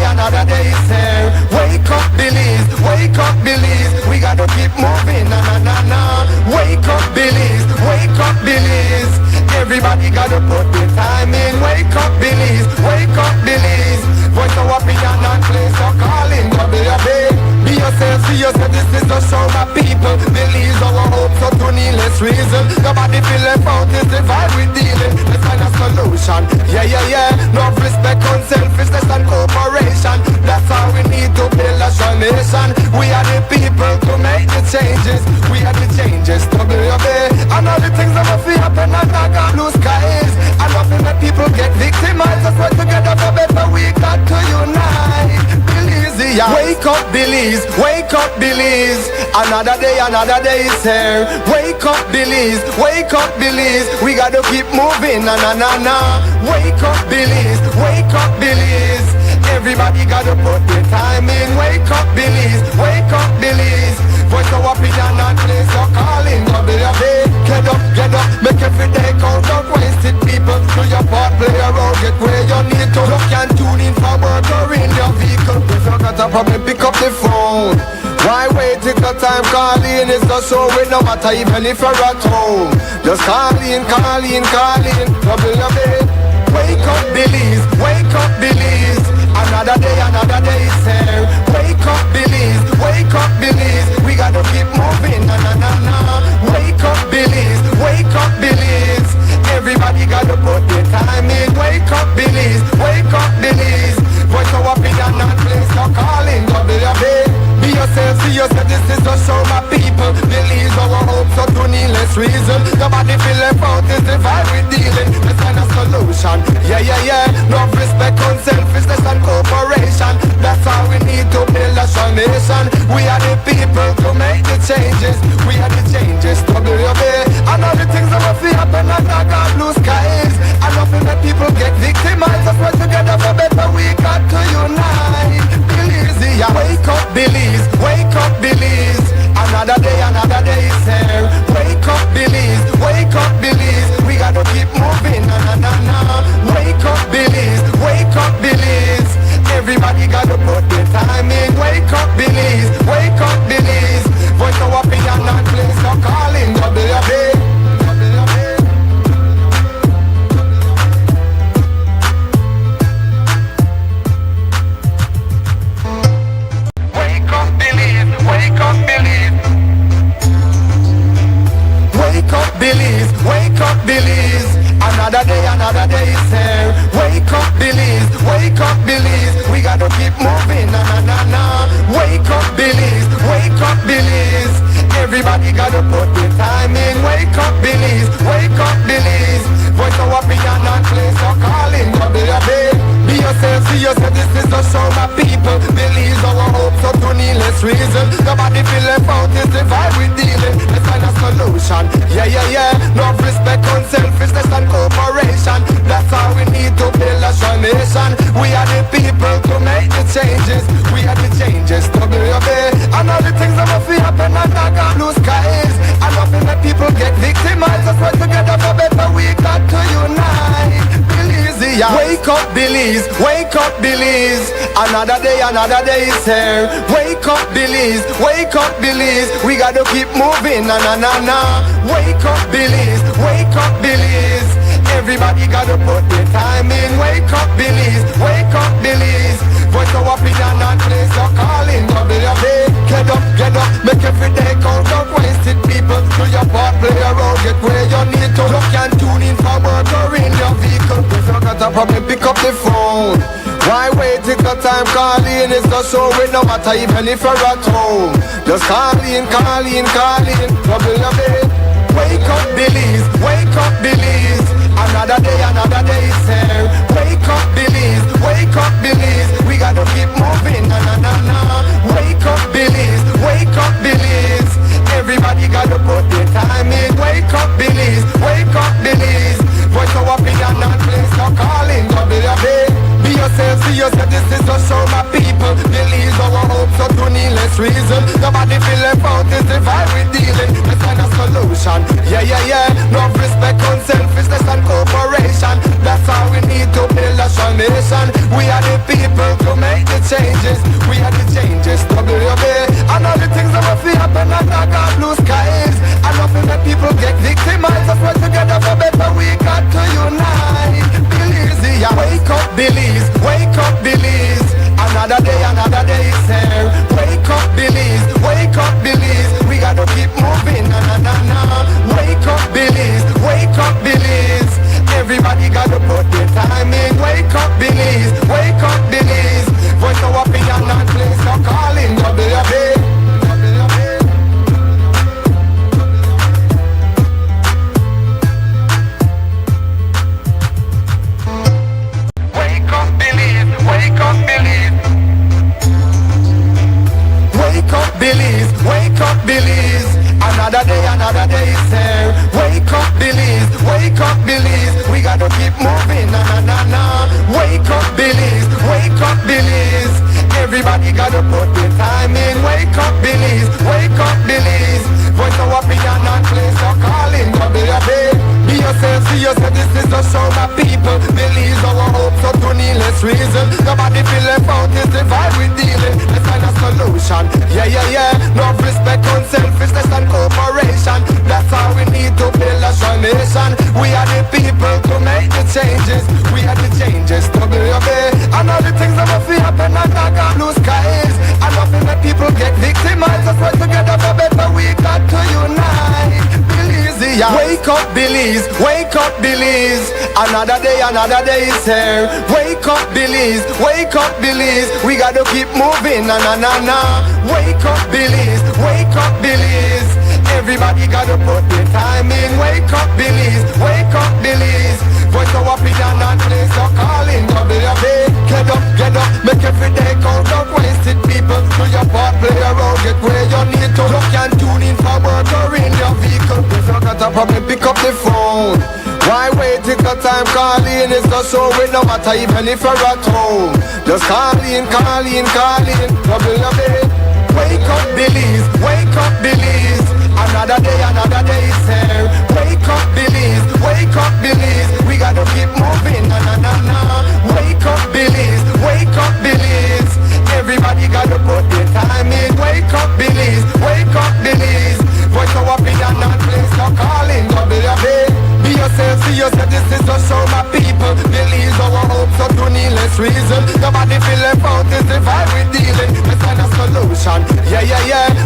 another day is here. Wake up, Belize, wake up, Belize. We gotta keep moving, na na na na. Wake up, Belize, wake up, Belize. Everybody gotta put their time in. Wake up, Belize, wake up, Belize. Voice of opinion and place so calling WUB. Be yourself, see yourself, this is the show my people. Believe our hopes so to needless reason. Nobody feel left out, is the vibe we dealing. Let's find a solution, yeah, yeah, yeah. No respect, unselfishness and cooperation. That's how we need to build a strong nation. We are the people to make the changes. We are the changes, WUB. And all the things that will happen and not got blue skies. And nothing that people get victimized. Let's work together for better, we got to unite. Belize, yeah. Wake up, Belize, wake up, Belize. Another day is here. Wake up, Belize, wake up, Belize. We gotta keep moving, na na na na. Wake up, Belize, wake up, Belize. Everybody gotta put their time in. Wake up, Belize, wake up, Belize. Voice of opinion and place your calling WUB. Get up, make every day count. Don't waste it, people. Do your part, play around, get where you need to. Look and tune in for work or in your vehicle. If you got a problem, pick up the phone. Why wait till the time calling? It's the show with no matter even if you're at home. Just call in, WUB. Wake up, Belize, wake up, Belize. Another day is here. Wake up, Belize, wake up, Belize. We gotta keep moving, na na na na. Wake up, Belize, wake up, Belize. Everybody gotta put their time in. Wake up, Belize, wake up, Belize. Voice of opinion and place your calling WUB. Be yourself, see yourself, this is the show my people. Believe our hopes so to needless reason. Nobody feel left out, is the vibe we dealing. Let's find a solution, yeah, yeah, yeah. No respect, unselfishness and cooperation. That's how we need to build a strong nation. We are the people to make the changes. We are the changes, WUB. And all the things that will happen and not got blue skies. And nothing that people get victimized. Let's work together for better, we got to unite. Belize, yeah. Wake up, Belize, wake up, Belize. Another day is here. Wake up, Belize, wake up, Belize. We gotta keep moving, na na na na. Wake up, Belize, wake up, Belize. Everybody gotta put their time in. Wake up, Belize, wake up, Belize. Voice of opinion and place your calling WUB. Belize, wake up, Belize. Another day is here. Wake up, Belize, wake up, Belize. We gotta keep moving, na na na na. Wake up, Belize, wake up, Belize. Everybody gotta put their time in. Wake up, Belize, wake up, Belize. Voice of opinion and place your calling WUB. Be yourself, see yourself, this is the show my people. Believe our hopes so to needless reason. Nobody feel left out, is the vibe we dealing. Let's find a solution, yeah, yeah, yeah. No respect, unselfishness and cooperation. That's how we need to build a strong nation. We are the people to make the changes. We are the changes, WUB. And all the things that will happen and not got blue skies. And nothing that people get victimized. Let's work together for better, we got to unite. Belize, yeah. Wake up, Belize, wake up, Belize. Another day is here. Wake up, Belize, wake up, Belize. We gotta keep moving, na na na na. Wake up, Belize, wake up, Belize. Everybody gotta put their time in. Wake up, Belize, wake up, Belize. Voice of opinion and place your calling WUB. Get up, make every day count. Don't waste it, people. Do your part, play around, get where you need to. Look and tune in for work or in your vehicle. If you got a problem, pick up the phone. Why wait till the time calling? It's the show with no matter even if you're at home. Just call in, WUB. Wake up, Belize, wake up, Belize. Another day is here. Wake up, Belize, wake up, Belize. We gotta keep moving, na na na na. Wake up, Belize, wake up, Belize. Everybody gotta put their time in. Wake up, Belize, wake up, Belize. Voice of opinion and place your calling WUB. Be yourself, see yourself, this is the show my people. Believe our hopes so to needless reason. Nobody feel left out, is the vibe we dealing. Let's find a solution. Yeah. Love, respect, unselfishness and cooperation. That's all we need to build a strong nation. We are the people to make the changes. We are the changes, WUB. And all the things that will feel happen under God blue skies. And nothing that people get victimized. Let's work together for better, we got to unite. Belize, yeah. Wake up, Belize. Wake up, Belize. Another day is here. Wake up, Belize. Wake up, Belize. We gotta keep moving, na. Wake up, Belize. Wake up, Belize. Everybody gotta put their time in. Wake up, Belize. Wake up, Belize. Voice our opinion and place your calling, WUB. Wake up, Belize. Wake up, Belize. Wake up, Belize. Wake up, Belize. Another day is here. Wake up, Belize. Wake up, Belize. We gotta keep moving, na. Wake up, Belize. Wake up, Belize. Everybody gotta put their time in. Wake up, Belize. Wake up, Belize. Voice our opinion and place your calling, WUB. Be yourself, see yourself, this is the show, my people. Believe our hope, so to needless reason. Nobody feel left out, is the vibe we dealing. Let's find a solution. Yeah. Love, respect, unselfishness and cooperation. That's how we need to build a strong nation. We are the people to make the changes. We are the changes, WUB. And all the things that will feel happen under God blue skies. And nothing that people get victimized. Let's work together for better, we got to unite. Belize, yeah. Wake up, Belize. Wake up, Belize. Another day is here. Wake up, Belize. Wake up, Belize. We gotta keep moving, na. Wake up, Belize. Wake up, Belize. Everybody gotta put their time in. Wake up, Belize. Wake up, Belize. Voice our opinion and place your calling, WUB. Get up, make every day count up. Wasted people, do your part, play around, get where you need to. You can tune in for work or in your vehicle. If you got a problem, pick up the phone. Why wait till the time calling? It's the show with no matter even if you're at home. Just call in, WUB. Wake up, Belize. Wake up, Belize. Another day is here. Wake up, Belize. Wake up, Belize. We gotta keep moving, na. Wake up, Belize. Wake up, Belize. Everybody gotta put their time in. Wake up, Belize. Wake up, Belize. Voice our opinion and place your calling, WUB. Be yourself, see yourself, this is the show, my people. Believe our hopes so to needless reason. Nobody feel left out, is the vibe we dealing. Let's find a solution. Yeah.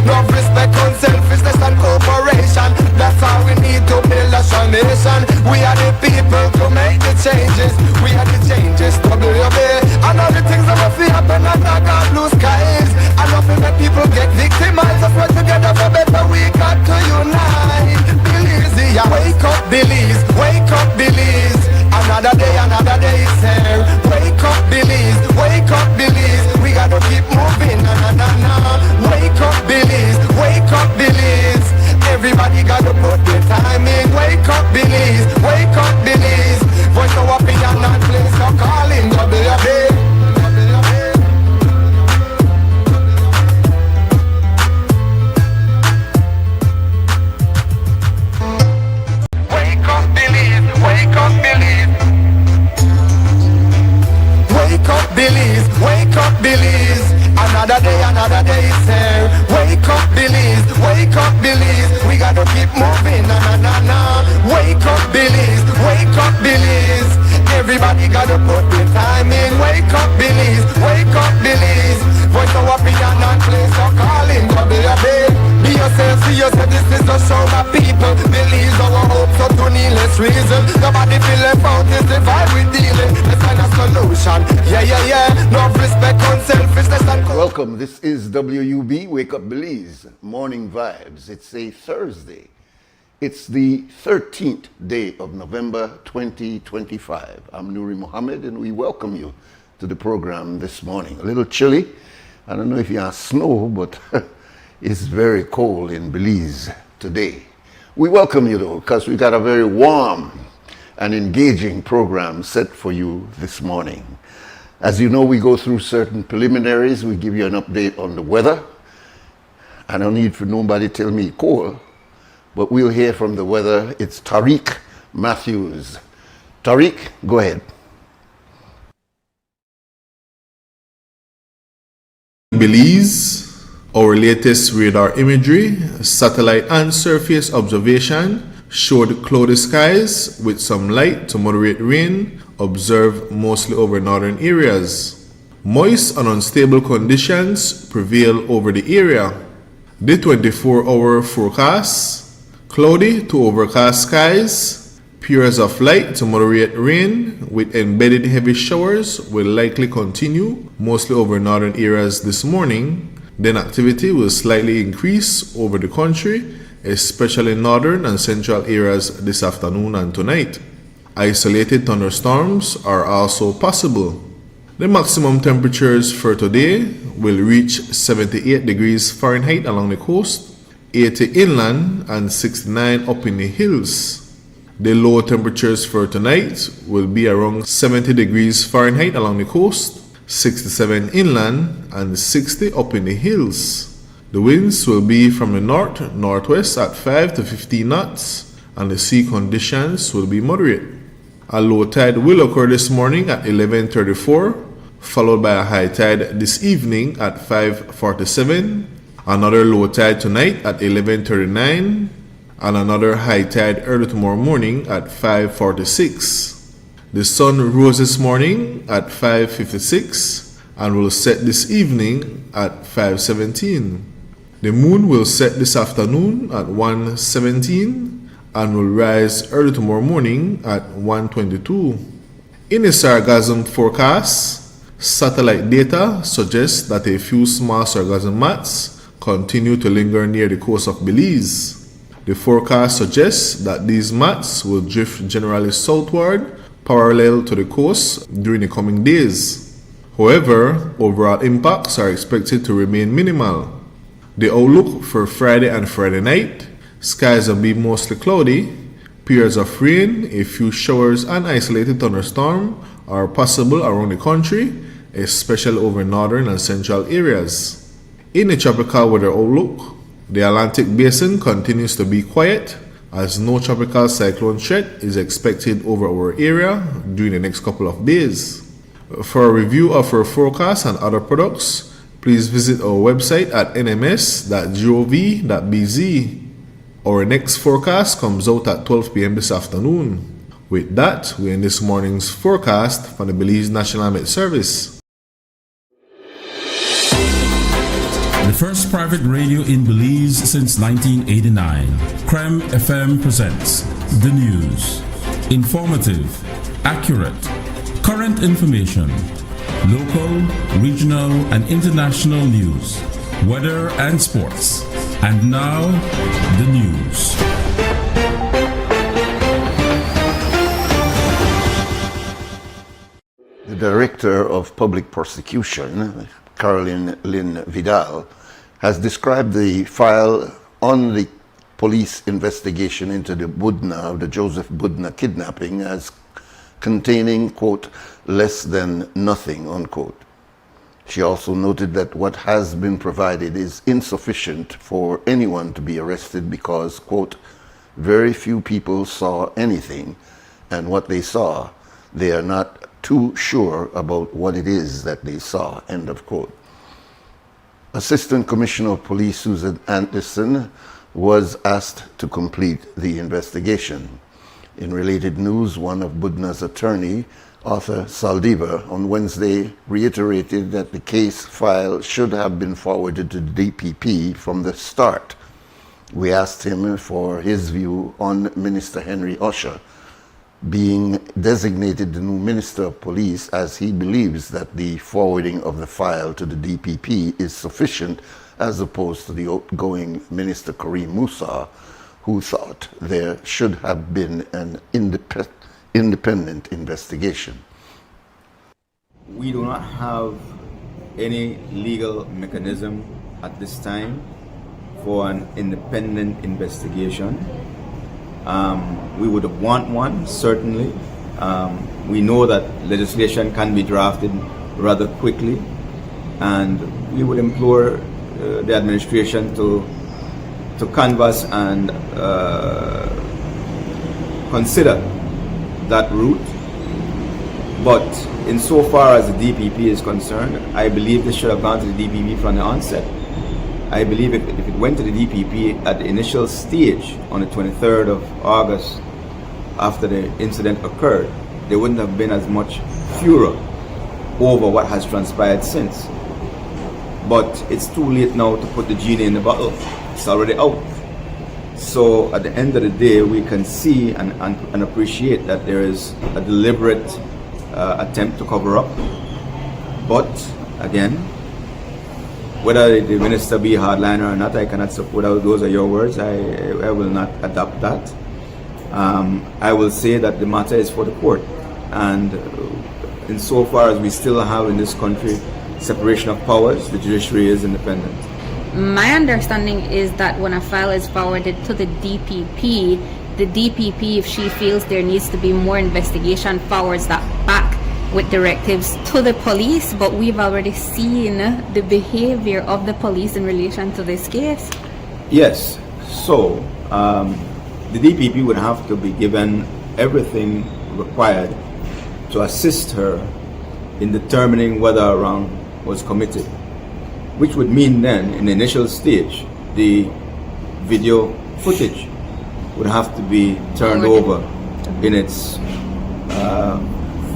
Love, respect, unselfishness and cooperation. That's all we need to build a strong nation. We are the people to make the changes. We are the changes, WUB. And all the things that will feel happen under God blue skies. And nothing that people get victimized. Let's work together for better, we got to unite. Belize, yeah. Wake up, Belize. Wake up, Belize. Another day is here. Wake up, Belize. Wake up, Belize. We gotta keep moving, na. Wake up, Belize. Wake up, Belize. Everybody gotta put their time in. Wake up, Belize. Wake up, Belize. Voice our opinion and place your calling, WUB. Wake up, Belize. Wake up, Belize. Wake up, Belize. Wake up, Belize. Another day is here. Wake up, Belize. Wake up, Belize. We gotta keep moving, na. Wake up, Belize. Wake up, Belize. Everybody gotta put their time in. Wake up, Belize. Wake up, Belize. Voice our opinion and place your calling, WUB. Be yourself, see yourself, this is the show, my people. Believe our hope, so to needless reason. Nobody feel left out, is the vibe we dealing. Let's find a solution. Yeah. Love, respect, unselfishness and Welcome, this is WUB, Wake Up Belize, Morning Vibes. It's a Thursday. It's the 13th day of November 2025. I'm Nuri Mohammed and we welcome you to the program this morning. A little chilly. I don't know if you have snow, but it's very cold in Belize today. We welcome you though, because we got a very warm and engaging program set for you this morning. As you know, we go through certain preliminaries. We give you an update on the weather. I don't need for nobody to tell me cold, but we'll hear from the weather. It's Tariq Matthews. Tariq, go ahead. Belize, our latest radar imagery, satellite and surface observation showed cloudy skies with some light to moderate rain observed mostly over northern areas. Moist and unstable conditions prevail over the area. The 24-hour forecast: cloudy to overcast skies, periods of light to moderate rain with embedded heavy showers will likely continue mostly over northern areas this morning. Then activity will slightly increase over the country, especially northern and central areas this afternoon and tonight. Isolated thunderstorms are also possible. The maximum temperatures for today will reach 78 degrees Fahrenheit along the coast, 80 inland, and 69 up in the hills. The low temperatures for tonight will be around 70 degrees Fahrenheit along the coast, 67 inland, and 60 up in the hills. The winds will be from the north-northwest at 5 to 15 knots, and the sea conditions will be moderate. A low tide will occur this morning at 11:34, followed by a high tide this evening at 5:47, another low tide tonight at 11:39, and another high tide early tomorrow morning at 5:46. The sun rose this morning at 5:56 and will set this evening at 5:17. The moon will set this afternoon at 1:17 and will rise early tomorrow morning at 1:22. In a sargassum forecast, satellite data suggests that a few small sargassum mats continue to linger near the coast of Belize. The forecast suggests that these mats will drift generally southward, parallel to the coast during the coming days. However, overall impacts are expected to remain minimal. The outlook for Friday and Friday night: skies will be mostly cloudy, periods of rain, a few showers and isolated thunderstorm are possible around the country, especially over northern and central areas. In the tropical weather outlook, the Atlantic Basin continues to be quiet as no tropical cyclone threat is expected over our area during the next couple of days. For a review of our forecast and other products, please visit our website at nms.gov.bz. Our next forecast comes out at 12 p.m. this afternoon. With that, we end this morning's forecast from the Belize National Met Service. The first private radio in Belize since 1989, Creme FM presents the news. Informative, accurate, current information, local, regional, and international news, weather and sports. And now, the news. The Director of Public Prosecution, Caroline Lynn Vidal, has described the file on the police investigation into the Joseph Budna kidnapping as containing, quote, less than nothing, unquote. She also noted that what has been provided is insufficient for anyone to be arrested because, quote, very few people saw anything, and what they saw, they are not too sure about what it is that they saw, end of quote. Assistant Commissioner of Police Susan Anderson was asked to complete the investigation. In related news, one of Budna's attorney, Arthur Saldiva, on Wednesday reiterated that the case file should have been forwarded to the DPP from the start. We asked him for his view on Minister Henry Usher being designated the new Minister of Police, as he believes that the forwarding of the file to the DPP is sufficient as opposed to the outgoing Minister Kareem Musa, who thought there should have been an independent investigation. We do not have any legal mechanism at this time for an independent investigation. We would want one, certainly. We know that legislation can be drafted rather quickly, and we would implore the administration to canvass and consider that route. But insofar as the DPP is concerned, I believe this should have gone to the DPP from the onset. I believe if it went to the DPP at the initial stage on the 23rd of August after the incident occurred, there wouldn't have been as much furor over what has transpired since. But it's too late now to put the genie in the bottle. It's already out. So at the end of the day, we can see and appreciate that there is a deliberate attempt to cover up. But again, whether the minister be a hardliner or not, I cannot support. Those are your words. I will not adopt that. I will say that the matter is for the court, and insofar as we still have in this country separation of powers, the judiciary is independent. My understanding is that when a file is forwarded to the DPP, if she feels there needs to be more investigation, forwards that back with directives to the police. But we've already seen the behavior of the police in relation to this case. Yes. So the DPP would have to be given everything required to assist her in determining whether a wrong was committed, which would mean then, in the initial stage, the video footage would have to be turned over in its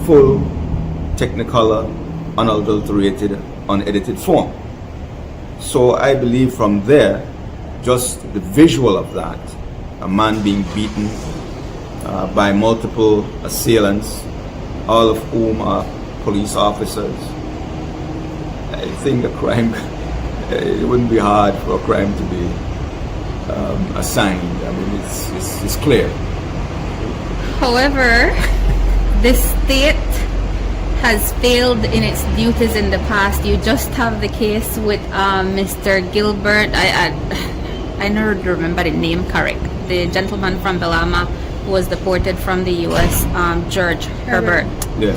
full, technicolor, unadulterated, unedited form. So I believe from there, just the visual of that, a man being beaten by multiple assailants, all of whom are police officers, I think a crime, it wouldn't be hard for a crime to be assigned. I mean, it's clear. However, the state has failed in its duties in the past. You just have the case with Mr. Gilbert. I never remember the name correct. The gentleman from Belama who was deported from the U.S., George Herbert. Yeah.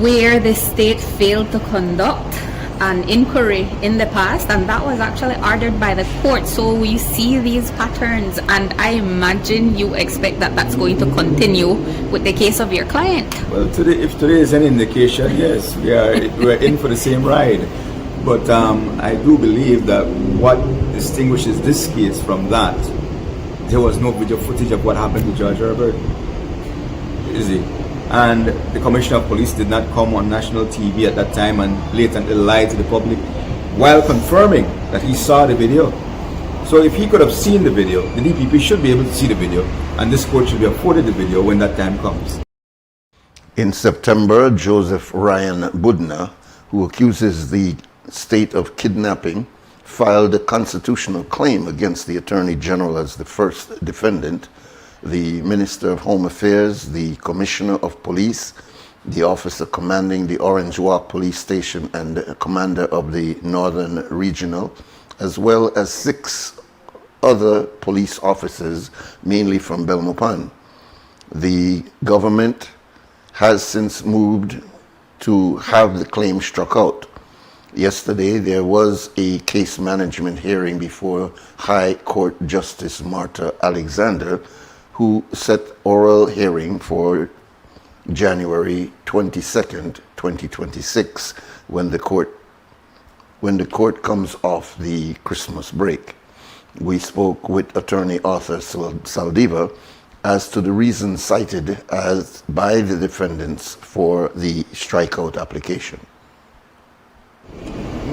Where the state failed to conduct an inquiry in the past, and that was actually ordered by the court. So we see these patterns, and I imagine you expect that that's going to continue with the case of your client. Well, if today is any indication, yes, we're in for the same ride. But I do believe that what distinguishes this case from that, there was no video footage of what happened to George Herbert, is it? And the Commissioner of Police did not come on national TV at that time and blatantly lie to the public while confirming that he saw the video. So if he could have seen the video, the DPP should be able to see the video, and this court should be afforded the video when that time comes. In September, Joseph Ryan Budna, who accuses the state of kidnapping, filed a constitutional claim against the Attorney General as the first defendant, the Minister of Home Affairs, the Commissioner of Police, the officer commanding the Orange Walk Police Station, and the commander of the Northern Regional, as well as 6 other police officers, mainly from Belmopan. The government has since moved to have the claim struck out. Yesterday, there was a case management hearing before High Court Justice Martha Alexander, who set oral hearing for January 22nd, 2026, when the court comes off the Christmas break. We spoke with attorney Arthur Saldiva as to the reasons cited by the defendants for the strikeout application.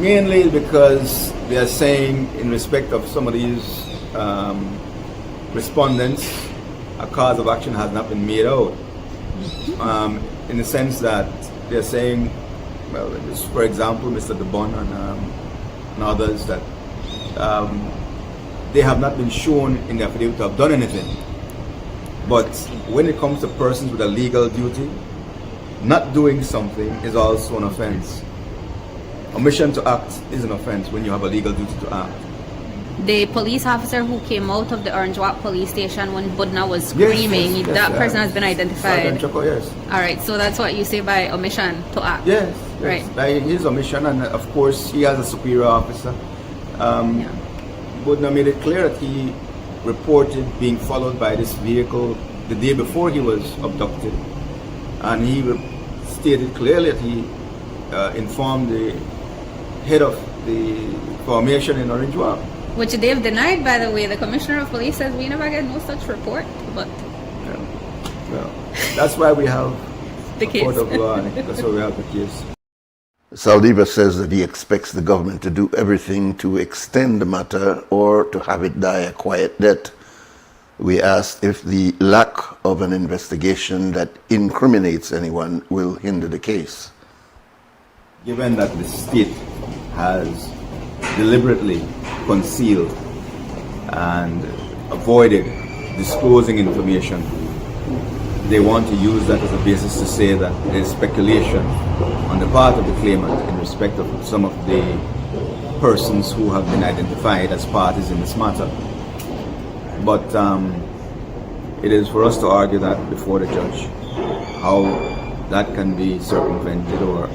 Mainly because they are saying, in respect of some of these respondents, a cause of action has not been made out. In the sense that they're saying, well, just for example, Mr. DeBon and others, that they have not been shown in the affidavit to have done anything. But when it comes to persons with a legal duty, not doing something is also an offense. Omission to act is an offense when you have a legal duty to act. The police officer who came out of the Orange Walk police station when Budna was screaming, yes, that person has been identified. Sergeant Choco, yes. All right, so that's what you say by omission to act. Yes, right. By his omission, and of course he has a superior officer Budna made it clear that he reported being followed by this vehicle the day before he was abducted, and he stated clearly that he informed the head of the formation in Orange WUB. Which they've denied, by the way. The Commissioner of Police says we never get no such report, but Well, that's why we have the a case. court of law, and that's why we have the case. Saldiva says that he expects the government to do everything to extend the matter or to have it die a quiet death. We asked if the lack of an investigation that incriminates anyone will hinder the case. Given that the state has deliberately concealed and avoided disclosing information, they want to use that as a basis to say that there is speculation on the part of the claimant in respect of some of the persons who have been identified as parties in this matter. But it is for us to argue that before the judge, how that can be circumvented or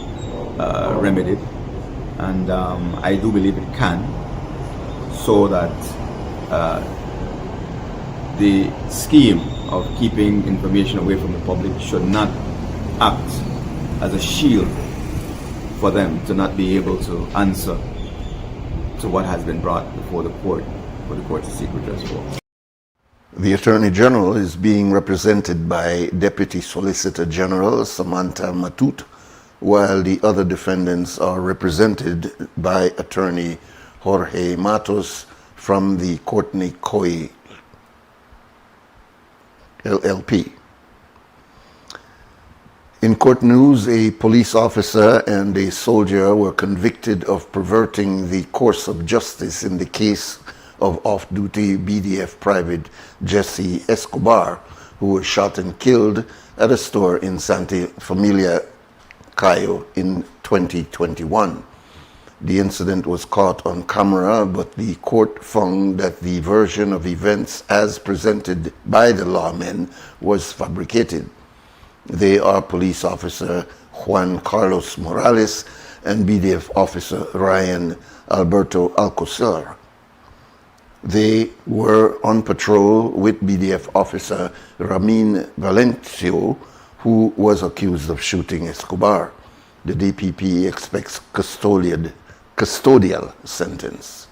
remedied. And I do believe it can, so that the scheme of keeping information away from the public should not act as a shield for them to not be able to answer to what has been brought before the court for the court to seek redress for. The Attorney General is being represented by Deputy Solicitor General Samantha Matut, while the other defendants are represented by Attorney Jorge Matos from the Courtney Coy LLP. In court news, a police officer and a soldier were convicted of perverting the course of justice in the case of off-duty BDF private Jesse Escobar, who was shot and killed at a store in Santa Familia, Cayo in 2021. The incident was caught on camera, but the court found that the version of events as presented by the lawmen was fabricated. They are Police Officer Juan Carlos Morales and BDF Officer Ryan Alberto Alcocer. They were on patrol with BDF Officer Ramin Valencio, who was accused of shooting Escobar. The DPP expects custodial sentence.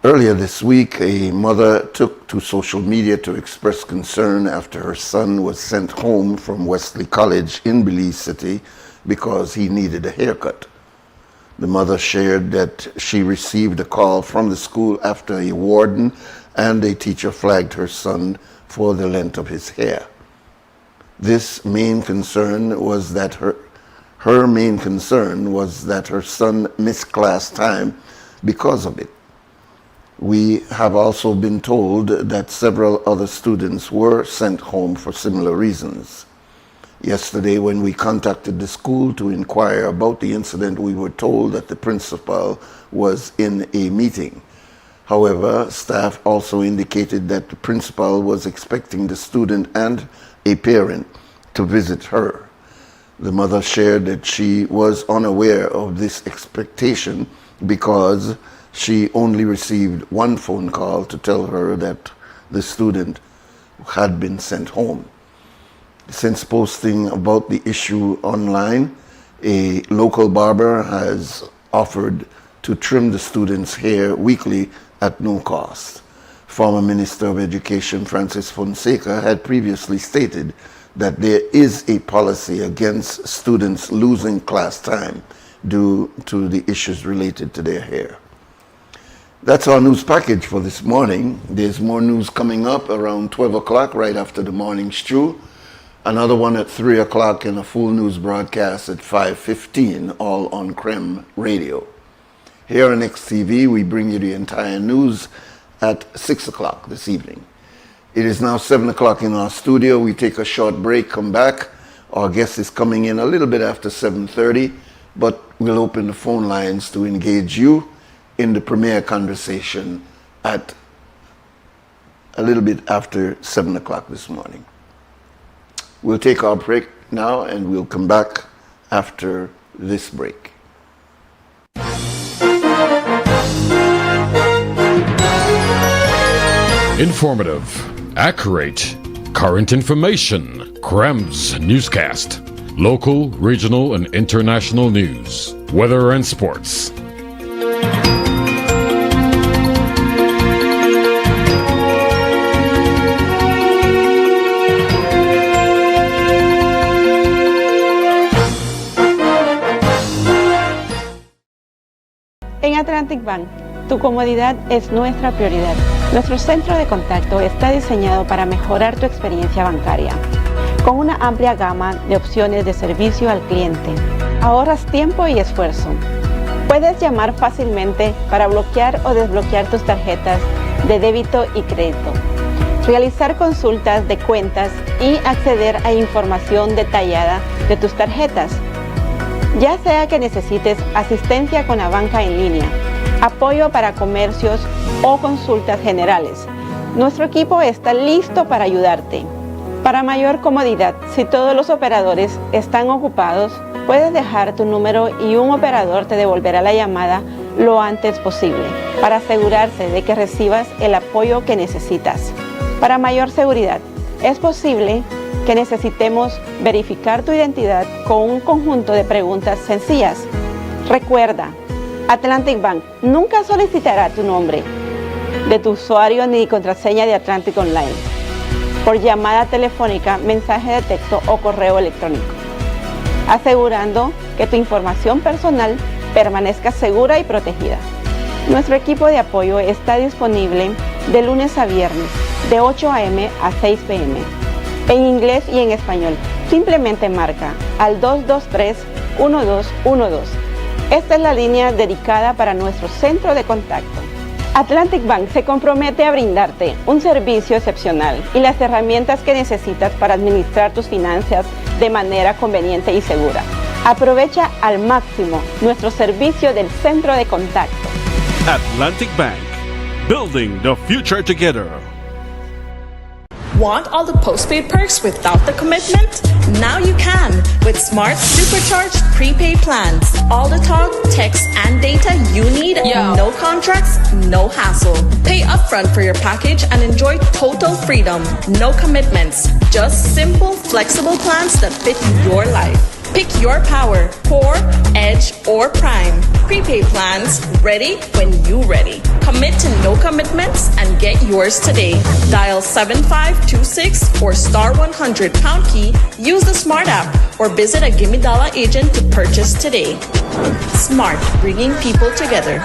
Earlier this week, a mother took to social media to express concern after her son was sent home from Wesley College in Belize City because he needed a haircut. The mother shared that she received a call from the school after a warden and a teacher flagged her son for the length of his hair. This main concern was that her main concern was that her son missed class time because of it. We have also been told that several other students were sent home for similar reasons. Yesterday, when we contacted the school to inquire about the incident, we were told that the principal was in a meeting. However, staff also indicated that the principal was expecting the student and a parent to visit her. The mother shared that she was unaware of this expectation because she only received one phone call to tell her that the student had been sent home. Since posting about the issue online, a local barber has offered to trim the student's hair weekly at no cost. Former Minister of Education Francis Fonseca had previously stated that there is a policy against students losing class time due to the issues related to their hair. That's our news package for this morning. There's more news coming up around 12 o'clock right after the morning stew. Another one at 3 o'clock and a full news broadcast at 5:15, all on CREM Radio. Here on XTV, we bring you the entire news at 6 o'clock this evening. It is now 7 o'clock in our studio. We take a short break, come back. Our guest is coming in a little bit after 7:30, but we'll open the phone lines to engage you in the premiere conversation at a little bit after 7 o'clock this morning. We'll take our break now and we'll come back after this break. Informative, accurate, current information. Krem's newscast. Local, regional, and international news. Weather and sports. En Atlantic Bank, tu comodidad es nuestra prioridad. Nuestro centro de contacto está diseñado para mejorar tu experiencia bancaria. Con una amplia gama de opciones de servicio al cliente, ahorras tiempo y esfuerzo. Puedes llamar fácilmente para bloquear o desbloquear tus tarjetas de débito y crédito, realizar consultas de cuentas y acceder a información detallada de tus tarjetas. Ya sea que necesites asistencia con la banca en línea, apoyo para comercios o consultas generales, nuestro equipo está listo para ayudarte. Para mayor comodidad, si todos los operadores están ocupados, puedes dejar tu número y un operador te devolverá la llamada lo antes posible para asegurarse de que recibas el apoyo que necesitas. Para mayor seguridad, es posible que necesitemos verificar tu identidad con un conjunto de preguntas sencillas. Recuerda, Atlantic Bank nunca solicitará tu nombre de tu usuario ni contraseña de Atlantic Online por llamada telefónica, mensaje de texto o correo electrónico, asegurando que tu información personal permanezca segura y protegida. Nuestro equipo de apoyo está disponible de lunes a viernes, de 8 a.m. a 6 p.m. en inglés y en español. Simplemente marca al 223-1212. Esta es la línea dedicada para nuestro centro de contacto. Atlantic Bank se compromete a brindarte un servicio excepcional y las herramientas que necesitas para administrar tus finanzas de manera conveniente y segura. Aprovecha al máximo nuestro servicio del centro de contacto. Atlantic Bank, building the future together. Want all the postpaid perks without the commitment? Now you can with smart supercharged prepaid plans. All the talk, text, and data you need. No contracts, no hassle. Pay upfront for your package and enjoy total freedom. No commitments. Just simple, flexible plans that fit your life. Pick your power, Core, Edge, or Prime. Prepaid plans ready when you ready. Commit to no commitments and get yours today. Dial 7526 or star 100 pound key, use the Smart app, or visit a Gimme Dollar agent to purchase today. Smart, bringing people together.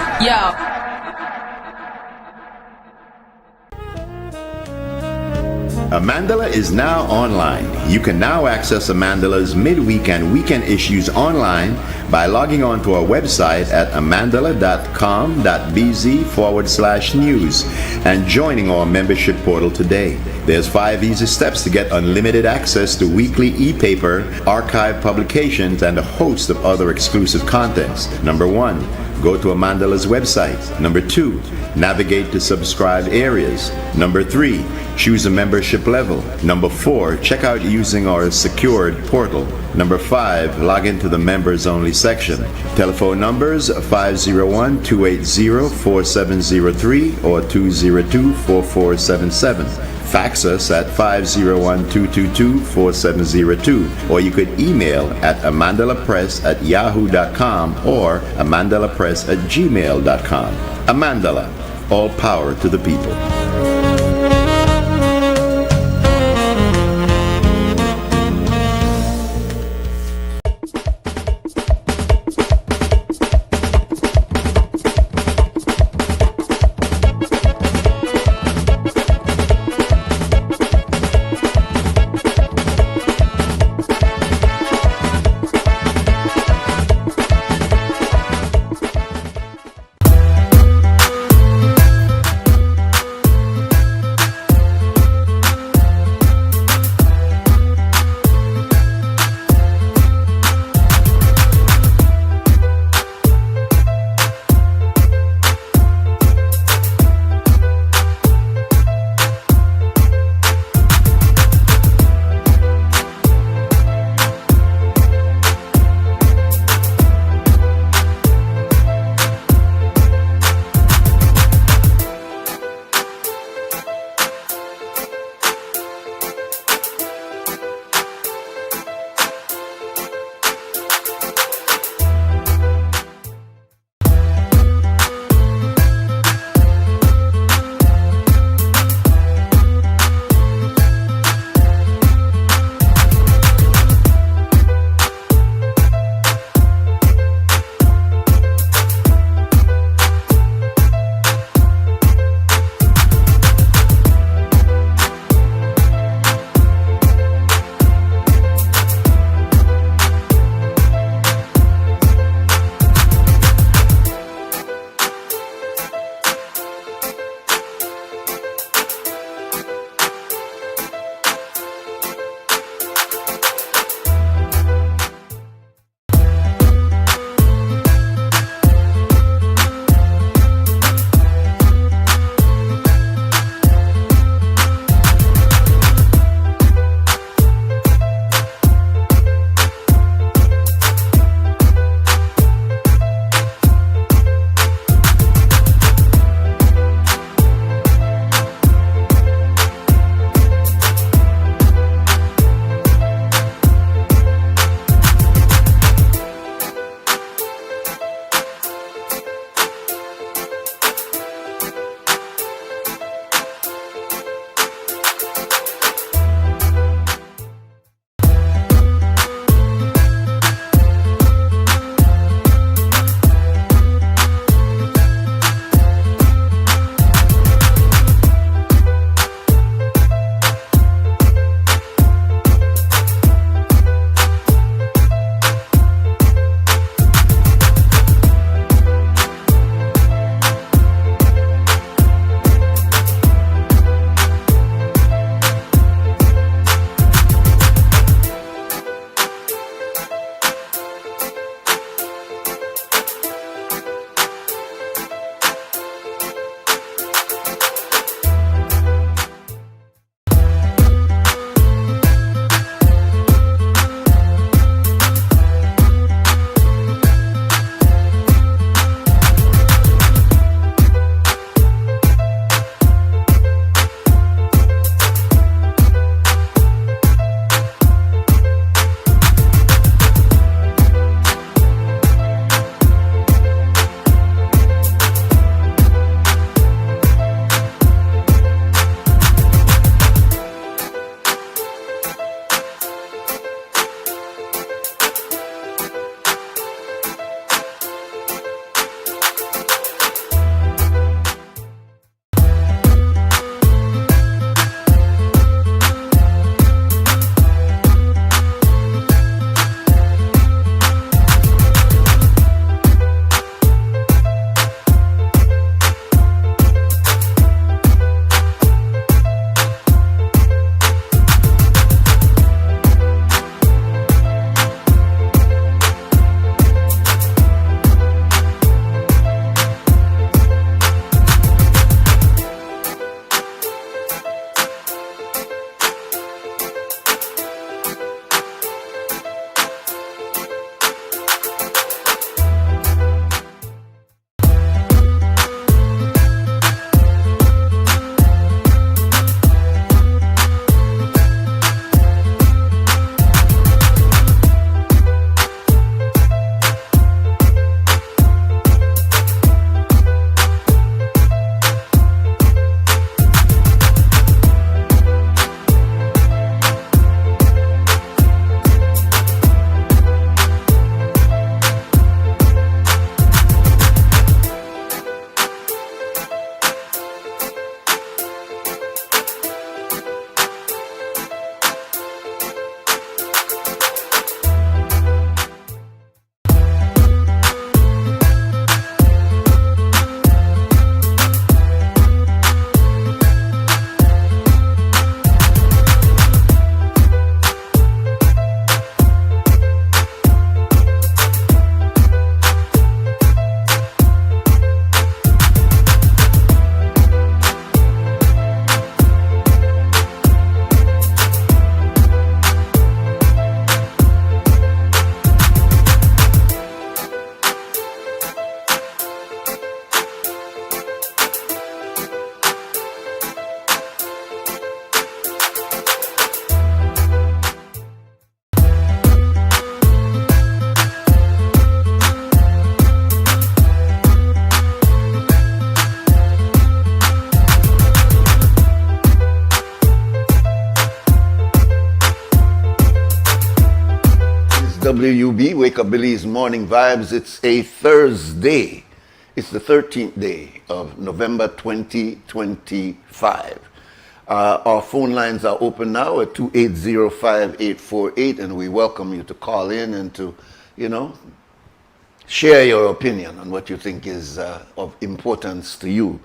Amandala is now online. You can now access Amandala's midweek and weekend issues online by logging on to our website at amandala.com.bz/news and joining our membership portal today. There's 5 easy steps to get unlimited access to weekly e-paper, archive publications, and a host of other exclusive contents. Number 1, go to Amandala's website. Number 2, navigate to subscribed areas. Number 3, choose a membership level. Number 4, check out using our secured portal. Number 5, log into the members only section. Telephone numbers 501-280-4703 or 202-4477. Fax us at 501-222-4702, or you could email at amandalapress@yahoo.com or amandalapress@gmail.com. Amandala, all power to the people. XTWUB, Wake Up Billy's Morning Vibes. It's a Thursday. It's the 13th day of November 2025. Our phone lines are open now at 280-5848, and we welcome you to call in and to, share your opinion on what you think is of importance to you.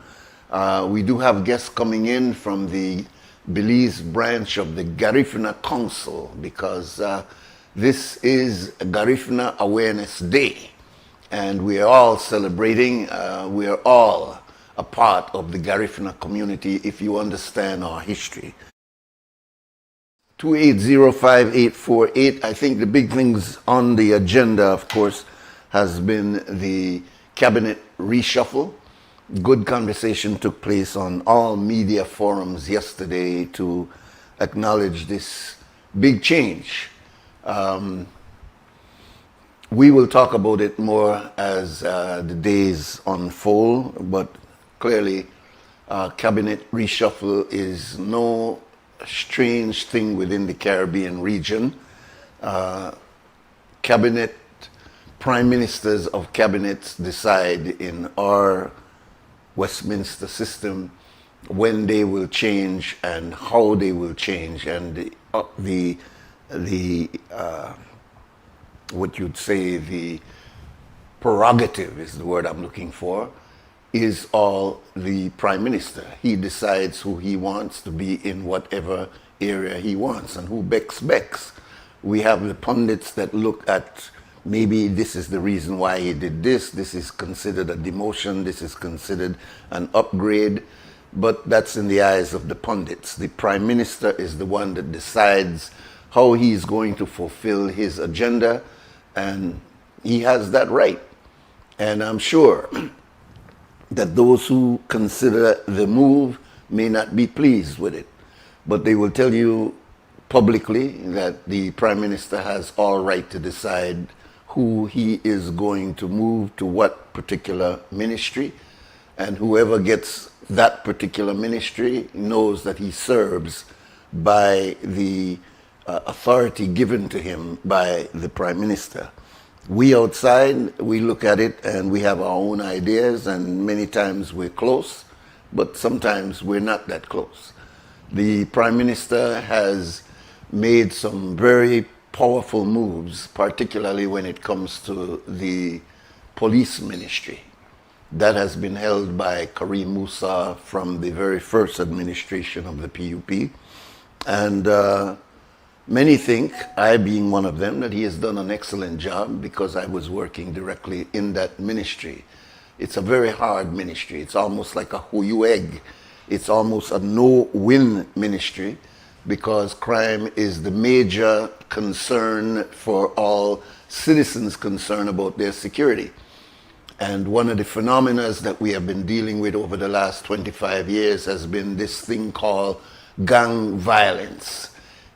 We do have guests coming in from the Belize branch of the Garifuna Council because this is Garifuna Awareness Day, and we are all celebrating. We are all a part of the Garifuna community if you understand our history. 280-5848. I think the big things on the agenda, of course, has been the cabinet reshuffle. Good conversation took place on all media forums yesterday to acknowledge this big change. We will talk about it more as the days unfold, but clearly cabinet reshuffle is no strange thing within the Caribbean region. Prime ministers of cabinets decide in our Westminster system when they will change and how they will change, and what you'd say the prerogative is the word I'm looking for, is all the prime minister. He decides who he wants to be in whatever area he wants, and who becks. We have the pundits that look at maybe this is the reason why he did this. This is considered a demotion. This is considered an upgrade. But that's in the eyes of the pundits. The prime minister is the one that decides how he's going to fulfill his agenda, and he has that right. And I'm sure that those who consider the move may not be pleased with it, but they will tell you publicly that the prime minister has all right to decide who he is going to move to what particular ministry, and whoever gets that particular ministry knows that he serves by the authority given to him by the prime minister. We outside, we look at it and we have our own ideas, and many times we're close, but sometimes we're not that close. The prime minister has made some very powerful moves, particularly when it comes to the police ministry. That has been held by Karim Musa from the very first administration of the PUP. And many think, I being one of them, that he has done an excellent job because I was working directly in that ministry. It's a very hard ministry. It's almost like a huyu egg. It's almost a no-win ministry, because crime is the major concern for all citizens concerned about their security. And one of the phenomena that we have been dealing with over the last 25 years has been this thing called gang violence.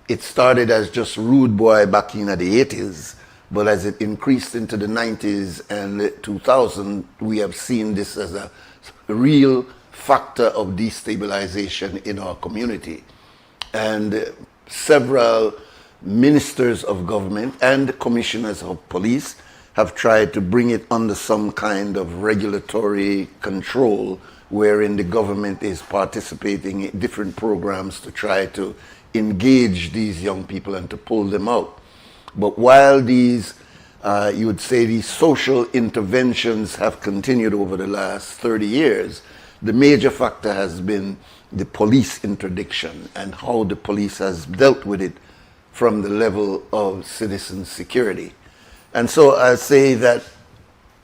It started as just rude boy back in the 80s, but as it increased into the 90s and 2000, we have seen this as a real factor of destabilization in our community. And several ministers of government and commissioners of police have tried to bring it under some kind of regulatory control, wherein the government is participating in different programs to try to engage these young people and to pull them out. But while these, you would say these social interventions have continued over the last 30 years, the major factor has been the police interdiction and how the police has dealt with it from the level of citizen security. And so I say that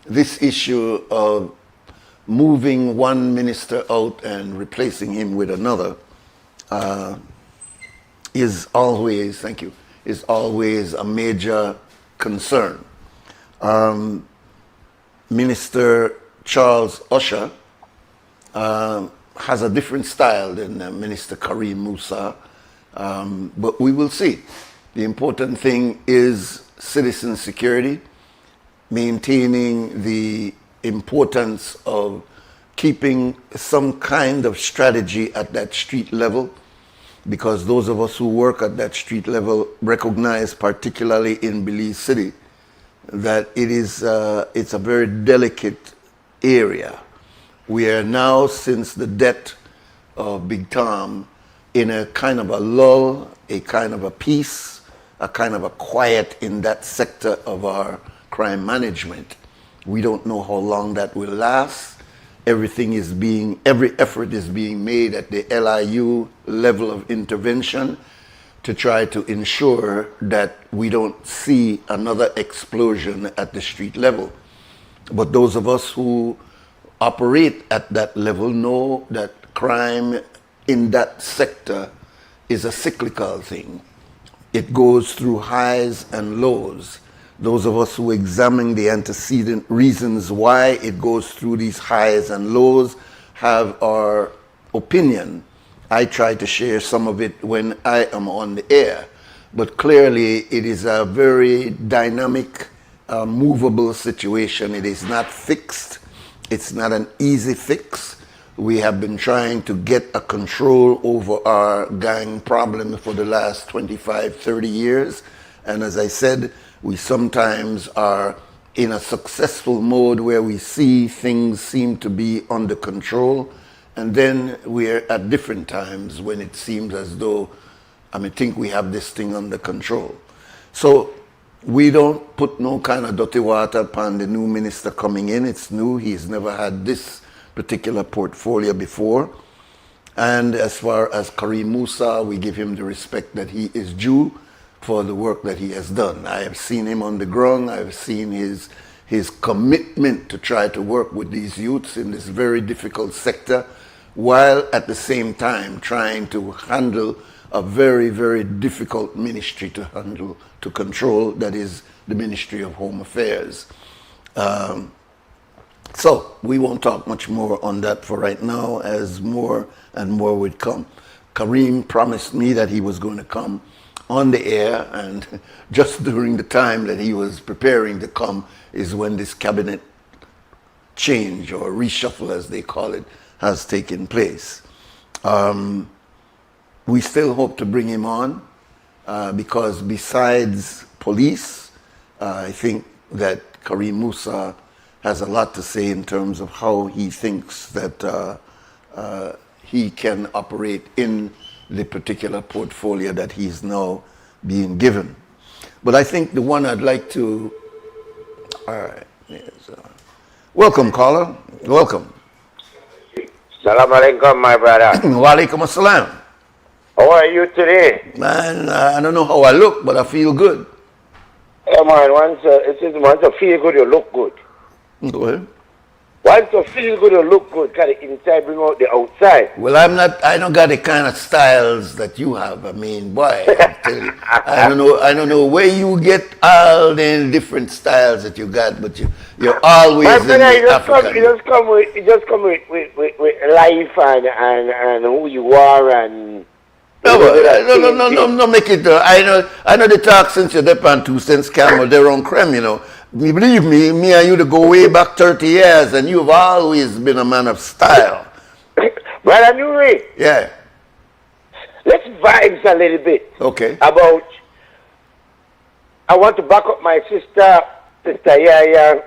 this issue of moving one minister out and replacing him with another is always, is always a major concern. Minister Charles Usher has a different style than Minister Karim Musa, but we will see. The important thing is citizen security, maintaining the importance of keeping some kind of strategy at that street level, because those of us who work at that street level recognize, particularly in Belize City, that it's a very delicate area. We are now, since the death of Big Tom, in a kind of a lull, a kind of a peace, a kind of a quiet in that sector of our crime management. We don't know how long that will last. Every effort is being made at the LIU level of intervention to try to ensure that we don't see another explosion at the street level. But those of us who operate at that level know that crime in that sector is a cyclical thing. It goes through highs and lows. Those of us who examine the antecedent reasons why it goes through these highs and lows have our opinion. I try to share some of it when I am on the air, but clearly it is a very dynamic, movable situation. It is not fixed. It's not an easy fix. We have been trying to get a control over our gang problem for the last 25, 30 years. And as I said, we sometimes are in a successful mode where we see things seem to be under control. And then we're at different times when it seems as though, I think we have this thing under control. So we don't put no kind of dirty water upon the new minister coming in. It's new. He's never had this particular portfolio before. And as far as Kareem Musa, we give him the respect that he is due for the work that he has done. I have seen him on the ground. I've seen his commitment to try to work with these youths in this very difficult sector, while at the same time trying to handle a very, very difficult ministry to handle, to control, that is the Ministry of Home Affairs. So we won't talk much more on that for right now, as more and more would come. Kareem promised me that he was going to come on the air, and just during the time that he was preparing to come is when this cabinet change, or reshuffle as they call it, has taken place. We still hope to bring him on because besides police, I think that Kareem Musa has a lot to say in terms of how he thinks that he can operate in the particular portfolio that he's now being given. But I think the one I'd like to, all right, welcome caller, welcome. Salam alaikum, my brother. Wa alaikum assalam. How are you today? Man, I don't know how I look, but I feel good. Yeah, man, once you feel good, you look good. Go ahead. Once you feel good, you look good. Got the inside, bring out the outside. Well, I don't got the kind of styles that you have. I mean, boy, I don't know where you get all the different styles that you got, but you're always my brother, in African. You just come with life and who you are and. No, make it. I know the talk since you're there on 2 cents camera, they're on creme, you know. Believe me and you to go way back 30 years, and you've always been a man of style. Brother Nuri. Yeah. Let's vibes a little bit. Okay. I want to back up my sister Yaya,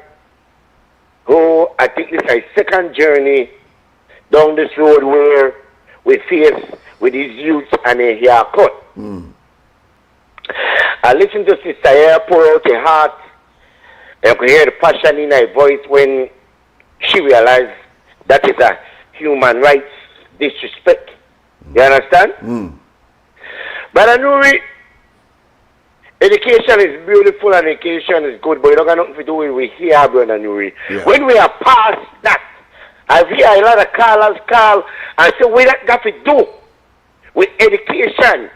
who I think this is her second journey down this road where we face with these youths and a haircut. I listened to Sister Yaya pour out her heart. You could hear the passion in her voice when she realized that is a human rights disrespect. You understand? But Nuri, education is beautiful and education is good, but you don't got nothing to do with we here, brother Nuri. Yeah. When we are past that, I hear a lot of callers call and say, what that got to do with education?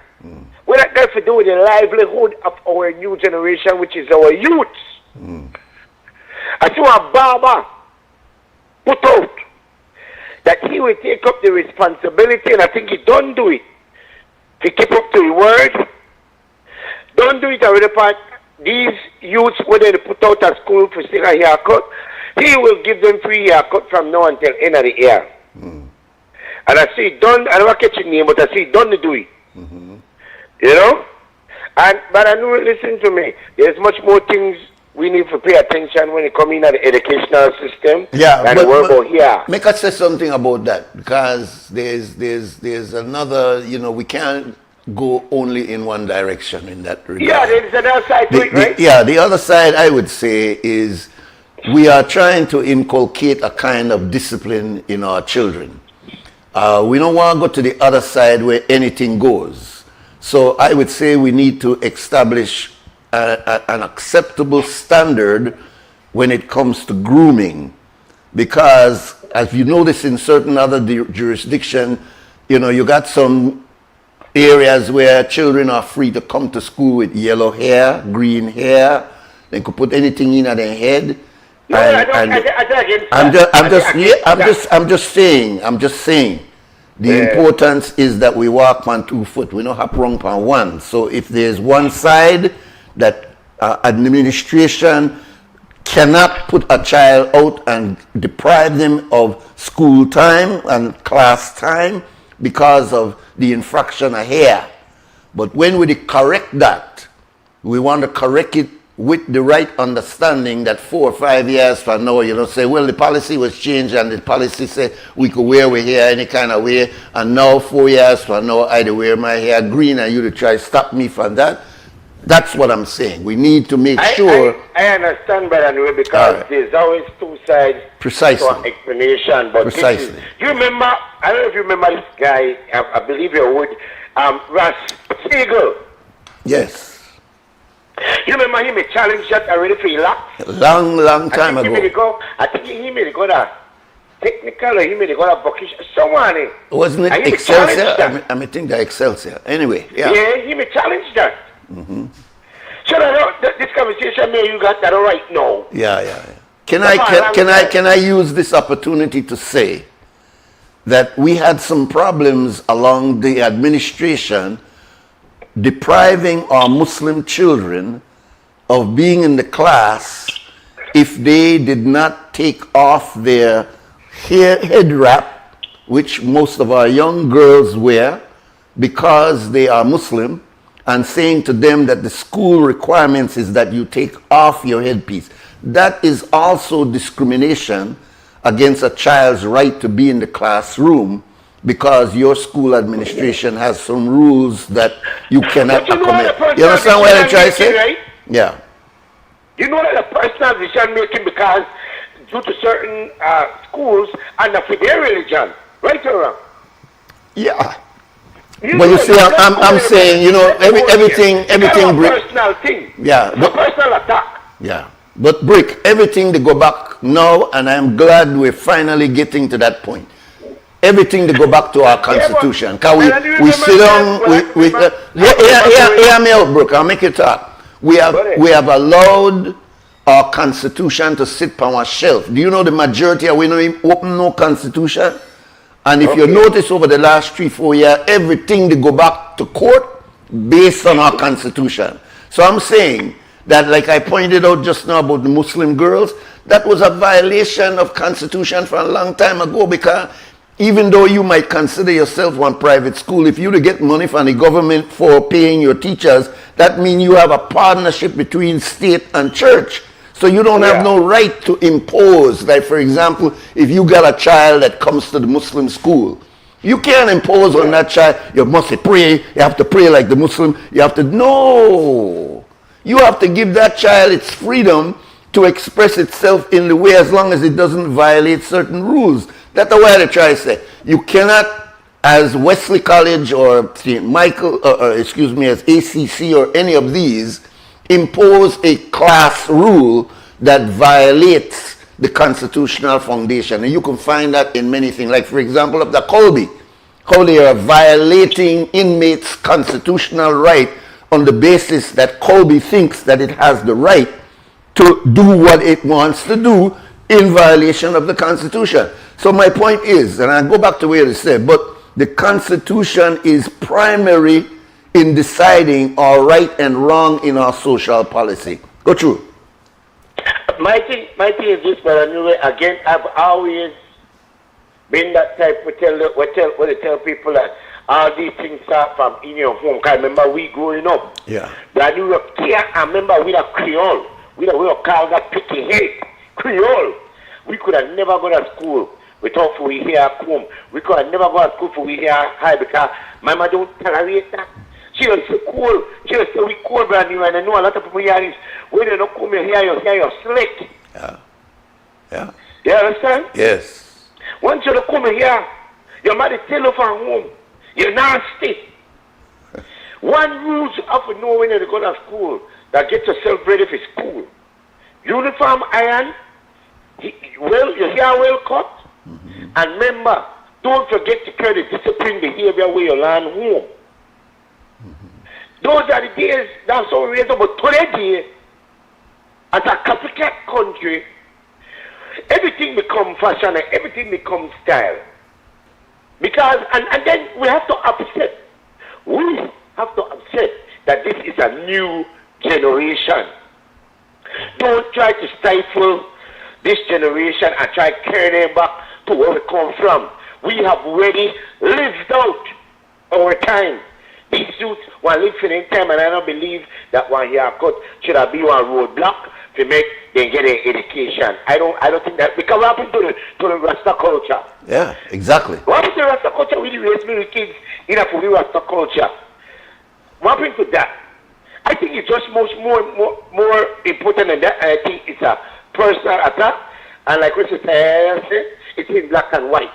What that got to do with the livelihood of our new generation, which is our youths? I saw a barber put out that he will take up the responsibility, and I think he don't do it. To keep up to the word, don't do it already. Part these youths, when they put out a school for still a haircut, he will give them free haircut from now until end of the year. And I see done. I don't catch your name, but I see done to do it. You know. But I know. Listen to me. There's much more things we need to pay attention when it comes in the educational system. Yeah, but here. Make us say something about that, because there's another, we can't go only in one direction in that regard. Yeah, there's another side to it, right? The other side, I would say, is we are trying to inculcate a kind of discipline in our children. We don't want to go to the other side where anything goes. So I would say we need to establish an acceptable standard when it comes to grooming, because as you notice in certain other jurisdictions, you got some areas where children are free to come to school with yellow hair, green hair. They could put anything in at their head. I'm just saying. The importance is that we walk on 2 foot. We don't have wrong on one. So if there's one side that administration cannot put a child out and deprive them of school time and class time because of the infraction of hair. But when we correct that, we want to correct it with the right understanding that 4 or 5 years from now, say, well, the policy was changed and the policy said we could wear our hair any kind of way, and now 4 years from now I wear my hair green and you to try to stop me from that. That's what I'm saying. We need to make sure. I understand, Brother Nuri, because there's always two sides Precisely. to an explanation. But Precisely. You remember, I don't know if you remember this guy, I believe you would, Ras Siegel. Yes. You remember him, a challenge shot already for elapsed? Long time ago. I think he made it go to technical, or he made it go to bookish. Someone. Wasn't it Excelsior? I think the Excelsior. Anyway, yeah. Yeah, he may challenge that. Mm-hmm. So this conversation, you got that right now. Yeah. Can I use this opportunity to say that we had some problems along the administration depriving our Muslim children of being in the class if they did not take off their head wrap, which most of our young girls wear because they are Muslim, and saying to them that the school requirements is that you take off your headpiece. That is also discrimination against a child's right to be in the classroom, because your school administration has some rules that you cannot accommodate. You understand what I'm trying to say? Right? Yeah. You know that the personal decision making, because due to certain schools and for their religion, right or wrong? Yeah. But you see, I'm saying, everything. Personal thing. Yeah. But, personal attack. Yeah. But Brick, everything they go back now, and I'm glad we're finally getting to that point. Everything to go back to our constitution. Because we sit down, hear me out, Brooke, I'll make it talk. We have allowed our constitution to sit on our shelf. Do you know the majority of we don't open no constitution? And if you notice over the last 3-4 years, everything they go back to court based on our constitution. So I'm saying that, like I pointed out just now about the Muslim girls, that was a violation of constitution for a long time ago, because even though you might consider yourself one private school, if you to get money from the government for paying your teachers, that means you have a partnership between state and church. So you don't have no right to impose. Like, for example, if you got a child that comes to the Muslim school, you can't impose on that child, you must pray, you have to pray like the Muslim, no. You have to give that child its freedom to express itself in the way, as long as it doesn't violate certain rules. That's the way I try to say. You cannot, as Wesley College or St. Michael, as ACC or any of these, impose a class rule that violates the constitutional foundation. And you can find that in many things. Like, for example, of the Colby, how they are violating inmates' constitutional right on the basis that Colby thinks that it has the right to do what it wants to do in violation of the Constitution. So my point is, and I go back to where it said, but the Constitution is primary in deciding our right and wrong in our social policy. Go through. My thing is this, Brother Nuri, again, I've always been that type to tell people that all these things start from in your home. Because I remember we growing up. Yeah. Brother Nuri, I remember we are Creole. We will call that picky head, Creole. We could have never gone to school without for we hear come. We could have never gone to school for we hear high because my mother don't tolerate that. She was so cool. She was so we cool brand new, and I know a lot of people hear this. When they don't come here, you're slick. Yeah. Yeah. You understand? Yes. Once you don't come here, your mother tell you from home. You're nasty. One rule you have to know when you go to school, that get yourself ready for school. Uniform iron, your hair well cut, and remember, don't forget to carry the discipline behavior where you learn home. Those are the days, that's how we raise up. But today, as a copycat country, everything becomes fashion and everything becomes style. Because, and then we have to accept, that this is a new generation. Don't try to stifle this generation and try to carry them back to where we come from. We have already lived out our time. These youths want to live for their time, and I don't believe that one haircut should have been one roadblock to make them get an education. I don't think that, because what happened to the Rasta culture? Yeah, exactly. What happened to the Rasta culture? We raise little kids in a fully Rasta culture. What happened to that? I think it's just more important than that. I think it's a personal attack, and like we said, it's in black and white.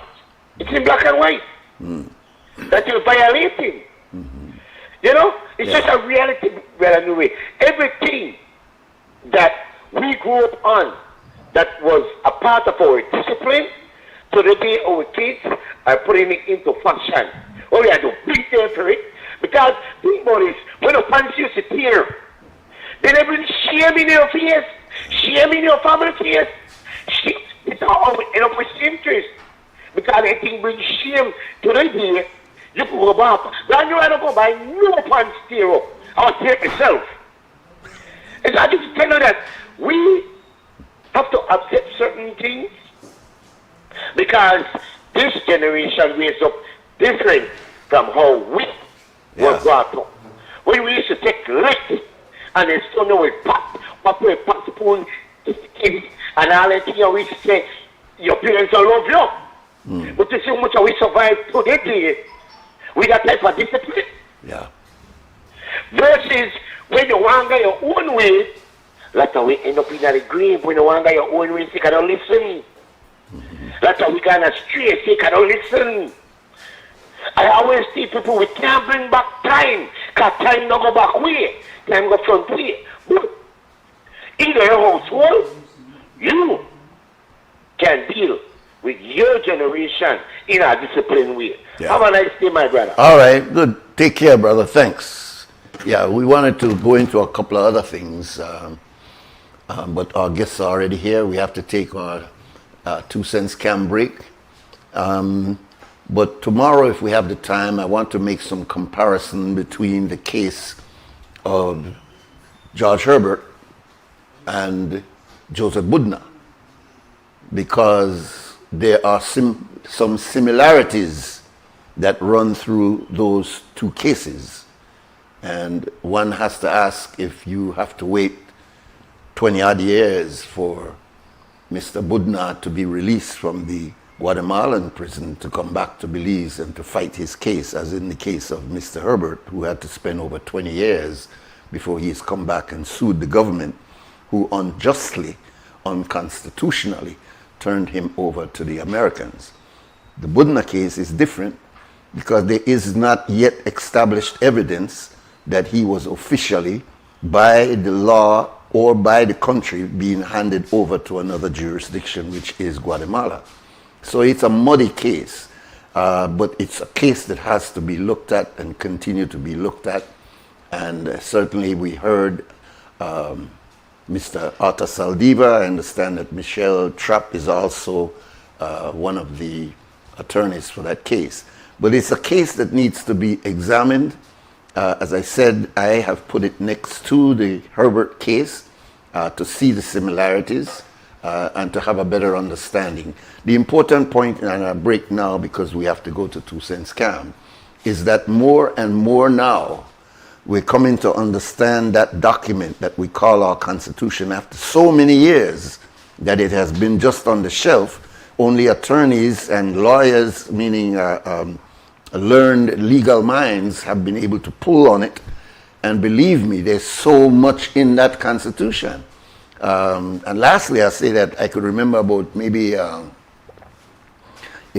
It's in black and white. That you're violating. You know, it's just a reality, brother Nuri. Everything that we grew up on that was a part of our discipline, so today our kids are putting it into fashion. Oh, we have to beat them for it. Because think about this, when the pants used to tear, they never shame in your face, shame in your family face. It's all end up with interest. Because they think brings shame to the day. You can go back. Then you have to go buy new pants tear up. I'll tear it myself. And I just tell you that we have to accept certain things because this generation wakes up different from how we were brought up. When we used to take licks and they still know it pop, spoon, and all that thing, we used to say, your parents will love you. But you see how much we survive today with that type of discipline. Yeah. Versus when you want to go your own way, that's how we end up in the grave. When you want to go your own way, you cannot listen. That's how we got astray, you cannot listen. I always see people, we can't bring back time, because time don't go back way, time go front way. But in your household, you can deal with your generation in a disciplined way. Yeah. Have a nice day, my brother. All right, good. Take care, brother. Thanks. Yeah, we wanted to go into a couple of other things, but our guests are already here. We have to take our 2 cents can break. But tomorrow, if we have the time, I want to make some comparison between the case of George Herbert and Joseph Budna, because there are some similarities that run through those two cases. And one has to ask if you have to wait 20 odd years for Mr. Budna to be released from the Guatemalan prison to come back to Belize and to fight his case, as in the case of Mr. Herbert, who had to spend over 20 years before he's come back and sued the government, who unjustly, unconstitutionally turned him over to the Americans. The Budna case is different because there is not yet established evidence that he was officially, by the law or by the country, being handed over to another jurisdiction, which is Guatemala. So it's a muddy case, but it's a case that has to be looked at and continue to be looked at. And certainly we heard Mr. Arthur Saldiva. I understand that Michelle Trapp is also one of the attorneys for that case. But it's a case that needs to be examined. As I said, I have put it next to the Herbert case to see the similarities and to have a better understanding. The important point, and I break now because we have to go to 2 cents cam, is that more and more now we're coming to understand that document that we call our Constitution after so many years that it has been just on the shelf. Only attorneys and lawyers, meaning learned legal minds, have been able to pull on it. And believe me, there's so much in that Constitution. And lastly, I say that I could remember about maybe it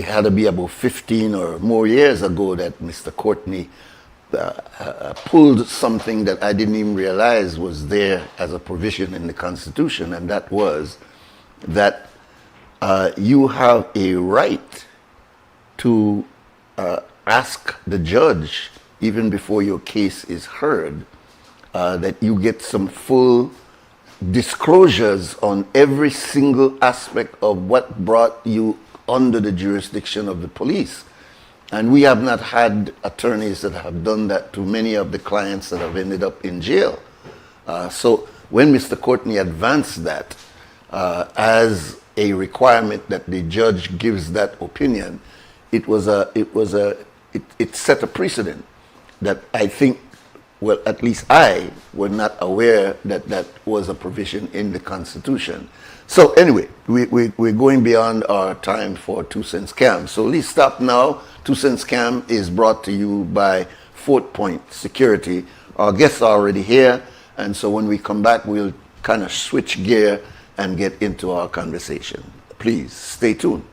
had to be about 15 or more years ago that Mr. Courtney pulled something that I didn't even realize was there as a provision in the Constitution, and that was that you have a right to ask the judge, even before your case is heard, that you get some full disclosures on every single aspect of what brought you under the jurisdiction of the police. And we have not had attorneys that have done that to many of the clients that have ended up in jail. So when Mr. Courtney advanced that as a requirement that the judge gives that opinion, it set a precedent that I think, well, at least I was not aware that that was a provision in the Constitution. So anyway, we're going beyond our time for 2 Cents Cam. So let's stop now. 2 Cents Cam is brought to you by Fort Point Security. Our guests are already here, and so when we come back, we'll kind of switch gear and get into our conversation. Please stay tuned.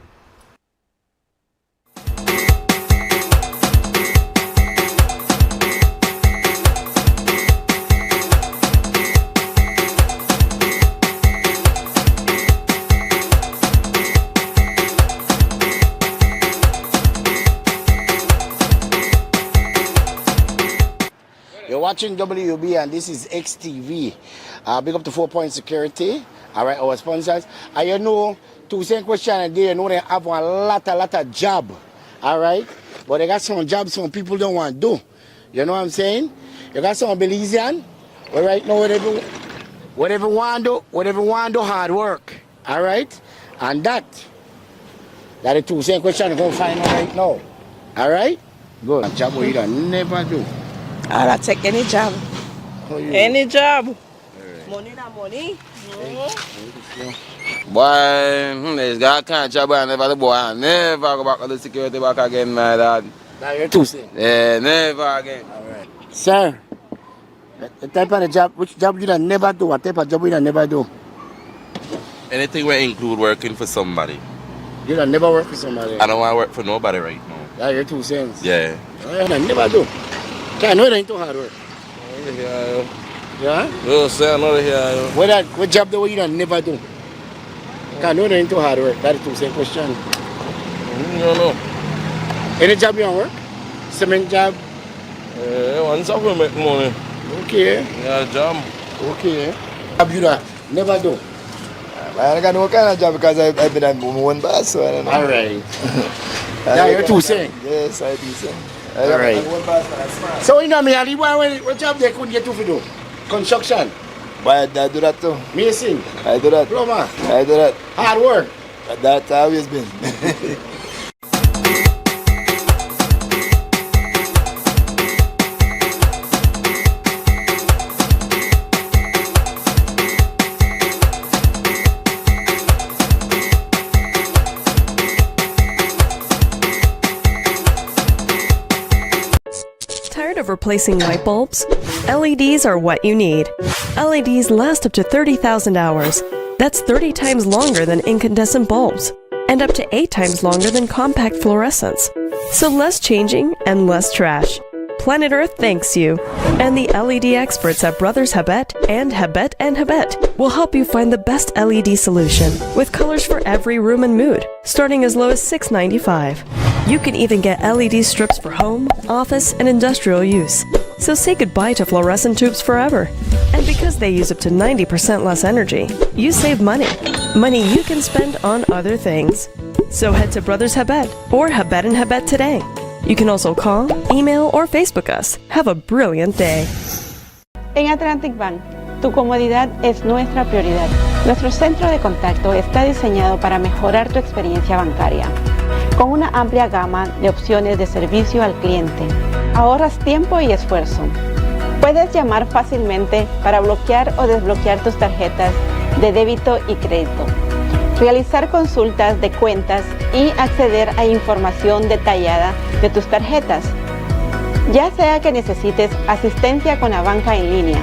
Watching WUB, and this is XTV. Big up to 4 Point Security. All right, our sponsors. You know, 2 Cents question a day, you know they have a lot of job. All right, but they got some jobs some people don't want to do. You know what I'm saying? You got some Belizean. Well, right now, whatever want to do, hard work. All right, and that is 2 Cents question going to find out right now. All right, good. A job we don't never do. I'll take any job. Any job. Right. Money na money. Boy, there's got kind of job I never do, boy. I never go back to the security back again, my dad. Now you're 2 Cents. Yeah, never again. All right. Sir, the type of the job, which job you don't never do? What type of job you don't never do? Anything will include working for somebody. You don't never work for somebody? I don't want to work for nobody right now. Now you're 2 Cents. Yeah. You don't never do. I know it ain't too hard work. Yeah? Well, say another here. What job do you don't never do? I know it ain't too hard work. That is 2 Cents question. I don't know. Any job you don't work? Cement job? One job will make money. Okay. Yeah, job. Okay. Job you don't never do? I got no kind of job because I've been my own boss, so I don't know. All right. Now you're 2 Cents. Yes, I do so. All right. So you know me, Ali, what job they couldn't get to do? Construction. But I do that too. Mason. I do that. Plumber. I do that. Hard work. That always been. Tired of replacing light bulbs? LEDs are what you need. LEDs last up to 30,000 hours. That's 30 times longer than incandescent bulbs, and up to 8 times longer than compact fluorescents. So less changing and less trash. Planet Earth thanks you. And the LED experts at Brothers Habet and Habet will help you find the best LED solution with colors for every room and mood, starting as low as $6.95. You can even get LED strips for home, office, and industrial use. So say goodbye to fluorescent tubes forever. And because they use up to 90% less energy, you save money. Money you can spend on other things. So head to Brothers Habet or Habet and Habet today. You can also call, email, or Facebook us. Have a brilliant day. En Atlantic Bank, tu comodidad es nuestra prioridad. Nuestro centro de contacto está diseñado para mejorar tu experiencia bancaria. Con una amplia gama de opciones de servicio al cliente, ahorras tiempo y esfuerzo. Puedes llamar fácilmente para bloquear o desbloquear tus tarjetas de débito y crédito, realizar consultas de cuentas y acceder a información detallada de tus tarjetas. Ya sea que necesites asistencia con la banca en línea,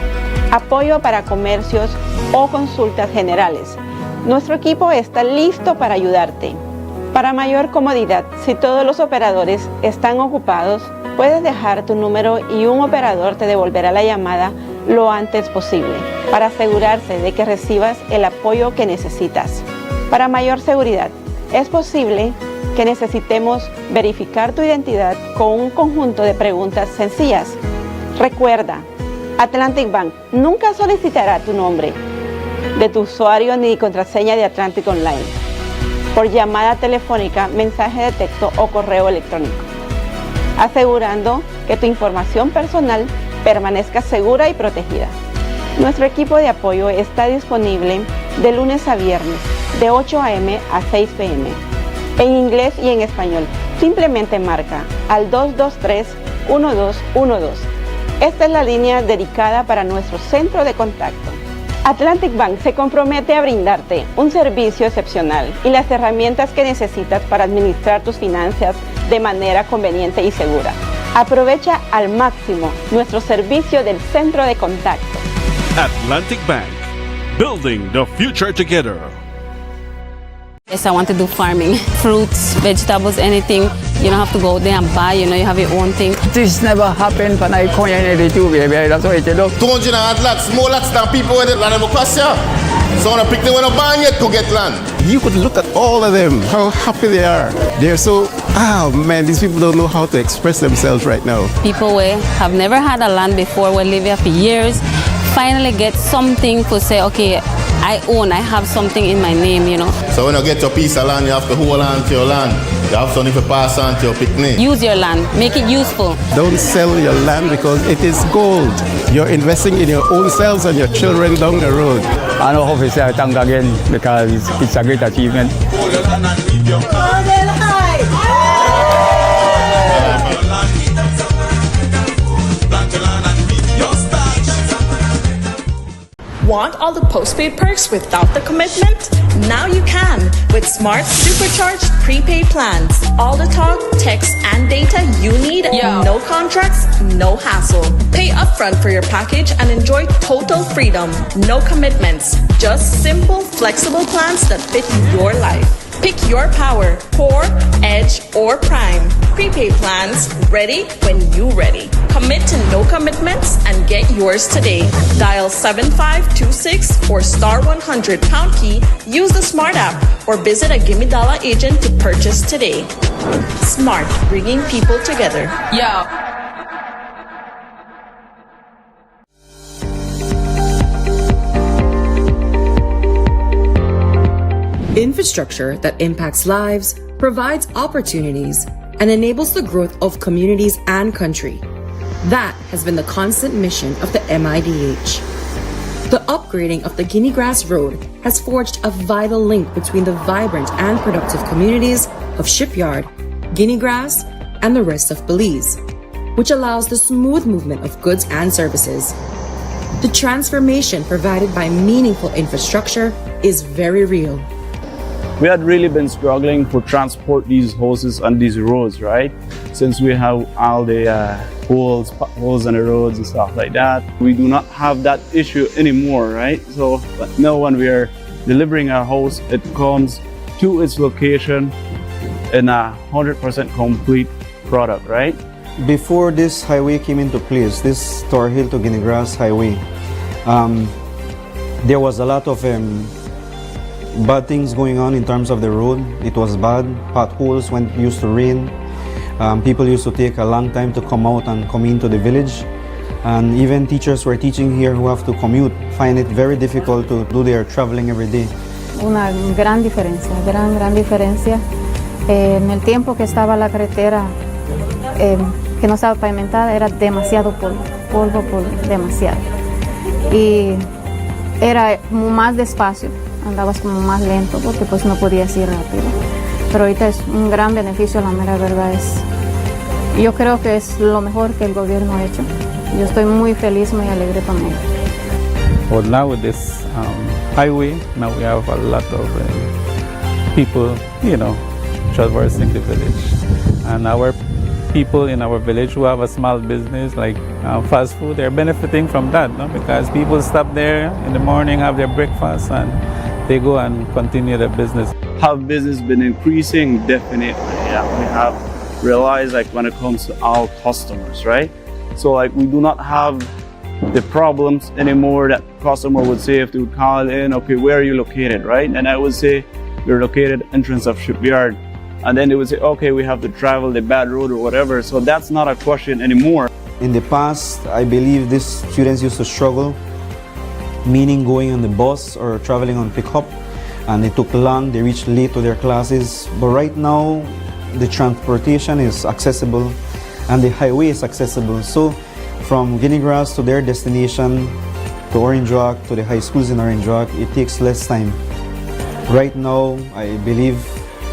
apoyo para comercios o consultas generales, nuestro equipo está listo para ayudarte. Para mayor comodidad, si todos los operadores están ocupados, puedes dejar tu número y un operador te devolverá la llamada lo antes posible para asegurarse de que recibas el apoyo que necesitas. Para mayor seguridad, es posible que necesitemos verificar tu identidad con un conjunto de preguntas sencillas. Recuerda, Atlantic Bank nunca solicitará tu nombre de tu usuario ni contraseña de Atlantic Online por llamada telefónica, mensaje de texto o correo electrónico, asegurando que tu información personal permanezca segura y protegida. Nuestro equipo de apoyo está disponible de lunes a viernes, de 8 a.m. a 6 p.m. en inglés y en español. Simplemente marca al 223-1212. Esta es la línea dedicada para nuestro centro de contacto. Atlantic Bank se compromete a brindarte un servicio excepcional y las herramientas que necesitas para administrar tus finanzas de manera conveniente y segura. Aprovecha al máximo nuestro servicio del centro de contacto. Atlantic Bank, building the future together. Yes, I want to do farming, fruits, vegetables, anything. You don't have to go there and buy, you have your own thing. This never happened when I come in the tube, baby. That's what you do. 200 lots, more lots than people with the land of Ocasio. So when I pick them when I ban yet to get land. You could look at all of them, how happy they are. They're so, man, these people don't know how to express themselves right now. People who have never had a land before, will live here for years, finally get something to say, okay, I have something in my name, So when you get your piece of land, you have to hold on to your land. You have something to pass on to your picnic. Use your land, make it useful. Don't sell your land because it is gold. You're investing in your own selves and your children down the road. I know how to say thank again because it's a great achievement. Want all the postpaid perks without the commitment? Now you can with Smart Supercharged prepaid plans. All the talk, text, and data you need. No contracts, no hassle. Pay upfront for your package and enjoy total freedom. No commitments. Just simple, flexible plans that fit your life. Pick your power, Core, Edge, or Prime. Prepaid plans ready when you ready. Commit to no commitments and get yours today. Dial 7526 or star 100 pound key. Use the Smart app or visit a Gimme Dollar agent to purchase today. Smart, bringing people together. Infrastructure that impacts lives, provides opportunities, and enables the growth of communities and country. That has been the constant mission of the MIDH. The upgrading of the Guinea Grass Road has forged a vital link between the vibrant and productive communities of Shipyard, Guinea Grass, and the rest of Belize, which allows the smooth movement of goods and services. The transformation provided by meaningful infrastructure is very real. We had really been struggling to transport these houses on these roads, right? Since we have all the holes in the roads and stuff like that. We do not have that issue anymore, right? So but now when we are delivering our house, it comes to its location in a 100% complete product, right? Before this highway came into place, this Tor Hill to Guinea Grass highway, there was a lot of bad things going on in terms of the road. It was bad. Potholes when it used to rain. People used to take a long time to come out and come into the village. And even teachers who are teaching here who have to commute find it very difficult to do their traveling every day. Una gran diferencia, gran diferencia. En el tiempo que estaba la carretera, que no estaba pavimentada, era demasiado polvo, demasiado. Y era como más despacio. Andabas como más lento porque pues no podías ir rápido. Pero ahorita es un gran beneficio, la mera verdad yo creo que es lo mejor que el gobierno ha hecho. Yo estoy muy feliz, muy alegre con ello. Well, now with this highway, now we have a lot of people, traversing the village. And our people in our village who have a small business like fast food, they're benefiting from that, no? Because people stop there in the morning, have their breakfast, and they go and continue their business. Have business been increasing? Definitely. Yeah, we have realized like when it comes to our customers, right? So like we do not have the problems anymore that customer would say if they would call in, okay, where are you located, right? And I would say we're located entrance of shipyard. And then they would say, okay, we have to travel the bad road or whatever. So that's not a question anymore. In the past, I believe these students used to struggle, meaning going on the bus or traveling on pickup, and it took long, they reached late to their classes. But right now, the transportation is accessible and the highway is accessible. So from Guinea Grass to their destination, to Orange Rock, to the high schools in Orange Rock, it takes less time. Right now, I believe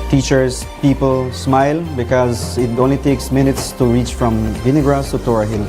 teachers, people smile because it only takes minutes to reach from Guinea Grass to Tora Hill.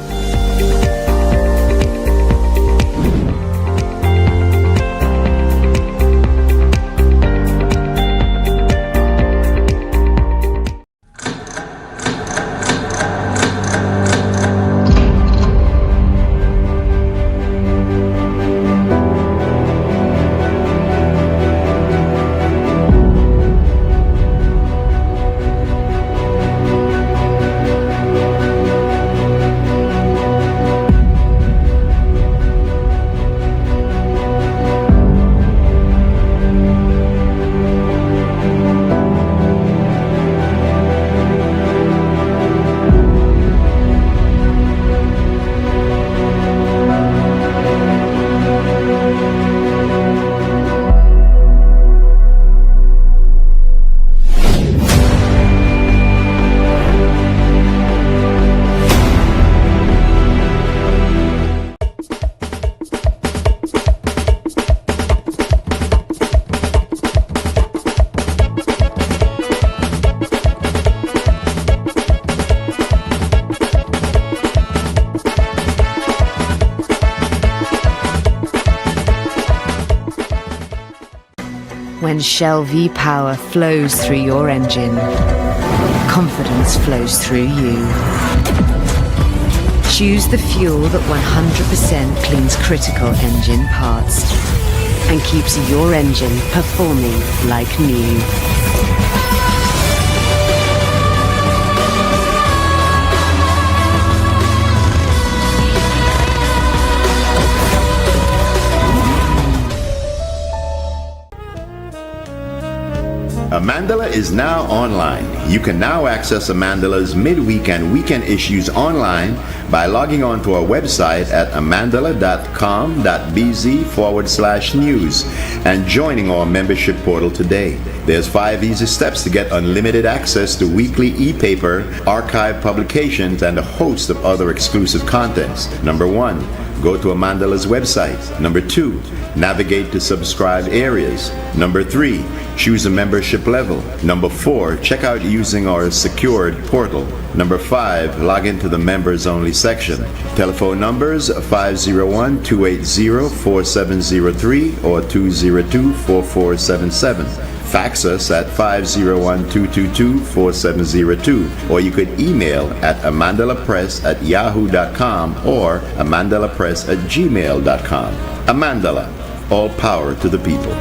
When Shell V-Power flows through your engine, confidence flows through you. Choose the fuel that 100% cleans critical engine parts and keeps your engine performing like new. Amandala is now online. You can now access Amandala's midweek and weekend issues online by logging on to our website at amandala.com.bz/news and joining our membership portal today. There's 5 easy steps to get unlimited access to weekly e-paper, archive publications, and a host of other exclusive contents. Number 1, go to Amandala's website. Number 2, navigate to subscribed areas. Number 3, choose a membership level. Number 4, check out using our secured portal. Number 5, log into the members only section. Telephone numbers 501-280-4703 or 202-4477. Fax us at 501-222-4702, or you could email at amandalapress@yahoo.com or amandalapress@gmail.com. Amandala, all power to the people.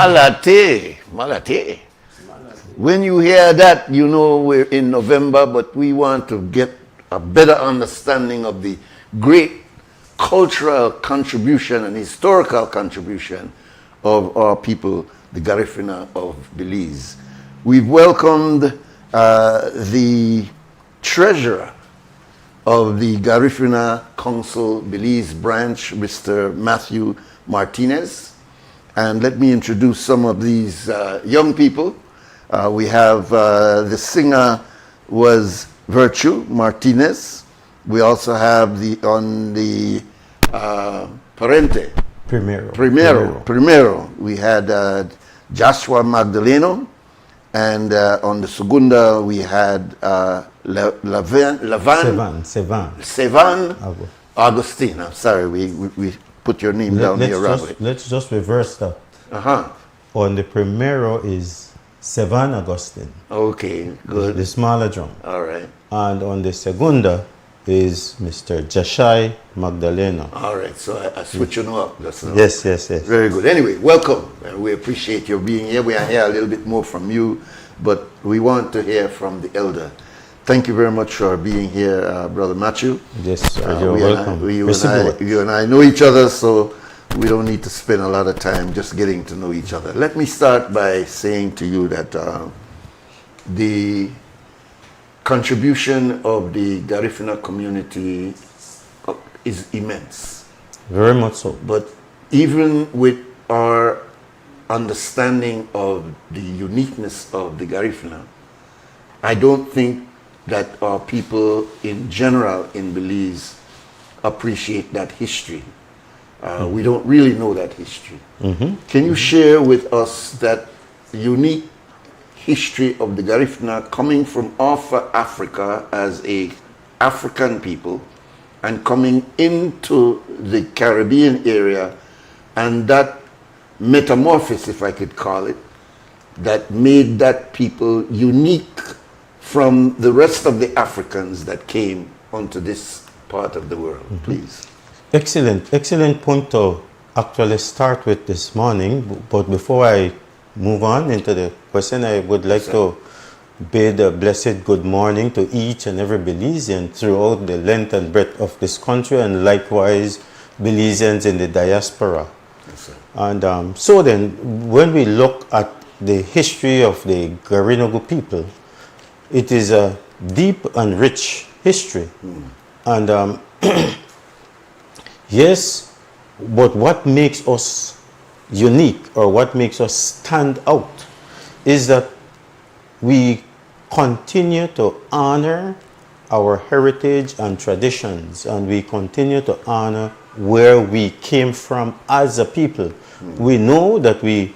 Malate. Malate. When you hear that, you know we're in November, but we want to get a better understanding of the great cultural contribution and historical contribution of our people, the Garifuna of Belize. We've welcomed the treasurer of the Garifuna Council Belize branch, Mr. Matthew Martinez. And let me introduce some of these young people. We have the singer was Virtue Martinez. We also have on the Parente. Primero. We had Joshua Magdaleno. And on the Segunda, we had Sevan Agustin. I'm sorry, we put your name down here wrong. Let's just reverse that. On the Primero is Sevan Agustin. Okay, good. The smaller drum. All right. And on the Segunda is Mr. Jashai Magdaleno. All right, so I switch you up. Yes. Very good. Anyway, welcome. We appreciate your being here. We are here a little bit more from you, but we want to hear from the elder. Thank you very much for being here, Brother Matthew. Yes, you're welcome. You and I know each other, so we don't need to spend a lot of time just getting to know each other. Let me start by saying to you that the contribution of the Garifuna community is immense. Very much so. But even with our understanding of the uniqueness of the Garifuna, I don't think that our people in general in Belize appreciate that history. We don't really know that history. Can you share with us that unique history of the Garifuna coming from off Africa as a African people and coming into the Caribbean area, and that metamorphosis, if I could call it, that made that people unique from the rest of the Africans that came onto this part of the world, please? Excellent point to actually start with this morning. But before I move on into the question, I would like to bid a blessed good morning to each and every Belizean throughout the length and breadth of this country, and likewise Belizeans in the diaspora. Yes, and so then, when we look at the history of the Garinagu people, it is a deep and rich history. And yes, but what makes us unique, or what makes us stand out, is that we continue to honor our heritage and traditions, and we continue to honor where we came from as a people. We know that we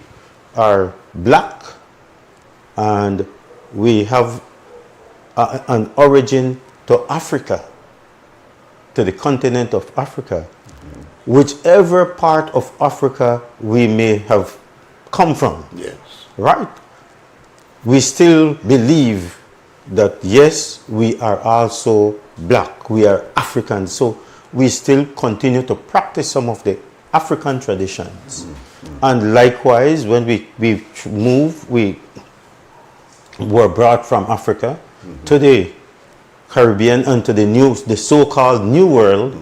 are black and we have an origin to Africa, to the continent of Africa. Whichever part of Africa we may have come from, yes, right? We still believe that yes, we are also black, we are African, so we still continue to practice some of the African traditions. And likewise, when we move, we were brought from Africa to the Caribbean and to the so-called New World.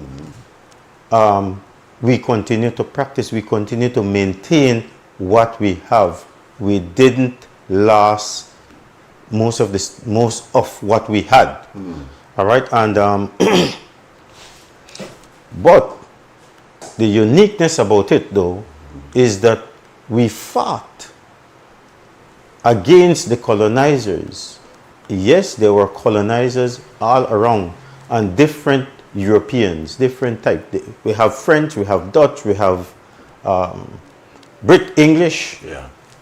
We continue to practice, we continue to maintain what we have. We didn't lose most of what we had. All right, and but the uniqueness about it, though, is that we fought against the colonizers. Yes, there were colonizers all around, and different Europeans, different type. We have French, we have Dutch, we have English,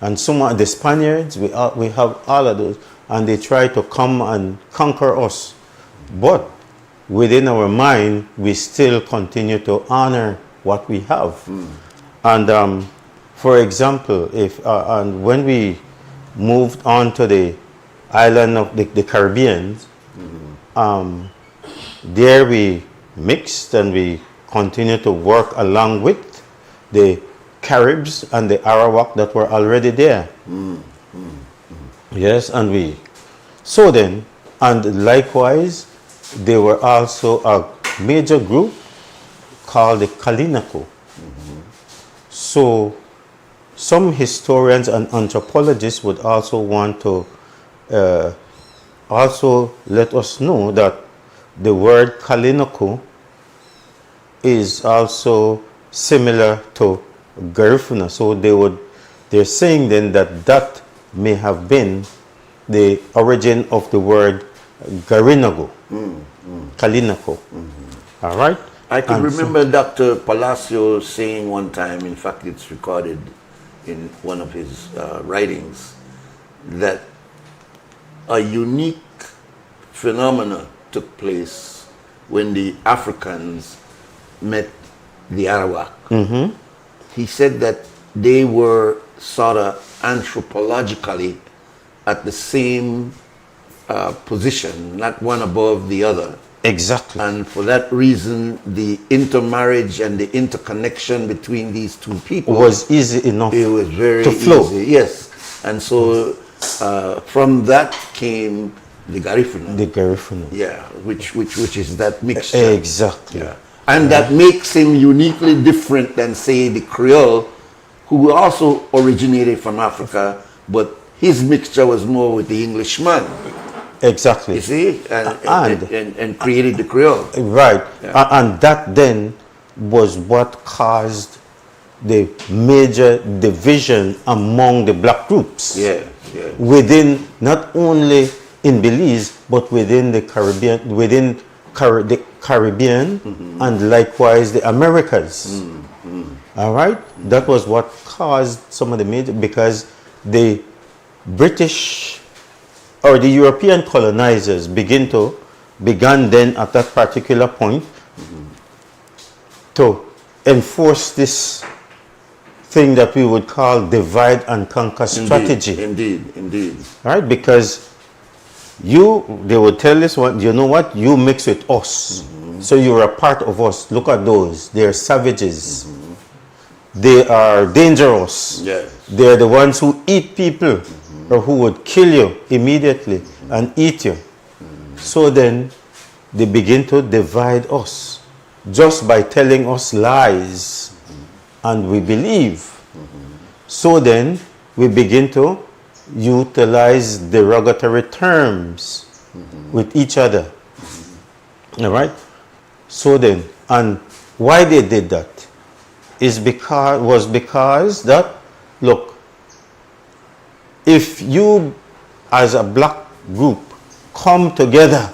and some of the Spaniards. We have all of those, and they try to come and conquer us. But within our mind, we still continue to honor what we have. And for example, and when we moved on to the island of the Caribbean, there we mixed and we continue to work along with the Caribs and the Arawak that were already there. Yes, and so then, and likewise, there were also a major group called the Kalinako. So some historians and anthropologists would also want to also let us know that the word Kalinako is also similar to Garifuna. So they're saying then that may have been the origin of the word Garinago, Kalinako. All right? I can remember Dr. Palacio saying one time, in fact it's recorded in one of his writings, that a unique phenomena took place when the Africans met the Arawak. He said that they were sort of anthropologically at the same position, not one above the other. Exactly. And for that reason, the intermarriage and the interconnection between these two people was easy enough. It was very to flow. easy. Yes. And so from that came the Garifuna. The Garifuna. Yeah, which is that mixture. Exactly. Yeah. And that makes him uniquely different than, say, the Creole, who also originated from Africa, but his mixture was more with the Englishman. Exactly. You see? And created the Creole. Right. Yeah. And that then was what caused the major division among the black groups. Yeah. Within, not only in Belize, but within the Caribbean, the Caribbean and likewise the Americas. All right? That was what caused some of the major, because the British or the European colonizers began then at that particular point to enforce this thing that we would call divide and conquer strategy. Indeed. Right? Because they would tell us, you know what, you mix with us. So you're a part of us. Look at those. They're savages. They are dangerous. Yes. They're the ones who eat people or who would kill you immediately and eat you. So then they begin to divide us just by telling us lies, and we believe. So then we begin to utilize derogatory terms with each other. All right? So then, and why they did that was because that, look, if you as a black group come together,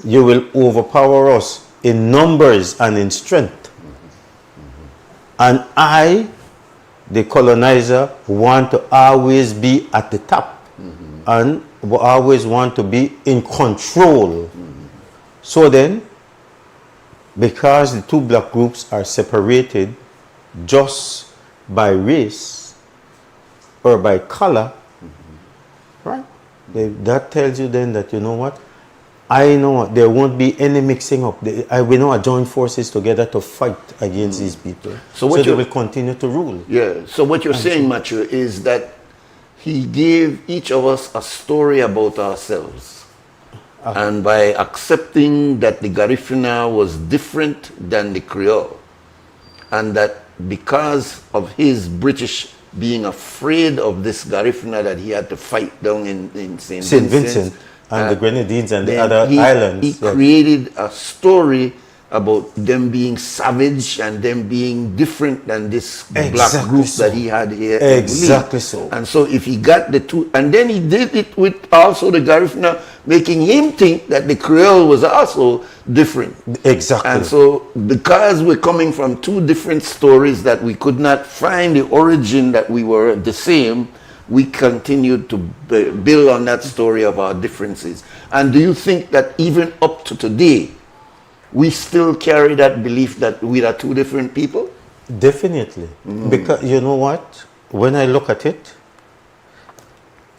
you will overpower us in numbers and in strength. And I, the colonizer, want to always be at the top and always want to be in control. So then, because the two black groups are separated just by race or by color, right? That tells you then that, you know what, I know there won't be any mixing up. We know I join forces together to fight against these people. So they will continue to rule. Yeah. So what you're saying, Matthew, is that he gave each of us a story about ourselves. And by accepting that the Garifuna was different than the Creole, and that because of his British being afraid of this Garifuna that he had to fight down in St. Vincent and the Grenadines and the other islands. He created a story about them being savage and them being different than this black group that he had here. Exactly so. And so if he got the two, and then he did it with also the Garifuna, making him think that the Creole was also different. Exactly. And so because we're coming from two different stories that we could not find the origin that we were the same, we continued to build on that story of our differences. And do you think that even up to today, we still carry that belief that we are two different people? Definitely. Because you know what? When I look at it,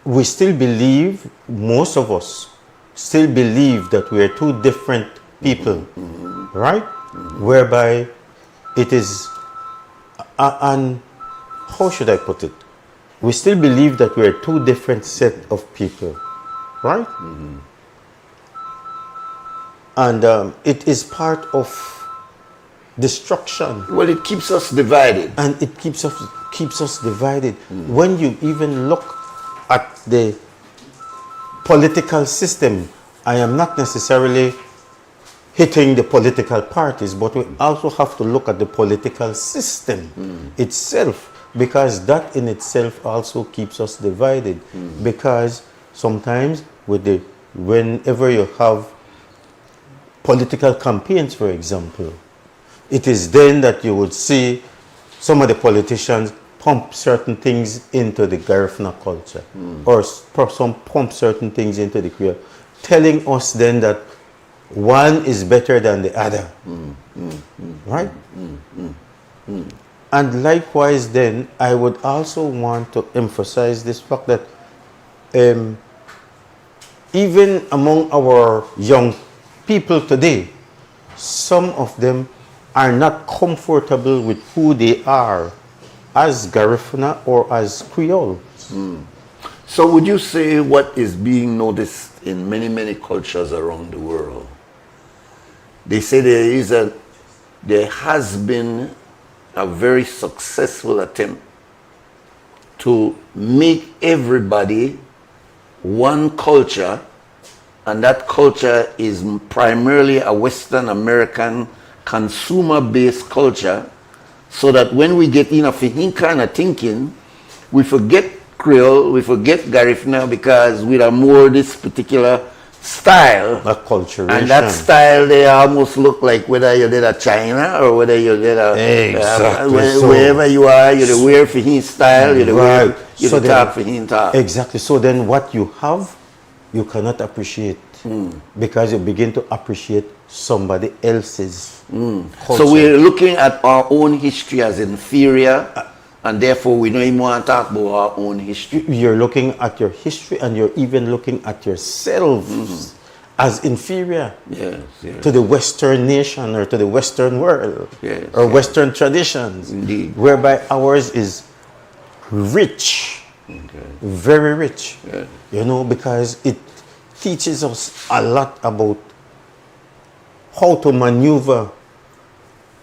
we still believe, most of us still believe that we are two different people, right? Whereby it is And how should I put it? We still believe that we're two different set of people, right? And it is part of destruction. Well, it keeps us divided. And it keeps us divided. When you even look at the political system, I am not necessarily hitting the political parties, but we also have to look at the political system itself, because that in itself also keeps us divided. Because sometimes whenever you have political campaigns, for example, it is then that you would see some of the politicians pump certain things into the Garifuna culture, or some pump certain things into the Creole, telling us then that one is better than the other, right? And likewise then, I would also want to emphasize this fact that even among our young people today, some of them are not comfortable with who they are as Garifuna or as Creole. So would you say what is being noticed in many, many cultures around the world? They say there has been a very successful attempt to make everybody one culture, and that culture is primarily a Western American consumer-based culture, so that when we get in a kind of thinking, we forget Creole, we forget Garifuna, because we are more this particular style. Acculturation. And that style, they almost look like whether you did a China or whether you did a... Exactly. Wherever you are, you wear for his style, you wear, you so talk for his talk. Exactly. So then what you have, you cannot appreciate, because you begin to appreciate somebody else's culture. So we're looking at our own history as inferior, and therefore we don't even want to talk about our own history. You're looking at your history, and you're even looking at yourselves as inferior to the Western nation or to the Western world or Western traditions. Indeed. Whereby ours is rich, very rich, you know, because it teaches us a lot about how to maneuver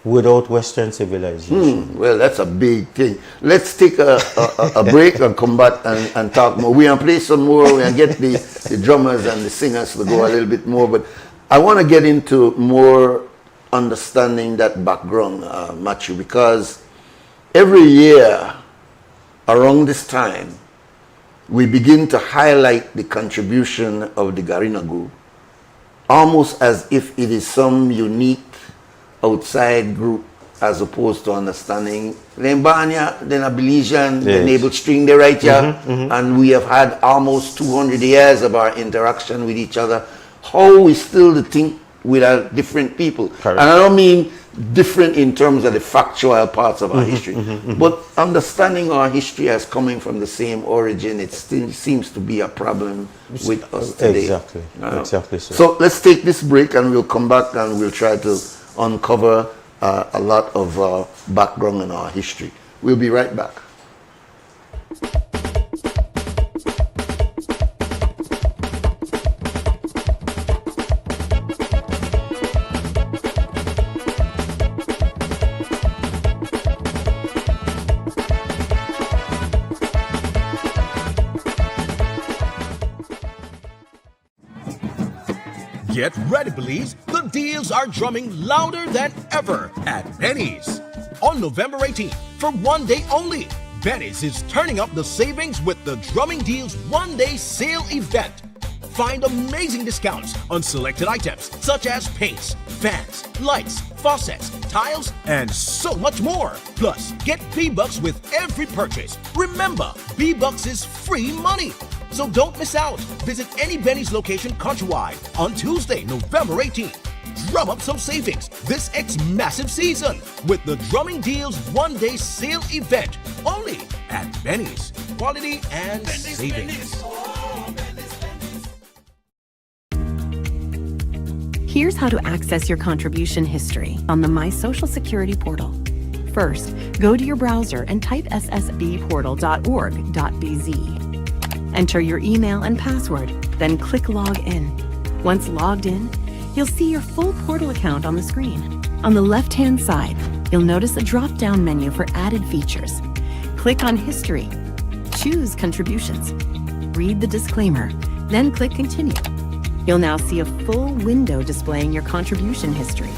without Western civilization. Well, that's a big thing. Let's take a break and come back and talk more. We're going to play some more. We're going to get the drummers and the singers to go a little bit more. But I want to get into more understanding that background, Matthew, because every year around this time, we begin to highlight the contribution of the Garinagu, almost as if it is some unique outside group, as opposed to understanding Lembania, then a Belizean, the navel string, they right here, and we have had almost 200 years of our interaction with each other. How we still think with our different people. And I don't mean different in terms of the factual parts of our history, but understanding our history as coming from the same origin, it still seems to be a problem with us today. Exactly, exactly so. So let's take this break and we'll come back and we'll try to uncover a lot of background in our history. We'll be right back. Get ready, please. The deals are drumming louder than ever at Benny's. On November 18th, for one day only, Benny's is turning up the savings with the Drumming Deals one-day sale event. Find amazing discounts on selected items such as paints, fans, lights, faucets, tiles, and so much more. Plus, get B-Bucks with every purchase. Remember, B-Bucks is free money. So don't miss out. Visit any Benny's location countrywide on Tuesday, November 18th. Drum up some savings this massive season with the Drumming Deals one-day sale event only at Benny's. Quality and savings. Here's how to access your contribution history on the My Social Security portal. First, go to your browser and type ssbportal.org.bz. Enter your email and password, then click Log In. Once logged in, you'll see your full portal account on the screen. On the left-hand side, you'll notice a drop-down menu for added features. Click on History. Choose Contributions. Read the disclaimer, then click Continue. You'll now see a full window displaying your contribution history.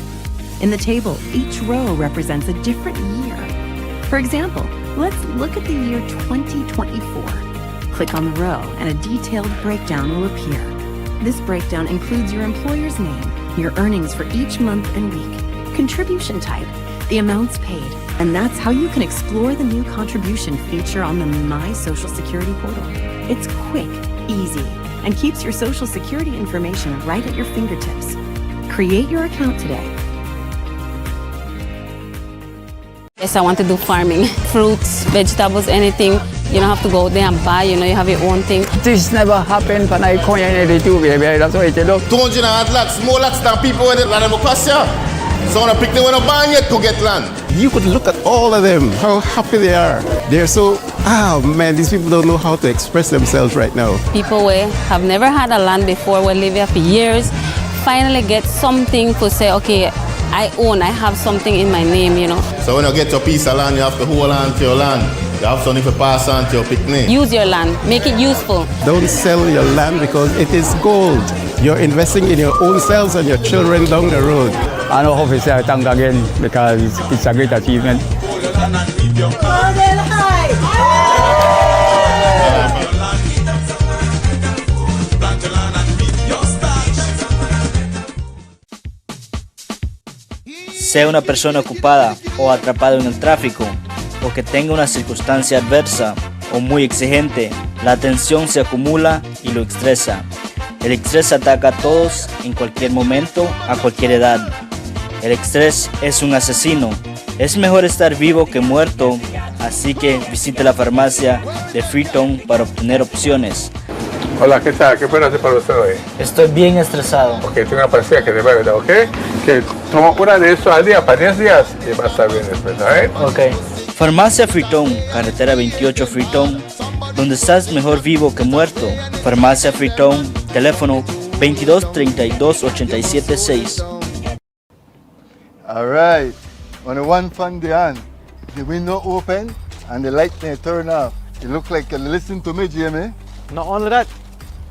In the table, each row represents a different year. For example, let's look at the year 2024. Click on the row and a detailed breakdown will appear. This breakdown includes your employer's name, your earnings for each month and week, contribution type, the amounts paid, and that's how you can explore the new contribution feature on the My Social Security portal. It's quick, easy, and keeps your Social Security information right at your fingertips. Create your account today. Yes, I want to do farming. Fruits, vegetables, anything. You don't have to go there and buy, you have your own thing. This never happened when I come in the two, baby. That's why you look. 200 lots, more lots than people in the land of Ocasio. So when I pick them when I ban yet to get land. You could look at all of them, how happy they are. They're so, man, these people don't know how to express themselves right now. People who have never had a land before, will live here for years, finally get something to say, okay, I have something in my name, So when you get your piece of land, you have to hold on to your land. You have something to pass on to your picnic. Use your land, make it useful. Don't sell your land because it is gold. You're investing in your own selves and your children down the road. I know how to say thank again because it's a great achievement. Sea una persona ocupada o atrapada en el tráfico, o que tenga una circunstancia adversa o muy exigente, la tensión se acumula y lo estresa. El estrés ataca a todos en cualquier momento, a cualquier edad. El estrés es un asesino. Es mejor estar vivo que muerto, así que visite la farmacia de Freetown para obtener opciones. Hola, ¿qué tal? ¿Qué puedo hacer para usted hoy? Estoy bien estresado. Ok, tengo una pastilla que te va a ayudar, ¿ok? Que toma una de eso al día, para 10 días, y va a estar bien después, ¿sabes? Ok. Farmacia Freetown, carretera 28 Freetown, donde estás mejor vivo que muerto. Farmacia Freetown, teléfono 22 32 87 6. All right. On the one fun day, the window open and the light may turn off. It looks like you listen to me, Jamie. Not only that,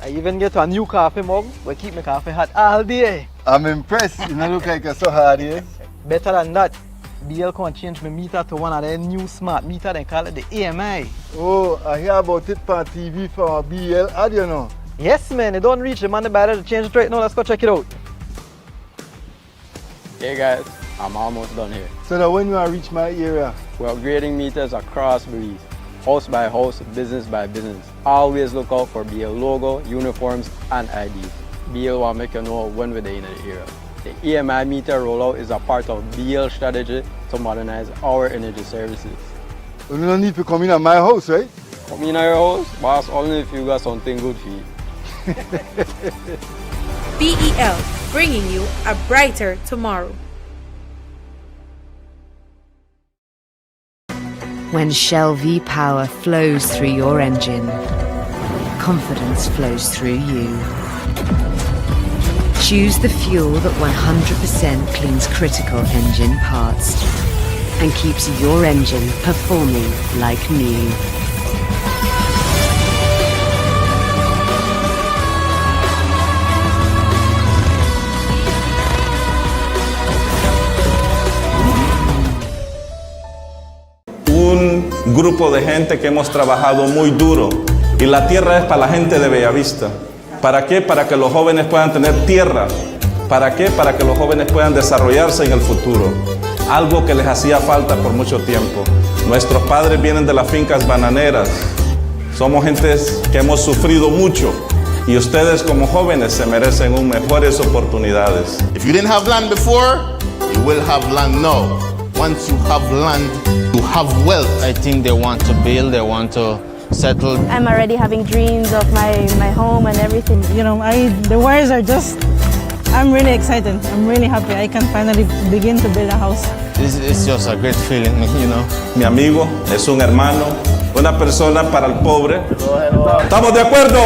I even get a new coffee mug where keep my coffee hot all day. I'm impressed. You don't look like you're so hard, yes? Better than that, BL can change my meter to one of their new smart meter. They call it the AMI. Oh, I hear about it on TV for BL ad, you know. Yes, man. They don't reach the man better to change it right now. Let's go check it out. Hey guys, I'm almost done here. So now when you reach my area? We're upgrading meters across Belize. House by house, business by business. Always look out for BL logo, uniforms, and IDs. BL will make you know when we're in the area. The EMI meter rollout is a part of BL strategy to modernize our energy services. You don't need to come in at my house, right? Come in at your house, boss, only if you got something good for you. BEL, bringing you a brighter tomorrow. When Shell V-Power flows through your engine, confidence flows through you. Choose the fuel that 100% cleans critical engine parts and keeps your engine performing like new. Un grupo de gente que hemos trabajado muy duro y la tierra es para la gente de Bellavista. ¿Para qué? Para que los jóvenes puedan tener tierra. ¿Para qué? Para que los jóvenes puedan desarrollarse en el futuro. Algo que les hacía falta por mucho tiempo. Nuestros padres vienen de las fincas bananeras. Somos gentes que hemos sufrido mucho y ustedes como jóvenes se merecen mejores oportunidades. If you didn't have land before, you will have land now. Once you have land, you have wealth. I think they want to build, they want to settle. I'm already having dreams of my home and everything. The wires are just I'm really excited. I'm really happy. I can finally begin to build a house. It's just a great feeling, you know. Mi amigo es un hermano, una persona para el pobre. ¿Estamos de acuerdo?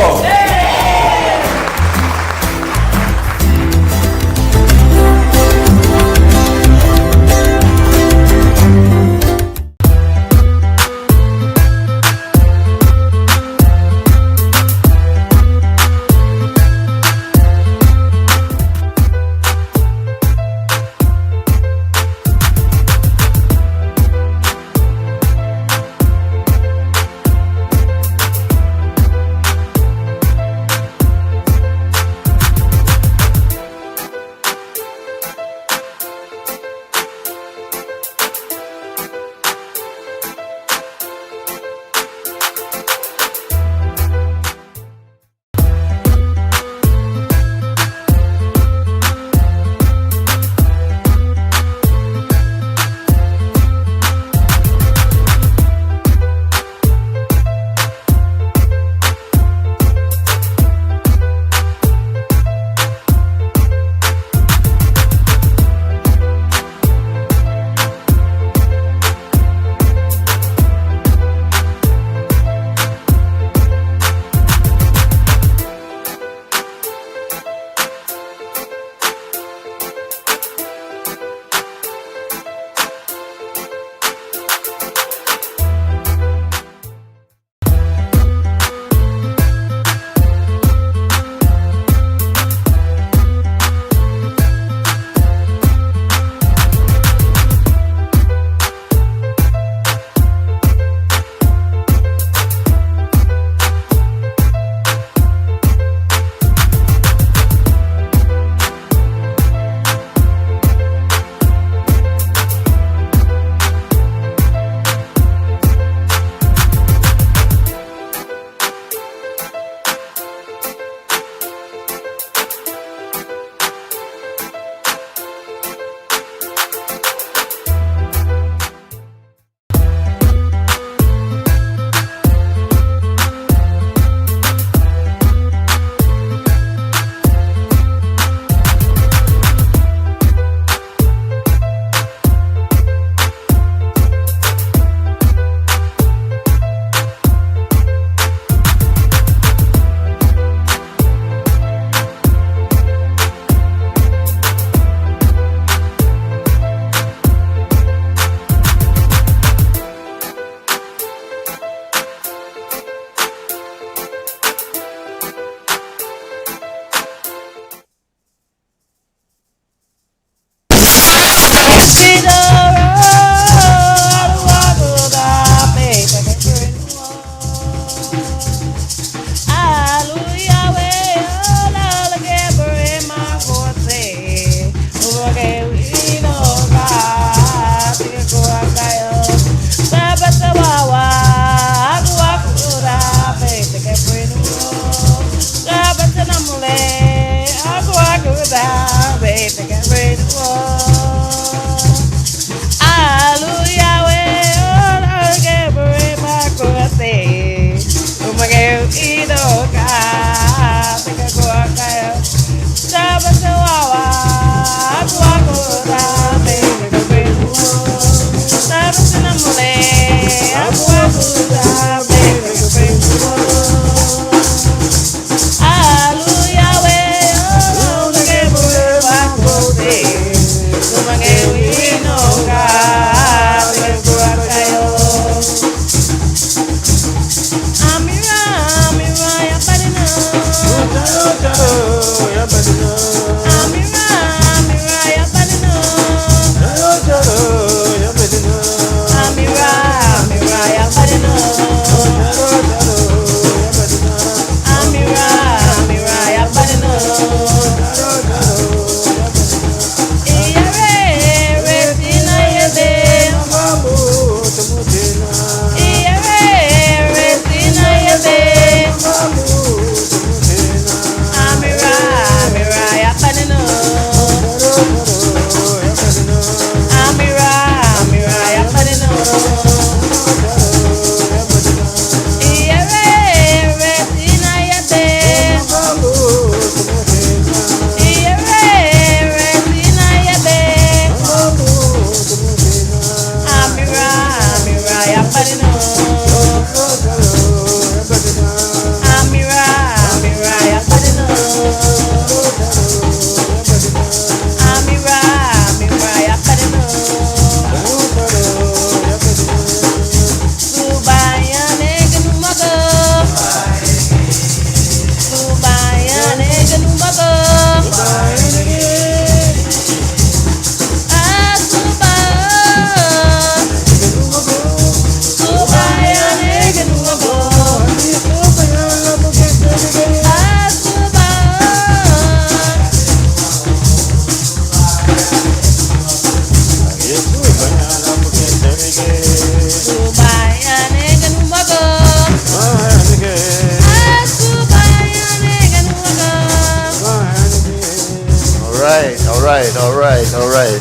All right.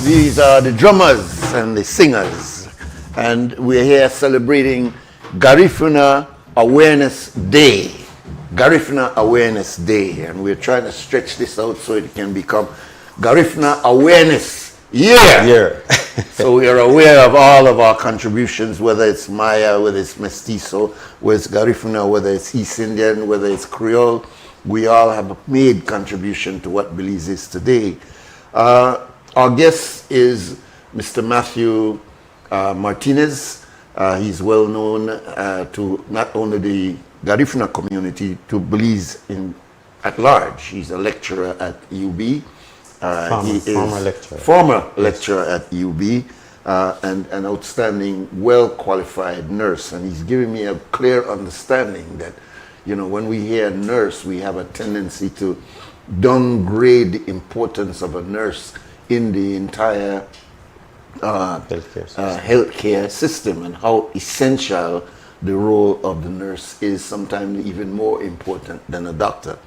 These are the drummers and the singers, and we're here celebrating Garifuna Awareness Day. Garifuna Awareness Day, and we're trying to stretch this out so it can become Garifuna Awareness Year. So we are aware of all of our contributions, whether it's Maya, whether it's Mestizo, whether it's Garifuna, whether it's East Indian, whether it's Creole. We all have made contribution to what Belize is today. Our guest is Mr. Matthew Martinez. He's well known to not only the Garifuna community, to Belize at large. He's a lecturer at UB. Former lecturer at UB, and an outstanding, well-qualified nurse. And he's giving me a clear understanding that, you know, when we hear nurse, we have a tendency to downgrade the importance of a nurse in the entire healthcare system, and how essential the role of the nurse is, sometimes even more important than a doctor.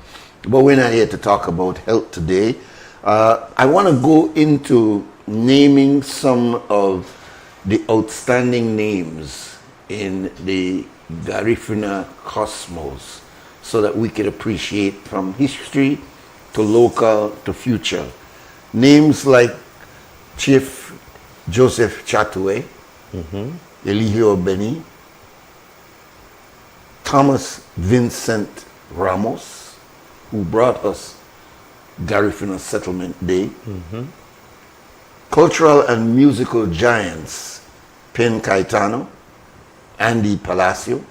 But we're not here to talk about health today. I want to go into naming some of the outstanding names in the Garifuna cosmos, so that we could appreciate from history to local to future. Names like Chief Joseph Chatue, Eligio Beni, Thomas Vincent Ramos, who brought us Garifuna Settlement Day. Cultural and musical giants, Pen Caetano, Andy Palacio,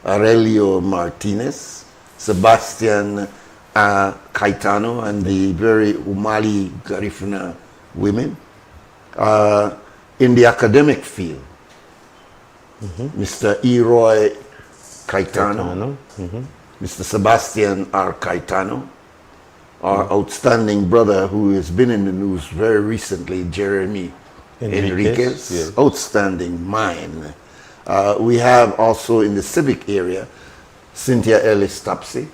Aurelio Martinez, Sebastian Caetano, and the very Umali Garifuna women. In the academic field, Mr. Eroy Caetano, Mr. Sebastian R. Caetano, our outstanding brother who has been in the news very recently, Jeremy Enriquez, yes. Outstanding mind. We have also in the civic area, Cynthia Ellis Topsy.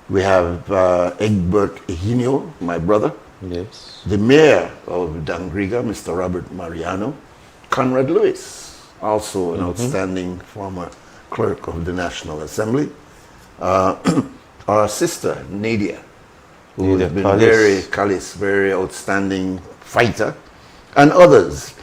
We have Egbert Eugenio, my brother. Yes. The mayor of Dangriga, Mr. Robert Mariano. Conrad Lewis, also an outstanding former clerk of the National Assembly. Our sister, Nadia, who has been very outstanding fighter, and others.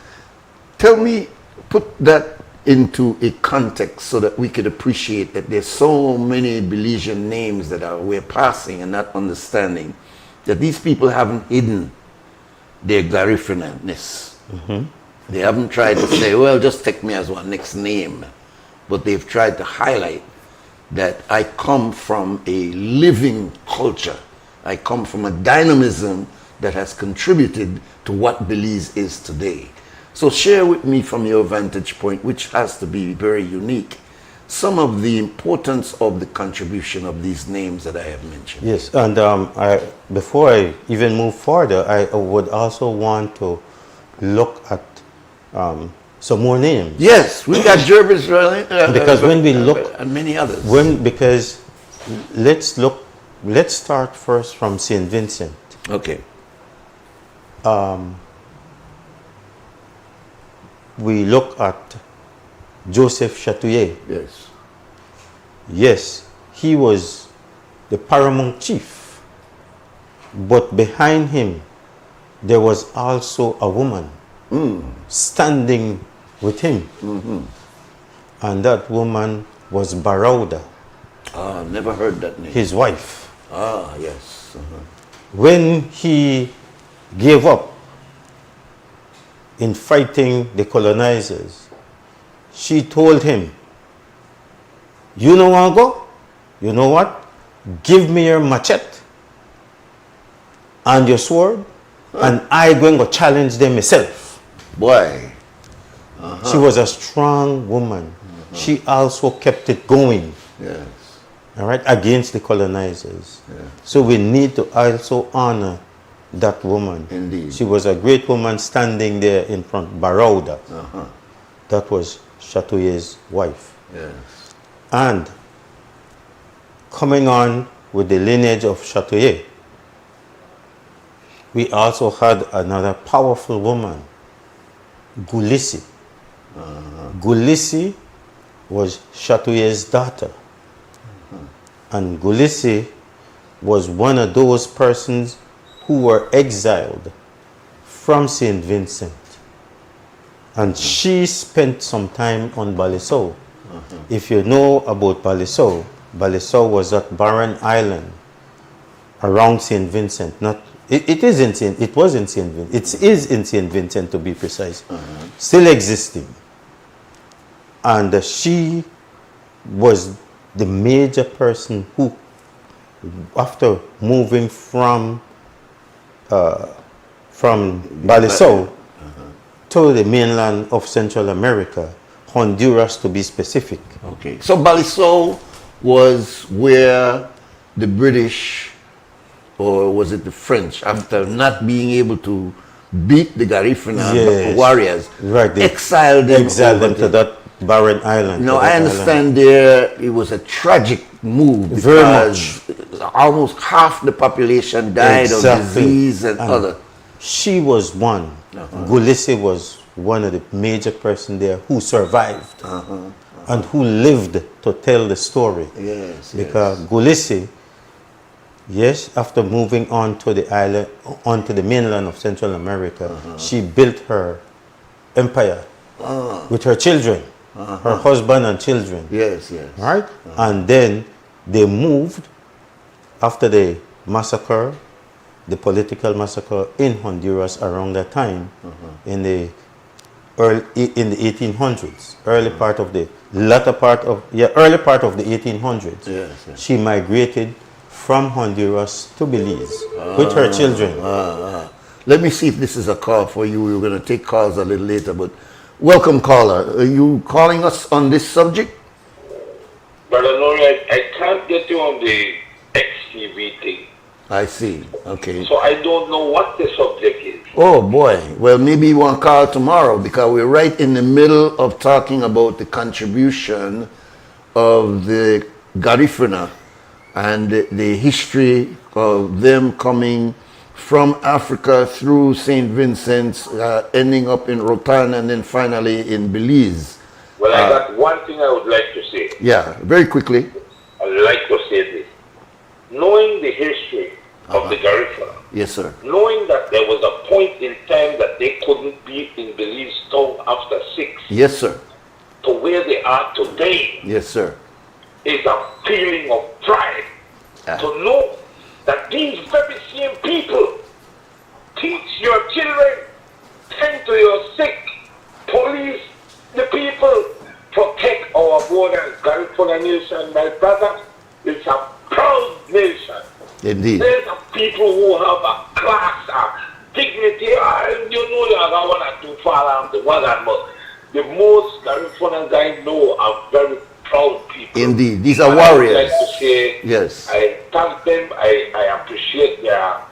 Tell me, put that into a context so that we could appreciate that there's so many Belizean names that we're passing and not understanding that these people haven't hidden their Garifuna-ness. They haven't tried to say, well, just take me as one next name. But they've tried to highlight that I come from a living culture. I come from a dynamism that has contributed to what Belize is today. So share with me from your vantage point, which has to be very unique, some of the importance of the contribution of these names that I have mentioned. Yes, and before I even move further, I would also want to look at some more names. Yes, we got Jervis, because when we look, and many others. Because let's start first from St. Vincent. Okay. We look at Joseph Chatouillet. Yes. Yes, he was the paramount chief, but behind him there was also a woman standing with him. And that woman was Baroda. Ah, never heard that name. His wife. Ah, yes. When he gave up in fighting the colonizers, she told him, you know what, go? You know what? Give me your machete and your sword, and I going to challenge them myself. Boy. She was a strong woman. She also kept it going. Yes. All right, against the colonizers. So we need to also honor that woman. Indeed. She was a great woman standing there in front, Baroda. That was Chatoyer's wife. Yes. And coming on with the lineage of Chatoyer, we also had another powerful woman, Gulisi. Gulisi was Chatoyer's daughter. And Gulisi was one of those persons who were exiled from St. Vincent. And she spent some time on Balisau. If you know about Balisau, Balisau was that barren island around St. Vincent. It was in St. Vincent. It is in St. Vincent, to be precise. Still existing. And she was the major person who, after moving from Balisau to the mainland of Central America, Honduras to be specific. Okay. So Balisau was where the British, or was it the French, after not being able to beat the Garifuna warriors, exiled them to that barren island. No, I understand there it was a tragic move because almost half the population died of disease and other. She was one. Gulisi was one of the major person there who survived and who lived to tell the story. Because Gulisi, after moving on to the island, onto the mainland of Central America, she built her empire with her children. Her husband and children. Right? And then they moved after the massacre, the political massacre in Honduras around that time, in the 1800s, early part of the 1800s. She migrated from Honduras to Belize with her children. Let me see if this is a call for you. We're going to take calls a little later, but welcome, caller. Are you calling us on this subject? Brother Nuri, I can't get you on the XTV thing. I see. Okay. So I don't know what the subject is. Oh boy. Well, maybe you want to call tomorrow because we're right in the middle of talking about the contribution of the Garifuna and the history of them coming from Africa through St. Vincent's, ending up in Rotan and then finally in Belize. Well, I got one thing I would like to say. Yeah, very quickly. I would like to say this. Knowing the history of the Garifuna, yes, sir. Knowing that there was a point in time that they couldn't be in Belize town after 6. Yes, sir. To where they are today. Yes, sir. Is a feeling of pride. To know that these very same people teach your children, tend to your sick, police the people, protect our borders. Garifuna nation, my brother, it's a proud nation. Indeed. There's a people who have a class, a dignity. You know you are one or two far on the wagon, but the most Garifunas I know are very proud people. Indeed, these are warriors. I would like to say, yes. I thank them. I appreciate their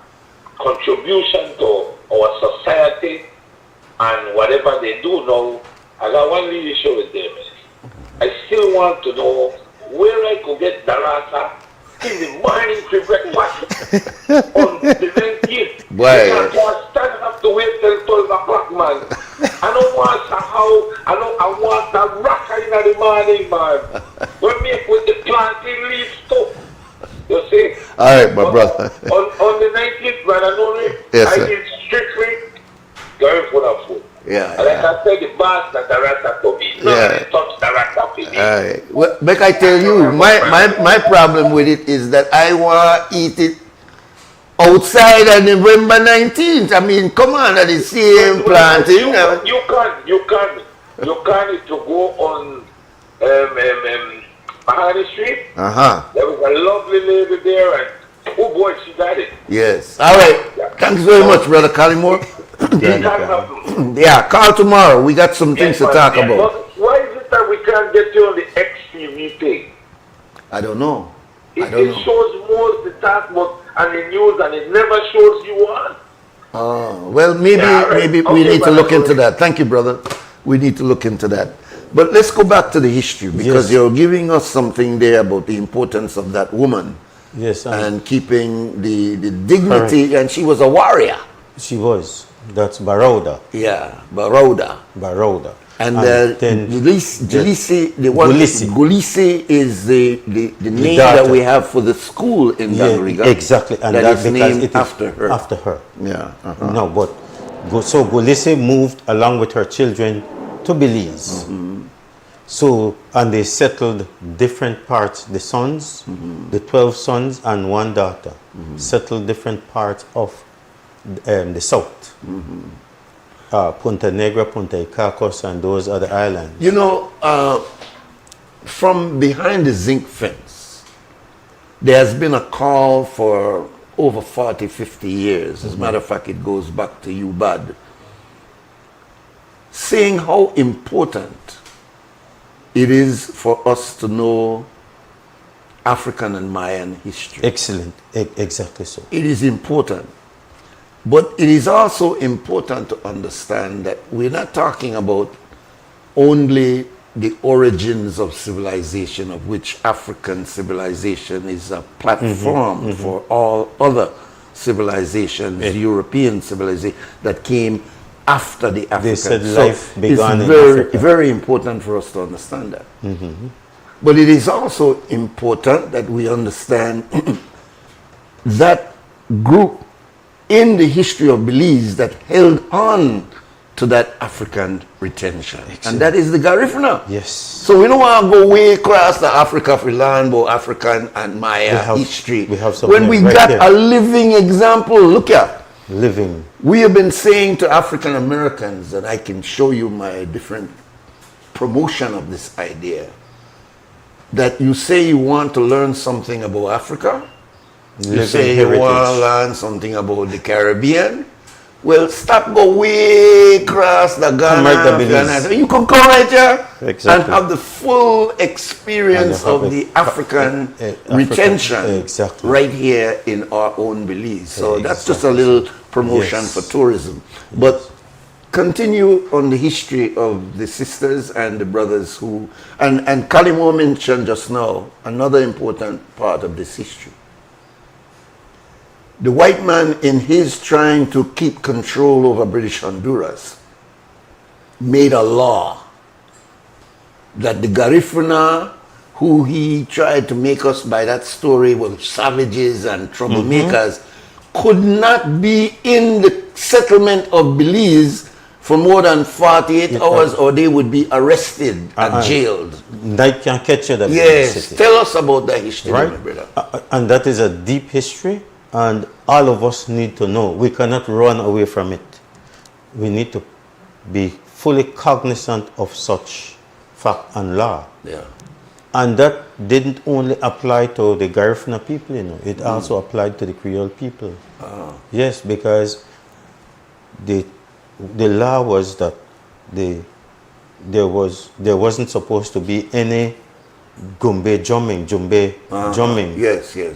contribution to our society and whatever they do now. I got one little issue with them. I still want to know where I could get Darasa in the morning for breakfast on the 19th. Why? I stand up to wait till 12 o'clock, man. I don't want a I want a rocker in the morning, man. We make with the planting leaves too. You see? All right, my brother. On the 19th, brother Nuri, Yes, I sir. did strictly Garifuna food. Yeah. And like I said, the boss that the rasta to me. No, they touch the rasta for me. Alright. Well, but I tell you, my problem with it is that I want to eat it outside on November 19th. I mean, come on, at the same planting. You can't to go on Mahoney Street. There was a lovely lady there, and oh boy, she got it. Yes. All right. Thanks very much, Brother Collymore. Yeah, call tomorrow. We got some things to talk about. But why is it that we can't get you on the XTV thing? I don't know. It shows more the talk about and the news, and it never shows you on. Oh, well, maybe we need to look into that. Thank you, brother. We need to look into that. But let's go back to the history, because you're giving us something there about the importance of that woman. Yes. And keeping the dignity, and she was a warrior. She was. That's Baroda. Yeah, Baroda. Baroda. And then Gulisi, the one Gulisi is the name that we have for the school in Dangriga. Exactly, and that is because named it is after her. After her. Yeah. No, but so Gulisi moved along with her children to Belize. So, and they settled different parts. The sons, the 12 sons and one daughter, settled different parts of the south. Punta Negra, Punta Icacos, and those other islands. You know, from behind the zinc fence, there has been a call for over 40, 50 years. As a matter of fact, it goes back to UBAD, saying how important it is for us to know African and Mayan history. Excellent. Exactly so. It is important. But it is also important to understand that we're not talking about only the origins of civilization, of which African civilization is a platform for all other civilizations, European civilization that came after the African. They said life began it's in Africa. very important for us to understand that. But it is also important that we understand that group in the history of Belize that held on to that African retention. Excellent. And that is the Garifuna. Yes. So we don't want to go way across the Africa for land, but African and Maya history. We have something when we right got there. a living example, look at. Living. We have been saying to African Americans, and I can show you my different promotion of this idea, that you say you want to learn something about Africa, you say you want to learn something about the Caribbean, well, stop go way across the Ghana. You can come right here and have the full experience of the African retention right here in our own Belize. So that's just a little promotion for tourism. But continue on the history of the sisters and the brothers who, and Kalimo mentioned just now, another important part of this history. The white man, in his trying to keep control over British Honduras, made a law that the Garifuna, who he tried to make us by that story with savages and troublemakers, could not be in the settlement of Belize for more than 48 hours, or they would be arrested and jailed. They can catch you. Yes, tell us about that history, my brother. And that is a deep history. And all of us need to know. We cannot run away from it. We need to be fully cognizant of such fact and law. Yeah. And that didn't only apply to the Garifuna people, you know. It also applied to the Creole people. Yes, because the law was that there wasn't supposed to be any Jumbe drumming,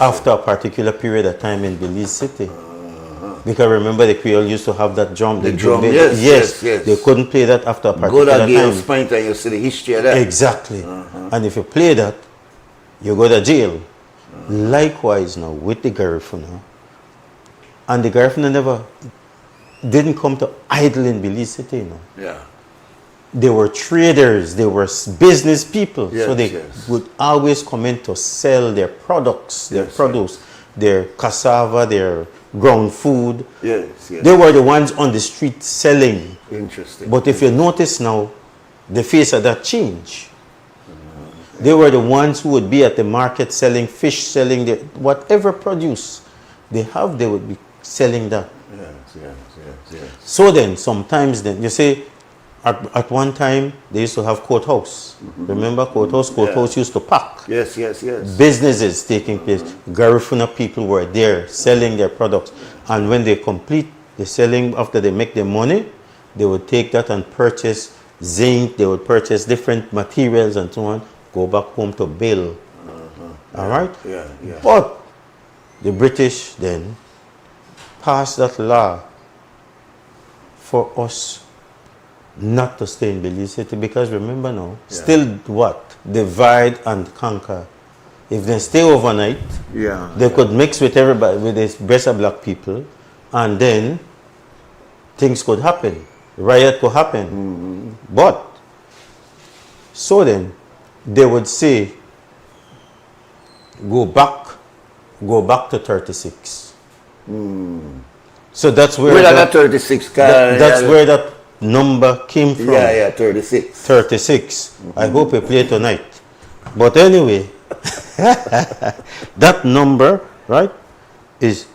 after a particular period of time in Belize City. Because remember, the Creole used to have that drum. The drum, Jumbe, yes. They couldn't play that after a particular time. Go to Pint and you see the history of that. Exactly. And if you play that, you go to jail. Likewise now with the Garifuna. And the Garifuna didn't come to idle in Belize City, you know. Yeah. They were traders, they were business people, so they would always come in to sell their products, their produce, their cassava, their ground food. Yes, yes. They were the ones on the street selling. Interesting. But if you notice now, the face of that change. They were the ones who would be at the market selling fish, selling the whatever produce they have, they would be selling that. Yes, yes, yes, yes. So then, sometimes then, you say, at one time, they used to have courthouse. Remember courthouse? Courthouse used to pack. Yes, yes, yes. Businesses taking place. Garifuna people were there selling their products. And when they complete the selling, after they make their money, they would take that and purchase zinc, they would purchase different materials and so on, go back home to build. All right? Yeah, yeah. But the British then passed that law for us not to stay in Belize City, because remember now, still what? Divide and conquer. If they stay overnight, they could mix with everybody, with the rest of black people, and then things could happen. Riot could happen. But, so then, they would say, go back to 36. So that's where that 36 that's where that number came from. Yeah, 36. 36. I hope we play tonight. But anyway, that number, right, is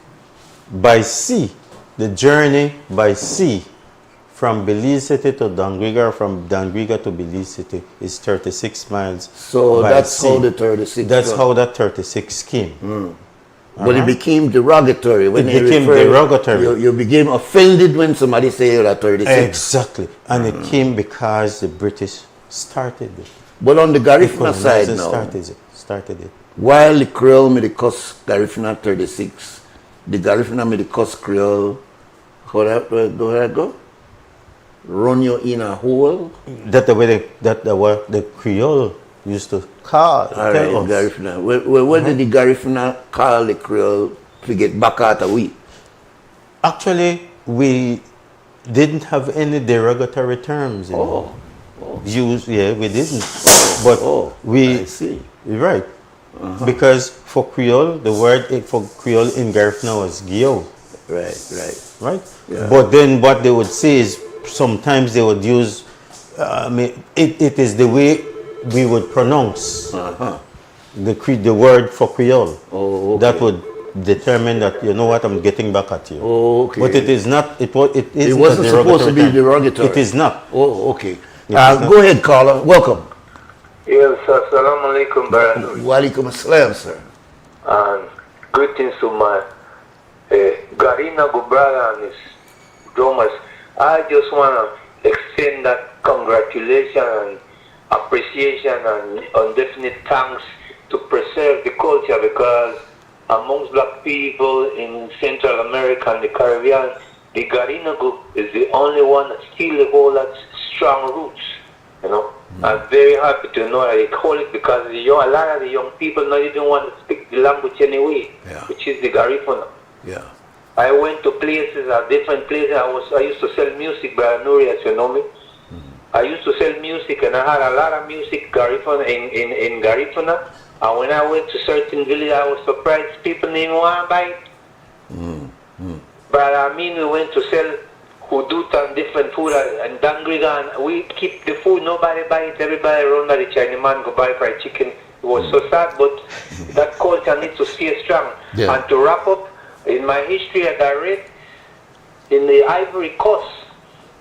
by sea. The journey by sea from Belize City to Dangriga, from Dangriga to Belize City is 36 miles. So by that's sea. how the 36 That's how that 36 came. But it became derogatory when it became derogatory. You became offended when somebody say you're at 36. Exactly. And it came because the British started it. But on the Garifuna side now, started it. While the Creole made the cost Garifuna 36, the Garifuna made the cost Creole, how that go? Run you in a hole? That the way the Creole used to call. All right, Garifuna. Where did the Garifuna call the Creole to get back at we? Actually, we didn't have any derogatory terms. Used, we didn't. But I see. Right. Because for Creole, the word for Creole in Garifuna was Gio. Right? Yeah. But then what they would say is sometimes they would use, it is the way we would pronounce the word for Creole. That would determine that, you know what, I'm getting back at you. But it is not, it wasn't supposed to be derogatory. It is not. Go ahead, caller. Welcome. Yes, assalamu alaikum, brother. Wa alaikum assalam, sir. And greetings to my Garina brother and his drummers. I just want to extend that congratulations and appreciation and indefinite thanks to preserve the culture, because amongst black people in Central America and the Caribbean, the Garina group is the only one that still hold that strong roots, you know. I'm very happy to know that they call it, because a lot of the young people not even want to speak the language anyway, which is the Garifuna. Yeah. I went to places, different places. I used to sell music, Brother Nuri, as you know me. I used to sell music, and I had a lot of music Garifuna in Garifuna. And when I went to certain villages, I was surprised people didn't want to buy it. But I mean, we went to sell hudut and different food and dangriga, and we keep the food, nobody buy it, everybody around the Chinese man go buy fried chicken. It was so sad, but that culture needs to stay strong. Yeah. And to wrap up, in my history that I read, in the Ivory Coast,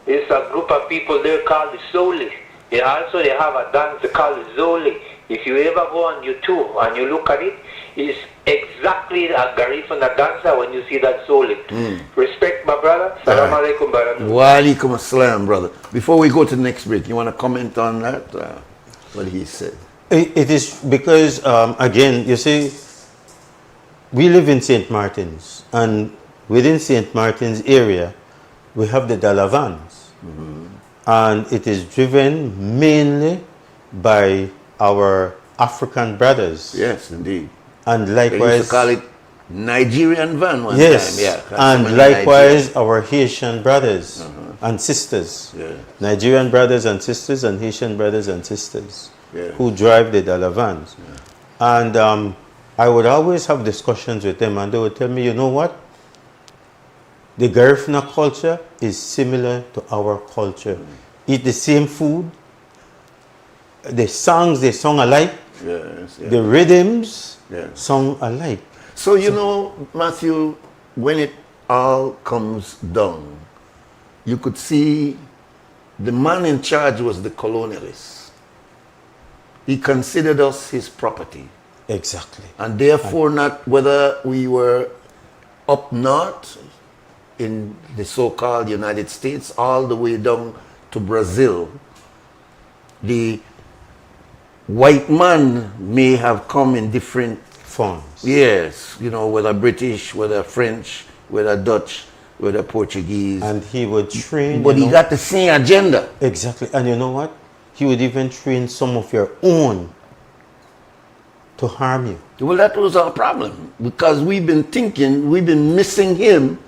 there's a group of people there called the Zoli. They have a dance called the Zoli. If you ever go on YouTube and you look at it, it's exactly a Garifuna dancer when you see that Zoli. Respect, my brother. Salam alaikum, brother. Wa alaikum assalam, brother. Before we go to the next break, you want to comment on that? What he said? It is because, again, you see, we live in St. Martin's, and within St. Martin's area, we have the Dalavans. And it is driven mainly by our African brothers. Yes, indeed. And likewise, they used to call it Nigerian van one time. Yeah, and likewise our Haitian brothers and sisters. Nigerian brothers and sisters and Haitian brothers and sisters who drive the Dalavans. And I would always have discussions with them, and they would tell me, you know what? The Garifuna culture is similar to our culture. Eat the same food. The songs, they song alike. Yes, yes. The rhythms Yes. song alike. So, you know, Matthew, when it all comes down, you could see the man in charge was the colonialist. He considered us his property. Exactly. And therefore, not whether we were up north in the so-called United States, all the way down to Brazil, the white man may have come in different forms. Yes, you know, whether British, whether French, whether Dutch, whether Portuguese. And he would train. But he got the same agenda. Exactly. And you know what? He would even train some of your own to harm you. Well, that was our problem, because we've been thinking, we've been missing him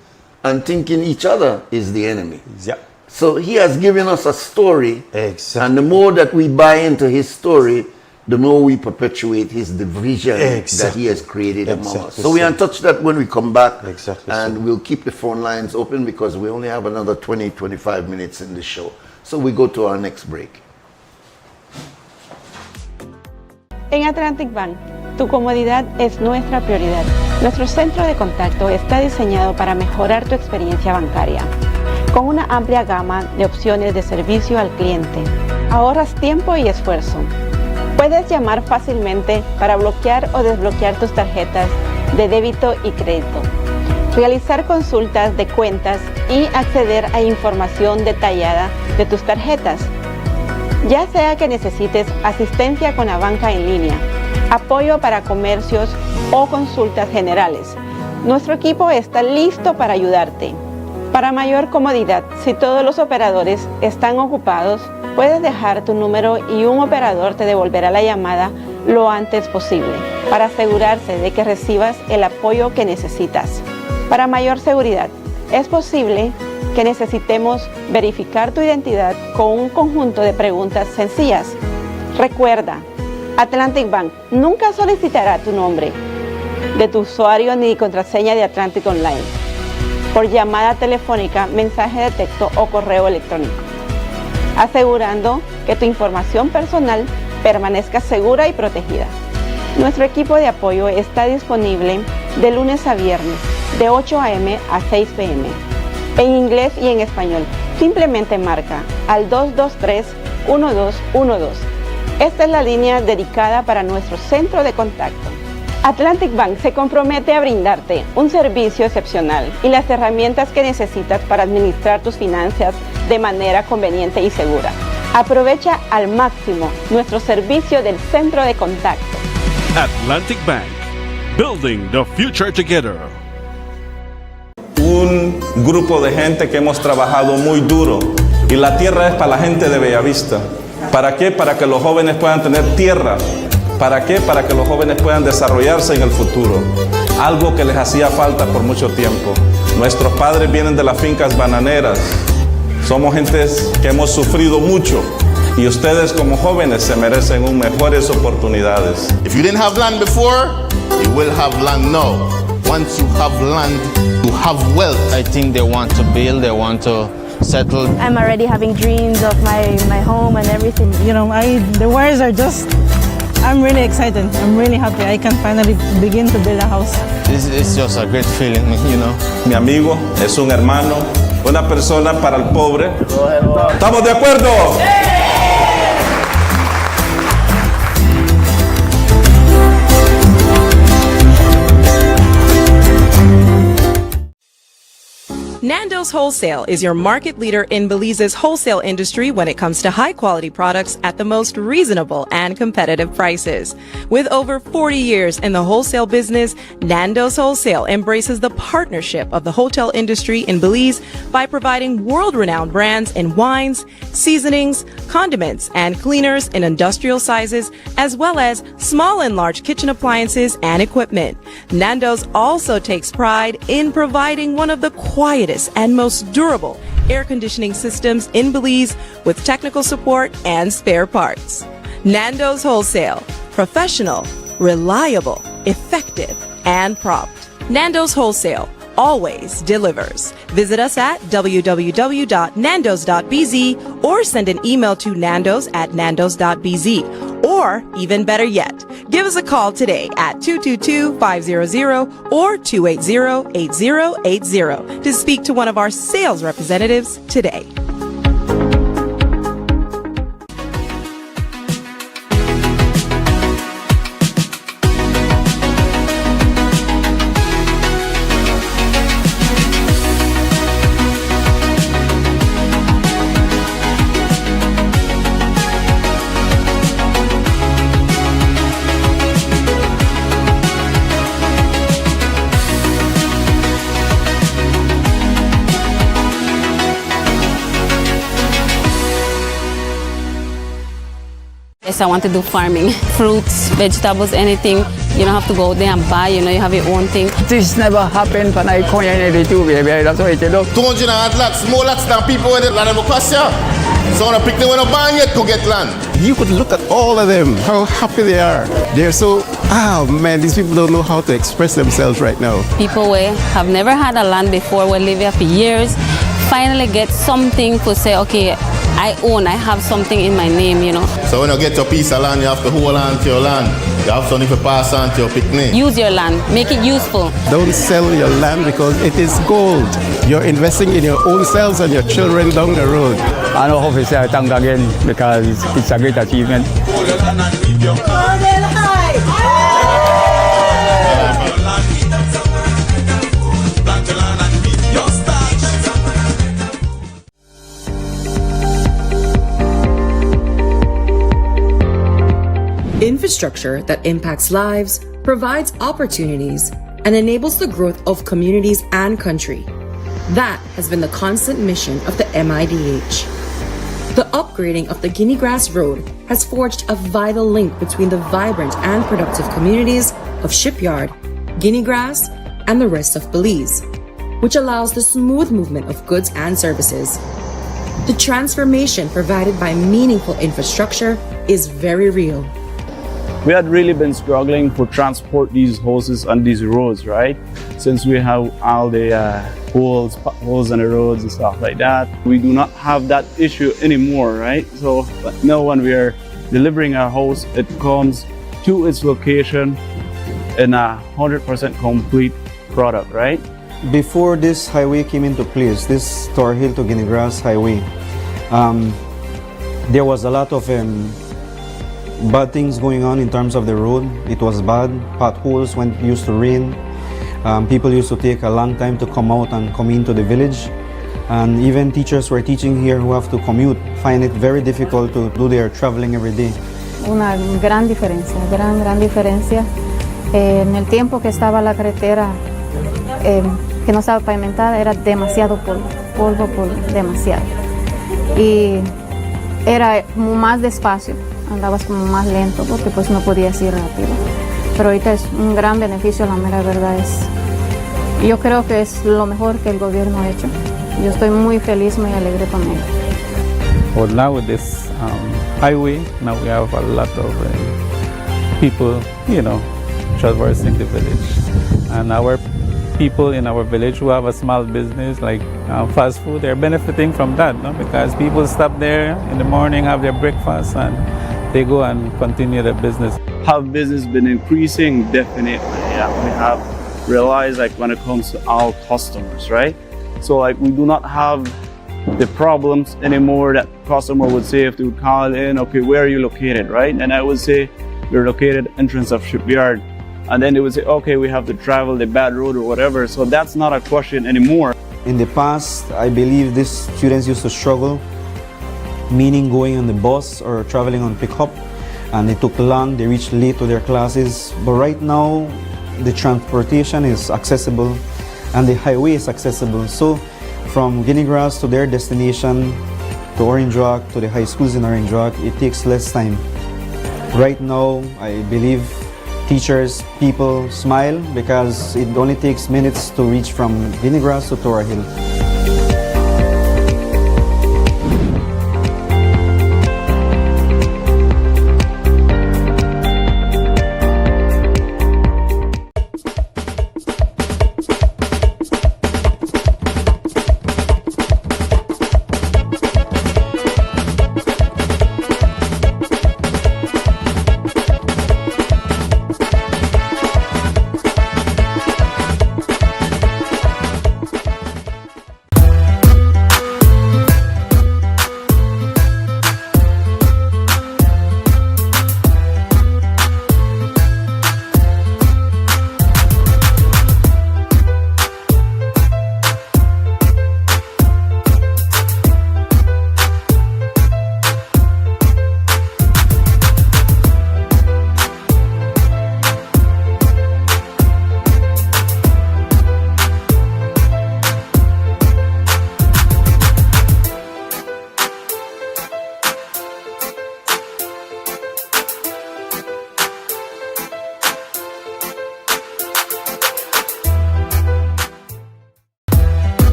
and thinking each other is the enemy. Yeah. So he has given us a story. Exactly. And the more that we buy into his story, the more we perpetuate his division that he has created among us. So we'll touch that when we come back. Exactly. And we'll keep the phone lines open because we only have another 20-25 minutes in the show. So we go to our next break. En Atlantic Bank, tu comodidad es nuestra prioridad. Nuestro centro de contacto está diseñado para mejorar tu experiencia bancaria. Con una amplia gama de opciones de servicio al cliente, ahorras tiempo y esfuerzo. Puedes llamar fácilmente para bloquear o desbloquear tus tarjetas de débito y crédito, realizar consultas de cuentas y acceder a información detallada de tus tarjetas. Ya sea que necesites asistencia con la banca en línea, apoyo para comercios o consultas generales, nuestro equipo está listo para ayudarte. Para mayor comodidad, si todos los operadores están ocupados, puedes dejar tu número y un operador te devolverá la llamada lo antes posible para asegurarse de que recibas el apoyo que necesitas. Para mayor seguridad, es posible que necesitemos verificar tu identidad con un conjunto de preguntas sencillas. Recuerda, Atlantic Bank nunca solicitará tu nombre de tu usuario ni contraseña de Atlantic Online por llamada telefónica, mensaje de texto o correo electrónico, asegurando que tu información personal permanezca segura y protegida. Nuestro equipo de apoyo está disponible de lunes a viernes, de 8 a.m. a 6 p.m., en inglés y en español. Simplemente marca al 223-1212. Esta es la línea dedicada para nuestro centro de contacto. Atlantic Bank se compromete a brindarte un servicio excepcional y las herramientas que necesitas para administrar tus finanzas de manera conveniente y segura. Aprovecha al máximo nuestro servicio del centro de contacto. Atlantic Bank, building the future together. Un grupo de gente que hemos trabajado muy duro y la tierra es para la gente de Bellavista. ¿Para qué? Para que los jóvenes puedan tener tierra. ¿Para qué? Para que los jóvenes puedan desarrollarse en el futuro. Algo que les hacía falta por mucho tiempo. Nuestros padres vienen de las fincas bananeras. Somos gentes que hemos sufrido mucho. Y ustedes como jóvenes se merecen mejores oportunidades. If you didn't have land before, you will have land now. Once you have land, you have wealth. I think they want to build, they want to settle. I'm already having dreams of my home and everything. You know, the wires are just, I'm really excited. I'm really happy. I can finally begin to build a house. It's just a great feeling, you know. Mi amigo es un hermano, una persona para el pobre. ¿Estamos de acuerdo? Nando's Wholesale is your market leader in Belize's wholesale industry when it comes to high-quality products at the most reasonable and competitive prices. With over 40 years in the wholesale business, Nando's Wholesale embraces the partnership of the hotel industry in Belize by providing world-renowned brands in wines, seasonings, condiments, and cleaners in industrial sizes, as well as small and large kitchen appliances and equipment. Nando's also takes pride in providing one of the quietest and most durable air conditioning systems in Belize with technical support and spare parts. Nando's Wholesale. Professional, reliable, effective, and prompt. Nando's Wholesale. always delivers. Visit us at www.nandos.bz or send an email to nandos@nandos.bz. Or, even better yet, give us a call today at 222-500 or 280-8080 to speak to one of our sales representatives today. Yes, I want to do farming. Fruits, vegetables, anything. You don't have to go out there and buy, you have your own thing. This never happened when I come in the two, baby. That's what I tell you. 200 lots, more lots than people in the land of Costa. So when I pick them when I ban yet to get land. You could look at all of them, how happy they are. They're so, man, these people don't know how to express themselves right now. People who have never had a land before, will live here for years, finally get something to say, okay, I have something in my name, So when you get your piece of land, you have to hold on to your land. You have something to pass on to your picnic. Use your land, make it useful. Don't sell your land because it is gold. You're investing in your own selves and your children down the road. I know how to say thank again because it's a great achievement. Infrastructure that impacts lives, provides opportunities, and enables the growth of communities and country. That has been the constant mission of the MIDH. The upgrading of the Guinea Grass Road has forged a vital link between the vibrant and productive communities of Shipyard, Guinea Grass, and the rest of Belize, which allows the smooth movement of goods and services. The transformation provided by meaningful infrastructure is very real. We had really been struggling to transport these houses on these roads, right? Since we have all the holes in the roads and stuff like that. We do not have that issue anymore, right? So now when we are delivering our house, it comes to its location in a 100% complete product, right? Before this highway came into place, this Tower Hill to Guinea Grass highway, there was a lot of bad things going on in terms of the road. It was bad. Potholes when it used to rain. People used to take a long time to come out and come into the village. And even teachers who are teaching here who have to commute find it very difficult to do their traveling every day. Una gran diferencia, gran diferencia. En el tiempo que estaba la carretera, que no estaba pavimentada, era demasiado polvo, demasiado. Y era como más despacio. Andabas como más lento porque pues no podías ir rápido. Pero ahorita es un gran beneficio, la mera verdad es. Yo creo que es lo mejor que el gobierno ha hecho. Yo estoy muy feliz, muy alegre con ello. Well, now with this highway, now we have a lot of people, traversing the village. And our people in our village who have a small business like fast food, they're benefiting from that, no? Because people stop there in the morning, have their breakfast, and they go and continue their business. Have business been increasing? Definitely. Yeah, we have realized when it comes to our customers, right? So we do not have the problems anymore that customer would say if they would call in, okay, where are you located, right? And I would say, we're located entrance of Shipyard. And then they would say, okay, we have to travel the bad road or whatever. So that's not a question anymore. In the past, I believe these students used to struggle, meaning going on the bus or traveling on pickup, and it took long, they reached late to their classes. But right now, the transportation is accessible and the highway is accessible. So from Guinea Grass to their destination, to Orange Rock, to the high schools in Orange Rock, it takes less time. Right now, I believe teachers, people smile because it only takes minutes to reach from Guinea Grass to Tower Hill.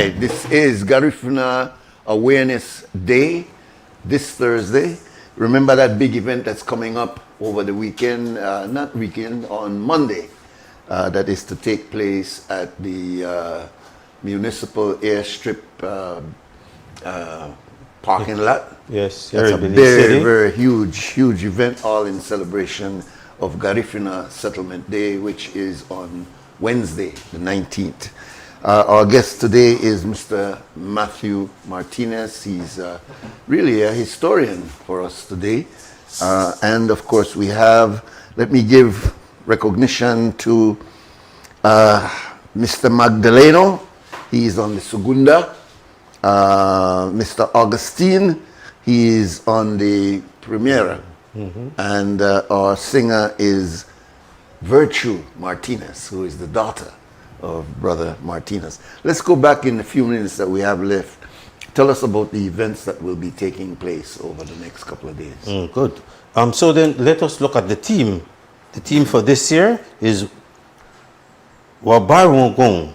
right, this is Garifuna Awareness Day this Thursday. Remember that big event that's coming up over the weekend, on Monday, that is to take place at the municipal airstrip parking lot. Yes, that's a Belize very, City. very huge event, all in celebration of Garifuna Settlement Day, which is on Wednesday, the 19th. Our guest today is Mr. Matthew Martinez. He's really a historian for us today. And of course we have, let me give recognition to Mr. Magdaleno. He's on the Segunda. Mr. Augustine, he is on the Primera. And our singer is Virtue Martinez, who is the daughter of Brother Martinez. Let's go back in the few minutes that we have left. Tell us about the events that will be taking place over the next couple of days. Good. So then let us look at the theme. The theme for this year is Wabarwongong,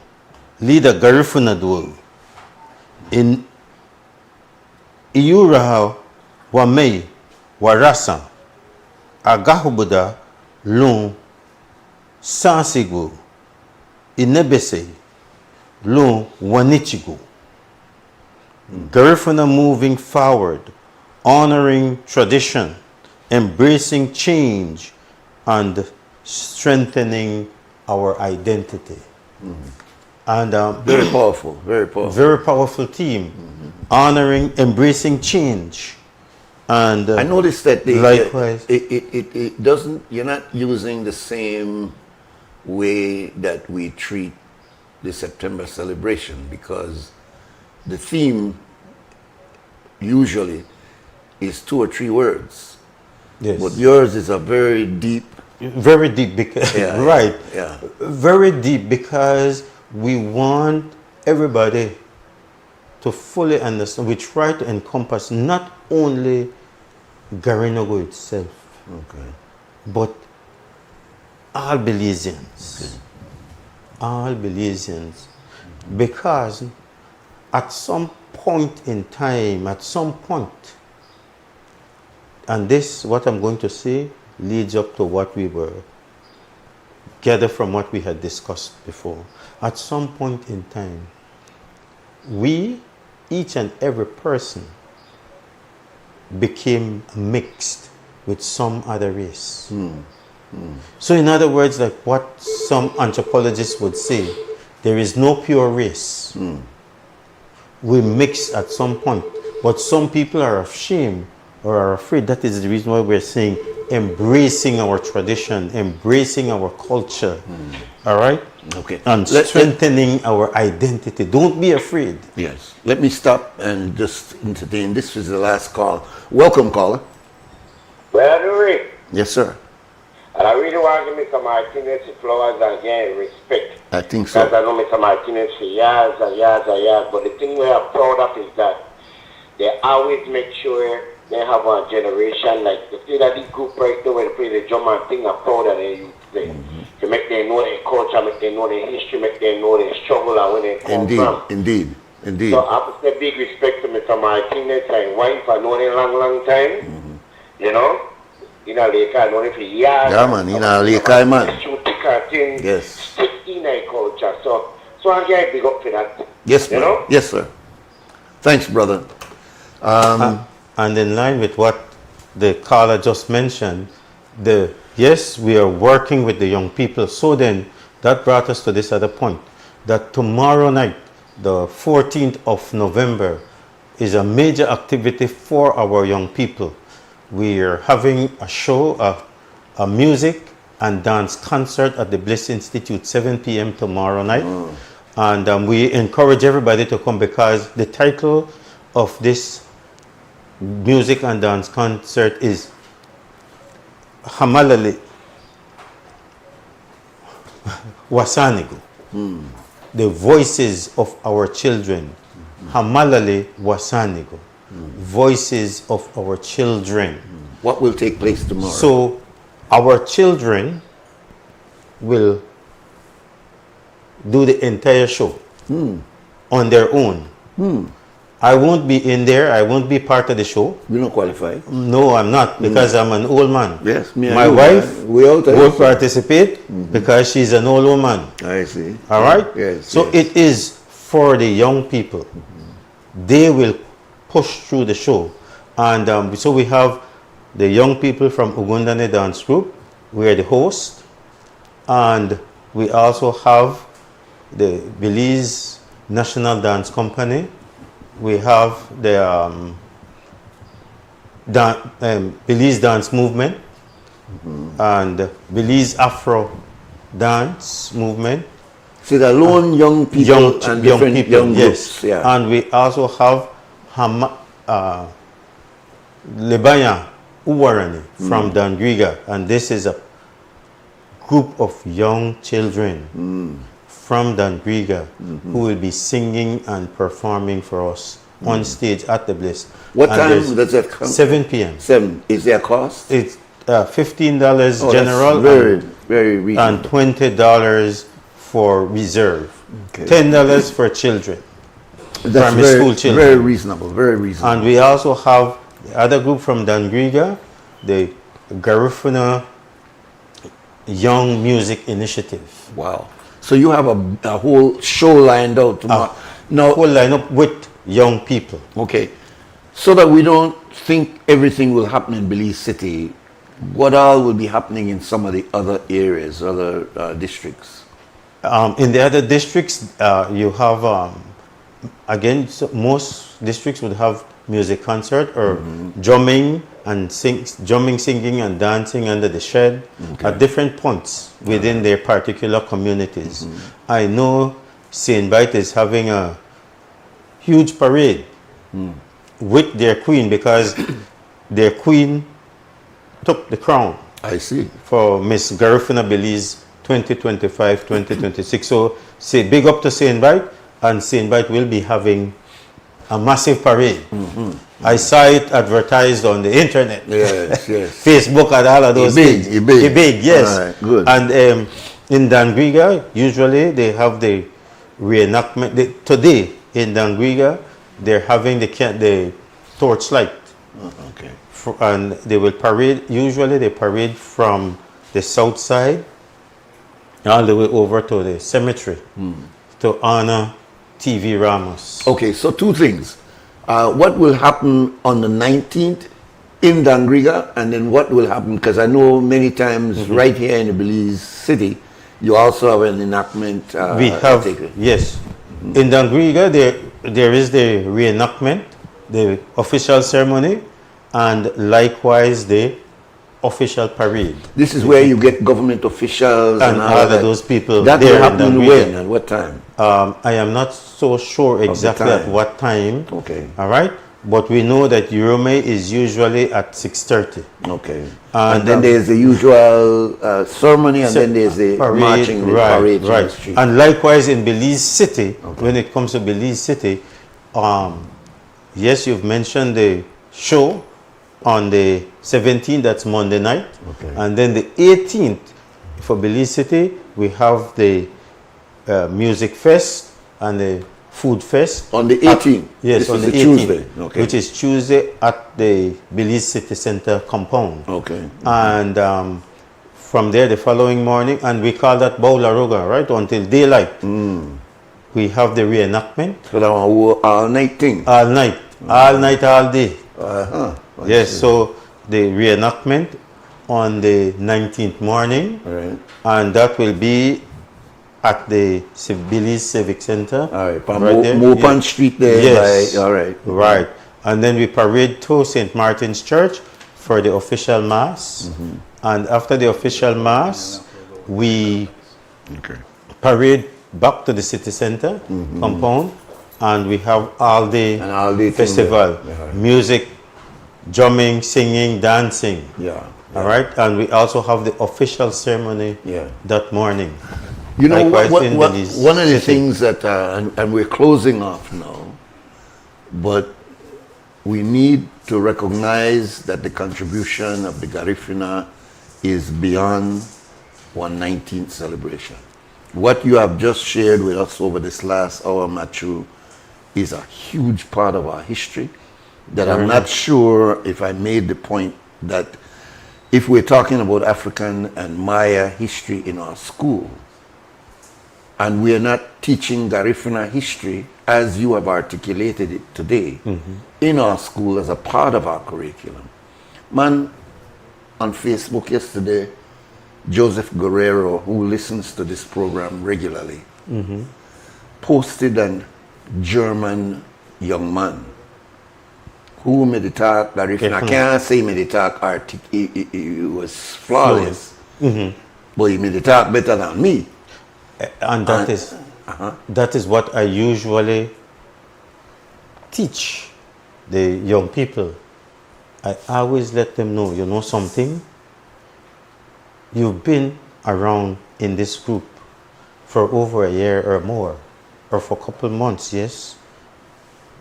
leader Garifuna Dwell. In Iyuraha Wamei Warasa Agahubuda Lung Sansigu Inebese Lung Wanichigu. Garifuna moving forward, honoring tradition, embracing change, and strengthening our identity. And very powerful, very powerful. Very powerful theme. Honoring, embracing change. And I noticed that likewise, it doesn't, you're not using the same way that we treat the September celebration, because the theme usually is 2 or 3 words. Yes. But yours is a very deep. Very deep, because, right. Yeah. Very deep, because we want everybody to fully understand. We try to encompass not only Garinago itself, but all Belizeans. All Belizeans. Because at some point in time, and this, what I'm going to say, leads up to what we were gathered from what we had discussed before. At some point in time, we, each and every person, became mixed with some other race. So in other words, like what some anthropologists would say, there is no pure race. We mix at some point, but some people are ashamed or are afraid. That is the reason why we're saying embracing our tradition, embracing our culture, all right? Okay. And strengthening our identity. Don't be afraid. Yes. Let me stop and just entertain. This is the last call. Welcome, caller. Well, Nuri, Yes, sir. and I really want to give Mr. Martinez flowers again, respect. I think so. Because I know Mr. Martinez for years and years and years, but the thing we are proud of is that they always make sure they have a generation, like the thing that this group right now where they play the drum and thing, are proud of their youth play. To make them know their culture, make them know their history, make them know their struggle and where they come from. Indeed. So I have to say big respect to Mr. Martinez and wife. I know them long time. You know? In a lake, I know them for years. Yeah, man. In a lake, man. Yes. Stick in a culture. So I get big up for that. Yes, you man. know? Yes, sir. Thanks, brother. And in line with what the caller just mentioned, yes, we are working with the young people. So then that brought us to this other point, that tomorrow night, the 14th of November, is a major activity for our young people. We are having a show, a music and dance concert at the Bliss Institute, 7 p.m. tomorrow night. And we encourage everybody to come, because the title of this music and dance concert is Hamalali Wasanigo. The voices of our children. Hamalali Wasanigo. Voices of our children. What will take place tomorrow? So our children will do the entire show on their own. I won't be in there. I won't be part of the show. You don't qualify? No, I'm not, because I'm an old man. Yes, me and my you, wife we all will participate because she's an old woman. I see. All right? Yes. So it is for the young people. They will push through the show. And so we have the young people from Ugundane Dance Group. We are the host. And we also have the Belize National Dance Company. We have the Belize Dance Movement and Belize Afro Dance Movement. So the lone young people and different young groups. Yes. Yeah. And we also have Lebanya Uwarani from Dangriga, and this is a group of young children from Dangriga who will be singing and performing for us on stage at the Bliss. What time does that come? 7 p.m. 7. Is there a cost? It's $15 general, very reasonable. and $20 for reserve. Okay. $10 for children. That's primary school children. Very reasonable, very reasonable. And we also have the other group from Dangriga, the Garifuna Young Music Initiative. Wow. So you have a whole show lined out tomorrow. Now, whole lineup with young people. Okay. So that we don't think everything will happen in Belize City, what all will be happening in some of the other areas, other districts? In the other districts, you have, again, most districts would have music concert or drumming and drumming, singing and dancing under the shed at different points within their particular communities. I know St. Bite is having a huge parade with their queen because their queen took the crown. I see. For Miss Garifuna Belize 2025-2026. So say big up to St. Bite, and St. Bite will be having a massive parade. I saw it advertised on the internet. Yes, yes. Facebook and all of those things. Big, yes. All right, good. And in Dangriga, usually they have the reenactment. Today in Dangriga, they're having the torchlight. Okay. And they will parade, usually they parade from the south side all the way over to the cemetery to honor TV Ramos. Okay, so two things. What will happen on the 19th in Dangriga, and then what will happen, because I know many times right here in the Belize City, you also have an enactment. We have, yes. In Dangriga, there is the reenactment, the official ceremony, and likewise the official parade. This is where you get government officials and all of those people. That will happen when and what time? I am not so sure exactly at what time. Okay. All right. But we know that Eurome is usually at 6:30. Okay. And then there's the usual ceremony, and then there's the parade, marching, the parade in the street. And likewise in Belize City, when it comes to Belize City, yes, you've mentioned the show on the 17th, that's Monday night. Okay. And then the 18th, for Belize City, we have the music fest and the food fest. On the 18th? Yes, This on is the the 18th, Tuesday. Okay. which is Tuesday at the Belize City Center compound. Okay. And from there, the following morning, and we call that Baularoga, right, until daylight. We have the reenactment. So that all night thing? All night, all day. Yes, so the reenactment on the 19th morning, and that will be at the Belize Civic Center. All right, there. Mopan Street there. Yes. All right. Right. And then we parade to St. Martin's Church for the official Mass. And after the official Mass, we parade back to the city center compound, and we have all day festival. Music, drumming, singing, dancing. Yeah. All right. And we also have the official ceremony that morning. You know, Likewise one of the things that, and we're closing off now, but we need to recognize that the contribution of the Garifuna is beyond 119th celebration. What you have just shared with us over this last hour, Matthew, is a huge part of our history, that I'm not sure if I made the point that if we're talking about African and Maya history in our school, and we are not teaching Garifuna history as you have articulated it today in our school as a part of our curriculum. Man, on Facebook yesterday, Joseph Guerrero, who listens to this program regularly, posted a German young man who made the talk Garifuna. I can't say made the talk it was flawless, but he made the talk better than me. And that is what I usually teach the young people. I always let them know, you know something? You've been around in this group for over a year or more, or for a couple months, yes?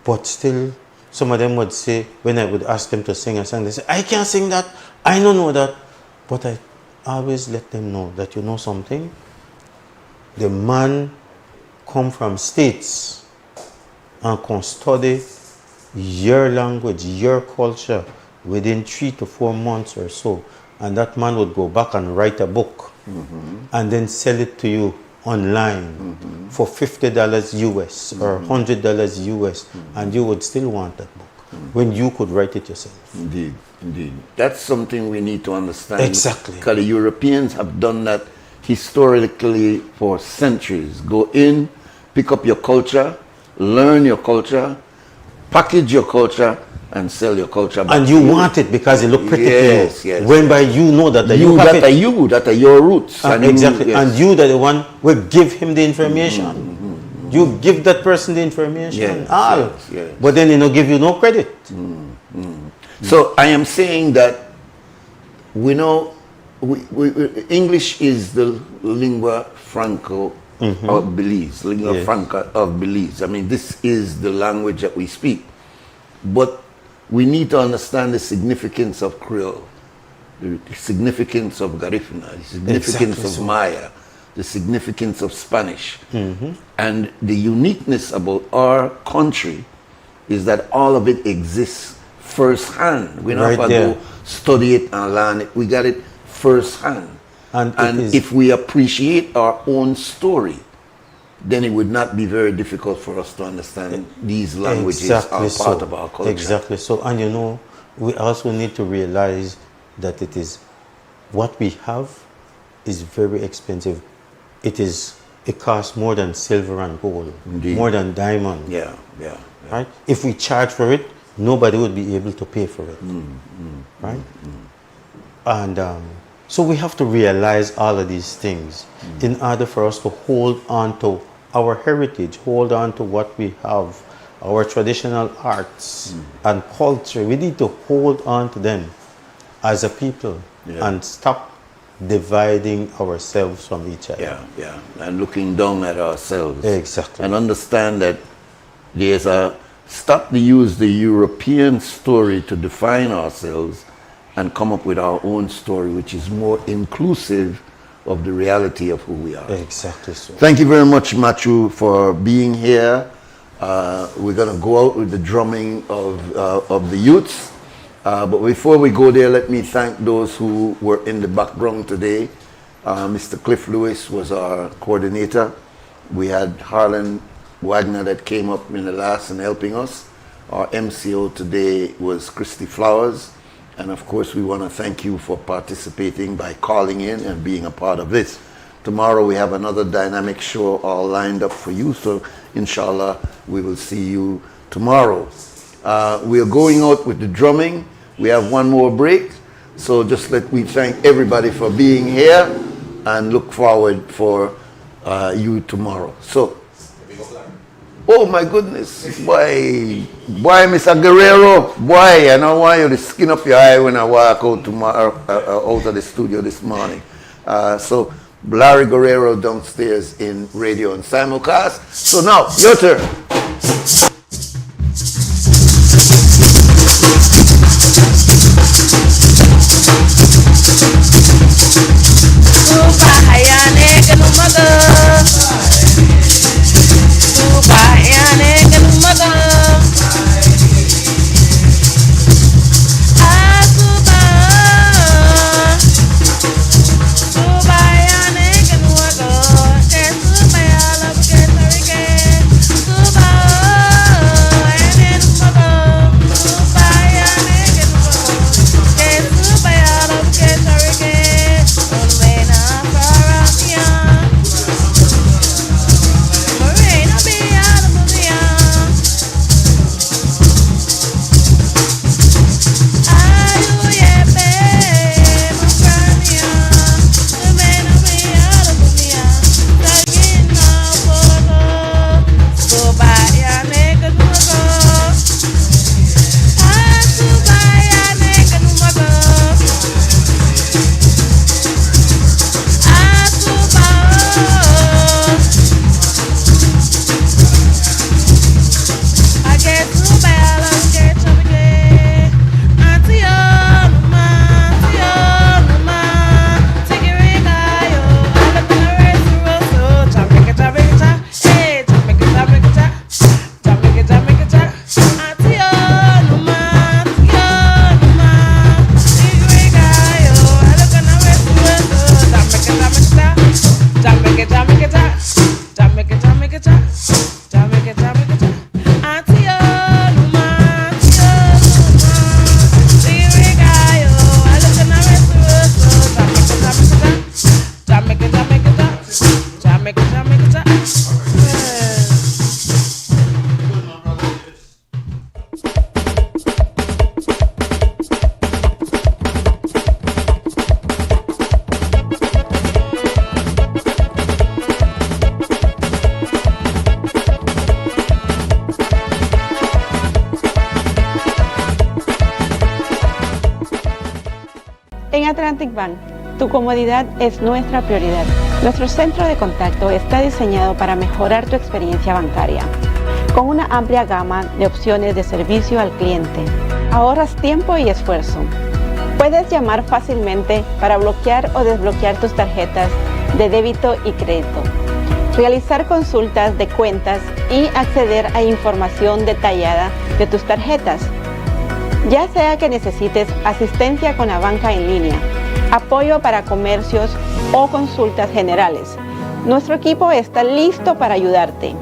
But still, some of them would say, when I would ask them to sing a song, they say, I can't sing that, I don't know that. But I always let them know that, you know something? The man come from States and can study your language, your culture within 3 to 4 months or so. And that man would go back and write a book and then sell it to you online for $50 US or $100 US, and you would still want that book when you could write it yourself. Indeed, indeed. That's something we need to understand. Exactly. Because the Europeans have done that historically for centuries. Go in, pick up your culture, learn your culture, package your culture, and sell your culture back. And you want it because it look pretty to you. Yes. When by you know that you have that it. are you, that are your roots. And exactly. You, And you that the one will give him the information. You give that person the information. Yes. But then he no give you no credit. So I am saying that we know English is the lingua franca of Belize, lingua franca of Belize. I mean, this is the language that we speak. But we need to understand the significance of Creole, the significance of Garifuna, the significance of Maya, the significance of Spanish. And the uniqueness about our country is that all of it exists firsthand. We don't have to go study it and learn it. We got it firsthand. And if we appreciate our own story, then it would not be very difficult for us to understand these languages are part of our culture. Exactly so. And you know, we also need to realize that it is what we have is very expensive. It costs more than silver and gold, more than diamond. Yeah. Right? If we charge for it, nobody would be able to pay for it. Right? And so we have to realize all of these things in order for us to hold on to our heritage, hold on to what we have, our traditional arts and culture. We need to hold on to them as a people and stop dividing ourselves from each other. And looking down at ourselves. Exactly. And understand that there's stop to use the European story to define ourselves and come up with our own story, which is more inclusive of the reality of who we are. Exactly so. Thank you very much, Matthew, for being here. We're going to go out with the drumming of the youths. But before we go there, let me thank those who were in the background today. Mr. Cliff Lewis was our coordinator. We had Harlan Wagner that came up in the last and helping us. Our MCO today was Christy Flowers. And of course, we want to thank you for participating by calling in and being a part of this. Tomorrow we have another dynamic show all lined up for you. So inshallah, we will see you tomorrow. We are going out with the drumming. We have one more break. So just let me thank everybody for being here and look forward for you tomorrow. So, oh my goodness, boy, Mr. Guerrero, boy, I don't want you to skin up your eye when I walk out tomorrow, out of the studio this morning. So, Larry Guerrero downstairs in radio and simulcast. So now, your turn. Nigga, En Atlantic Bank, tu comodidad es nuestra prioridad. Nuestro centro de contacto está diseñado para mejorar tu experiencia bancaria. Con una amplia gama de opciones de servicio al cliente, ahorras tiempo y esfuerzo. Puedes llamar fácilmente para bloquear o desbloquear tus tarjetas de débito y crédito, realizar consultas de cuentas y acceder a información detallada de tus tarjetas. Ya sea que necesites asistencia con la banca en línea, apoyo para comercios o consultas generales, nuestro equipo está listo para ayudarte.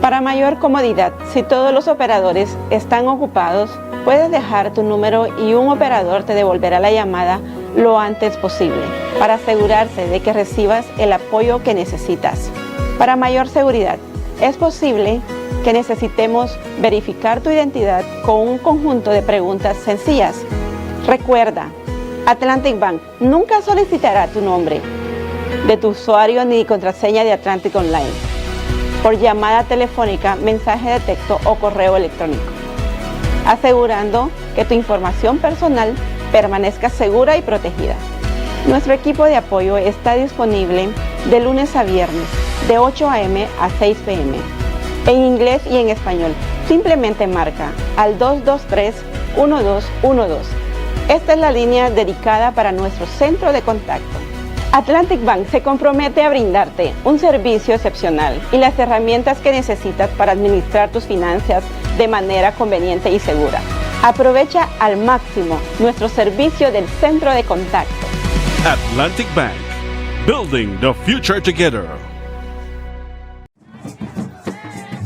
Para mayor comodidad, si todos los operadores están ocupados, puedes dejar tu número y un operador te devolverá la llamada lo antes posible para asegurarse de que recibas el apoyo que necesitas. Para mayor seguridad, es posible que necesitemos verificar tu identidad con un conjunto de preguntas sencillas. Recuerda, Atlantic Bank nunca solicitará tu nombre de tu usuario ni contraseña de Atlantic Online por llamada telefónica, mensaje de texto o correo electrónico, asegurando que tu información personal permanezca segura y protegida. Nuestro equipo de apoyo está disponible de lunes a viernes, de 8 a.m. a 6 p.m. en inglés y en español. Simplemente marca al 223-1212. Esta es la línea dedicada para nuestro centro de contacto. Atlantic Bank se compromete a brindarte un servicio excepcional y las herramientas que necesitas para administrar tus finanzas de manera conveniente y segura. Aprovecha al máximo nuestro servicio del centro de contacto. Atlantic Bank, building the future together.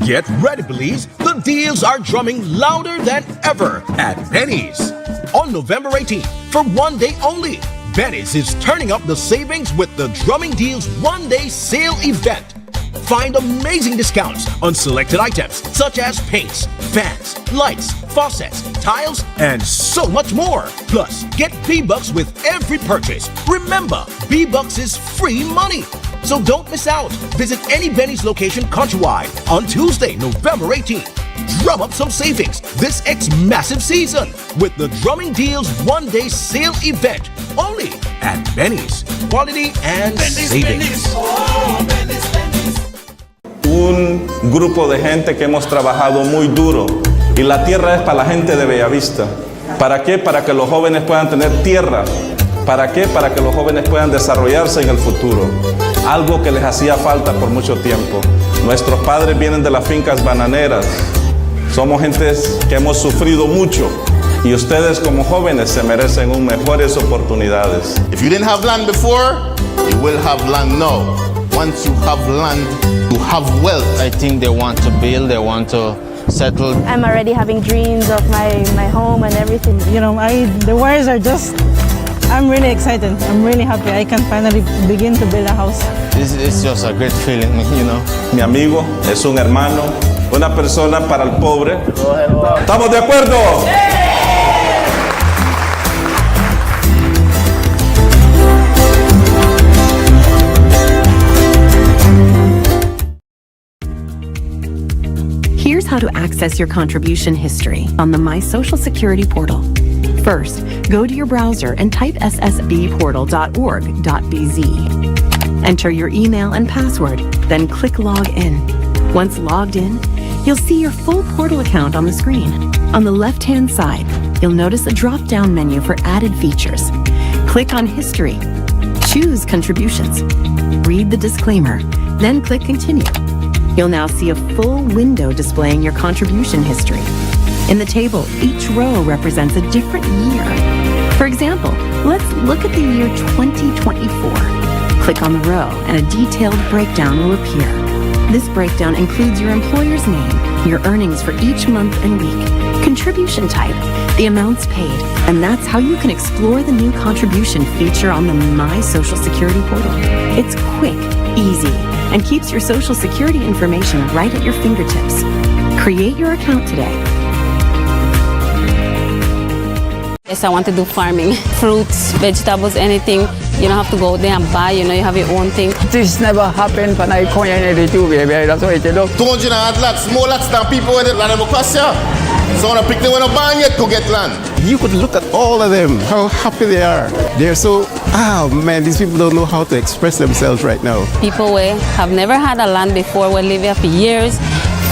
Get ready, please. The deals are drumming louder than ever at Benny's. On November 18th, for one day only, Benny's is turning up the savings with the Drumming Deals one-day sale event. Find amazing discounts on selected items such as paints, fans, lights, faucets, tiles, and so much more. Plus, get B-Bucks with every purchase. Remember, B-Bucks is free money. So don't miss out. Visit any Benny's location countrywide on Tuesday, November 18th. Drum up some savings this massive season with the Drumming Deals one-day sale event only at Benny's. Quality and savings. Un grupo de gente que hemos trabajado muy duro y la tierra es para la gente de Bellavista. ¿Para qué? Para que los jóvenes puedan tener tierra. ¿Para qué? Para que los jóvenes puedan desarrollarse en el futuro. Algo que les hacía falta por mucho tiempo. Nuestros padres vienen de las fincas bananeras. Somos gentes que hemos sufrido mucho y ustedes como jóvenes se merecen mejores oportunidades. If you didn't have land before, you will have land now. Once you have land, you have wealth. I think they want to build, they want to settle. I'm already having dreams of my home and everything. You know, the wires are just, I'm really excited. I'm really happy. I can finally begin to build a house. It's just a great feeling, you know. Mi amigo es un hermano, una persona para el pobre. ¿Estamos de acuerdo? Here's how to access your contribution history on the My Social Security portal. First, go to your browser and type ssbportal.org.bz. Enter your email and password, then click Log In. Once logged in, you'll see your full portal account on the screen. On the left-hand side, you'll notice a drop-down menu for added features. Click on History. Choose Contributions. Read the disclaimer, then click Continue. You'll now see a full window displaying your contribution history. In the table, each row represents a different year. For example, let's look at the year 2024. Click on the row and a detailed breakdown will appear. This breakdown includes your employer's name, your earnings for each month and week, contribution type, the amounts paid, and that's how you can explore the new contribution feature on the My Social Security portal. It's quick, easy, and keeps your Social Security information right at your fingertips. Create your account today. Yes, I want to do farming, fruits, vegetables, anything. You don't have to go there and buy, you have your own thing. This never happened when I come here to baby. That's why I tell you. 200 lots, more lots than people in the land of Equasia. So when a picnic when a band yet could get land. You could look at all of them, how happy they are. They're so, man, these people don't know how to express themselves right now. People who have never had a land before, will live here for years,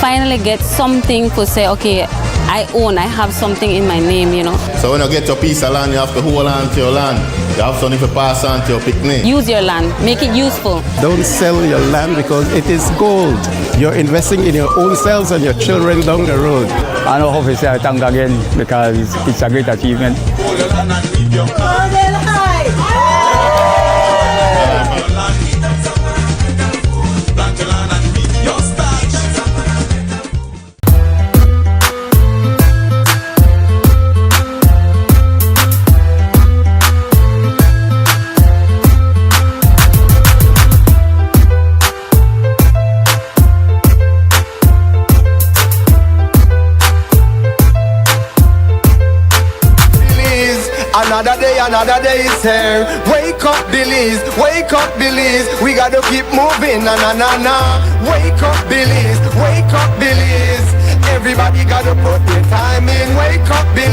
finally get something to say, okay, I own, I have something in my name, you know. So when you get your piece of land, you have to hold on to your land. You have something to pass on to your picnic. Use your land, make it useful. Don't sell your land because it is gold. You're investing in your own selves and your children down the road. I know how to say thank again because it's a great achievement. Another day is here. Wake up, Billies. Wake up, Billies. We gotta keep moving. Na na na na. Wake up, Billies. Wake up, Billies. Everybody gotta put their time in. Wake up, Billies.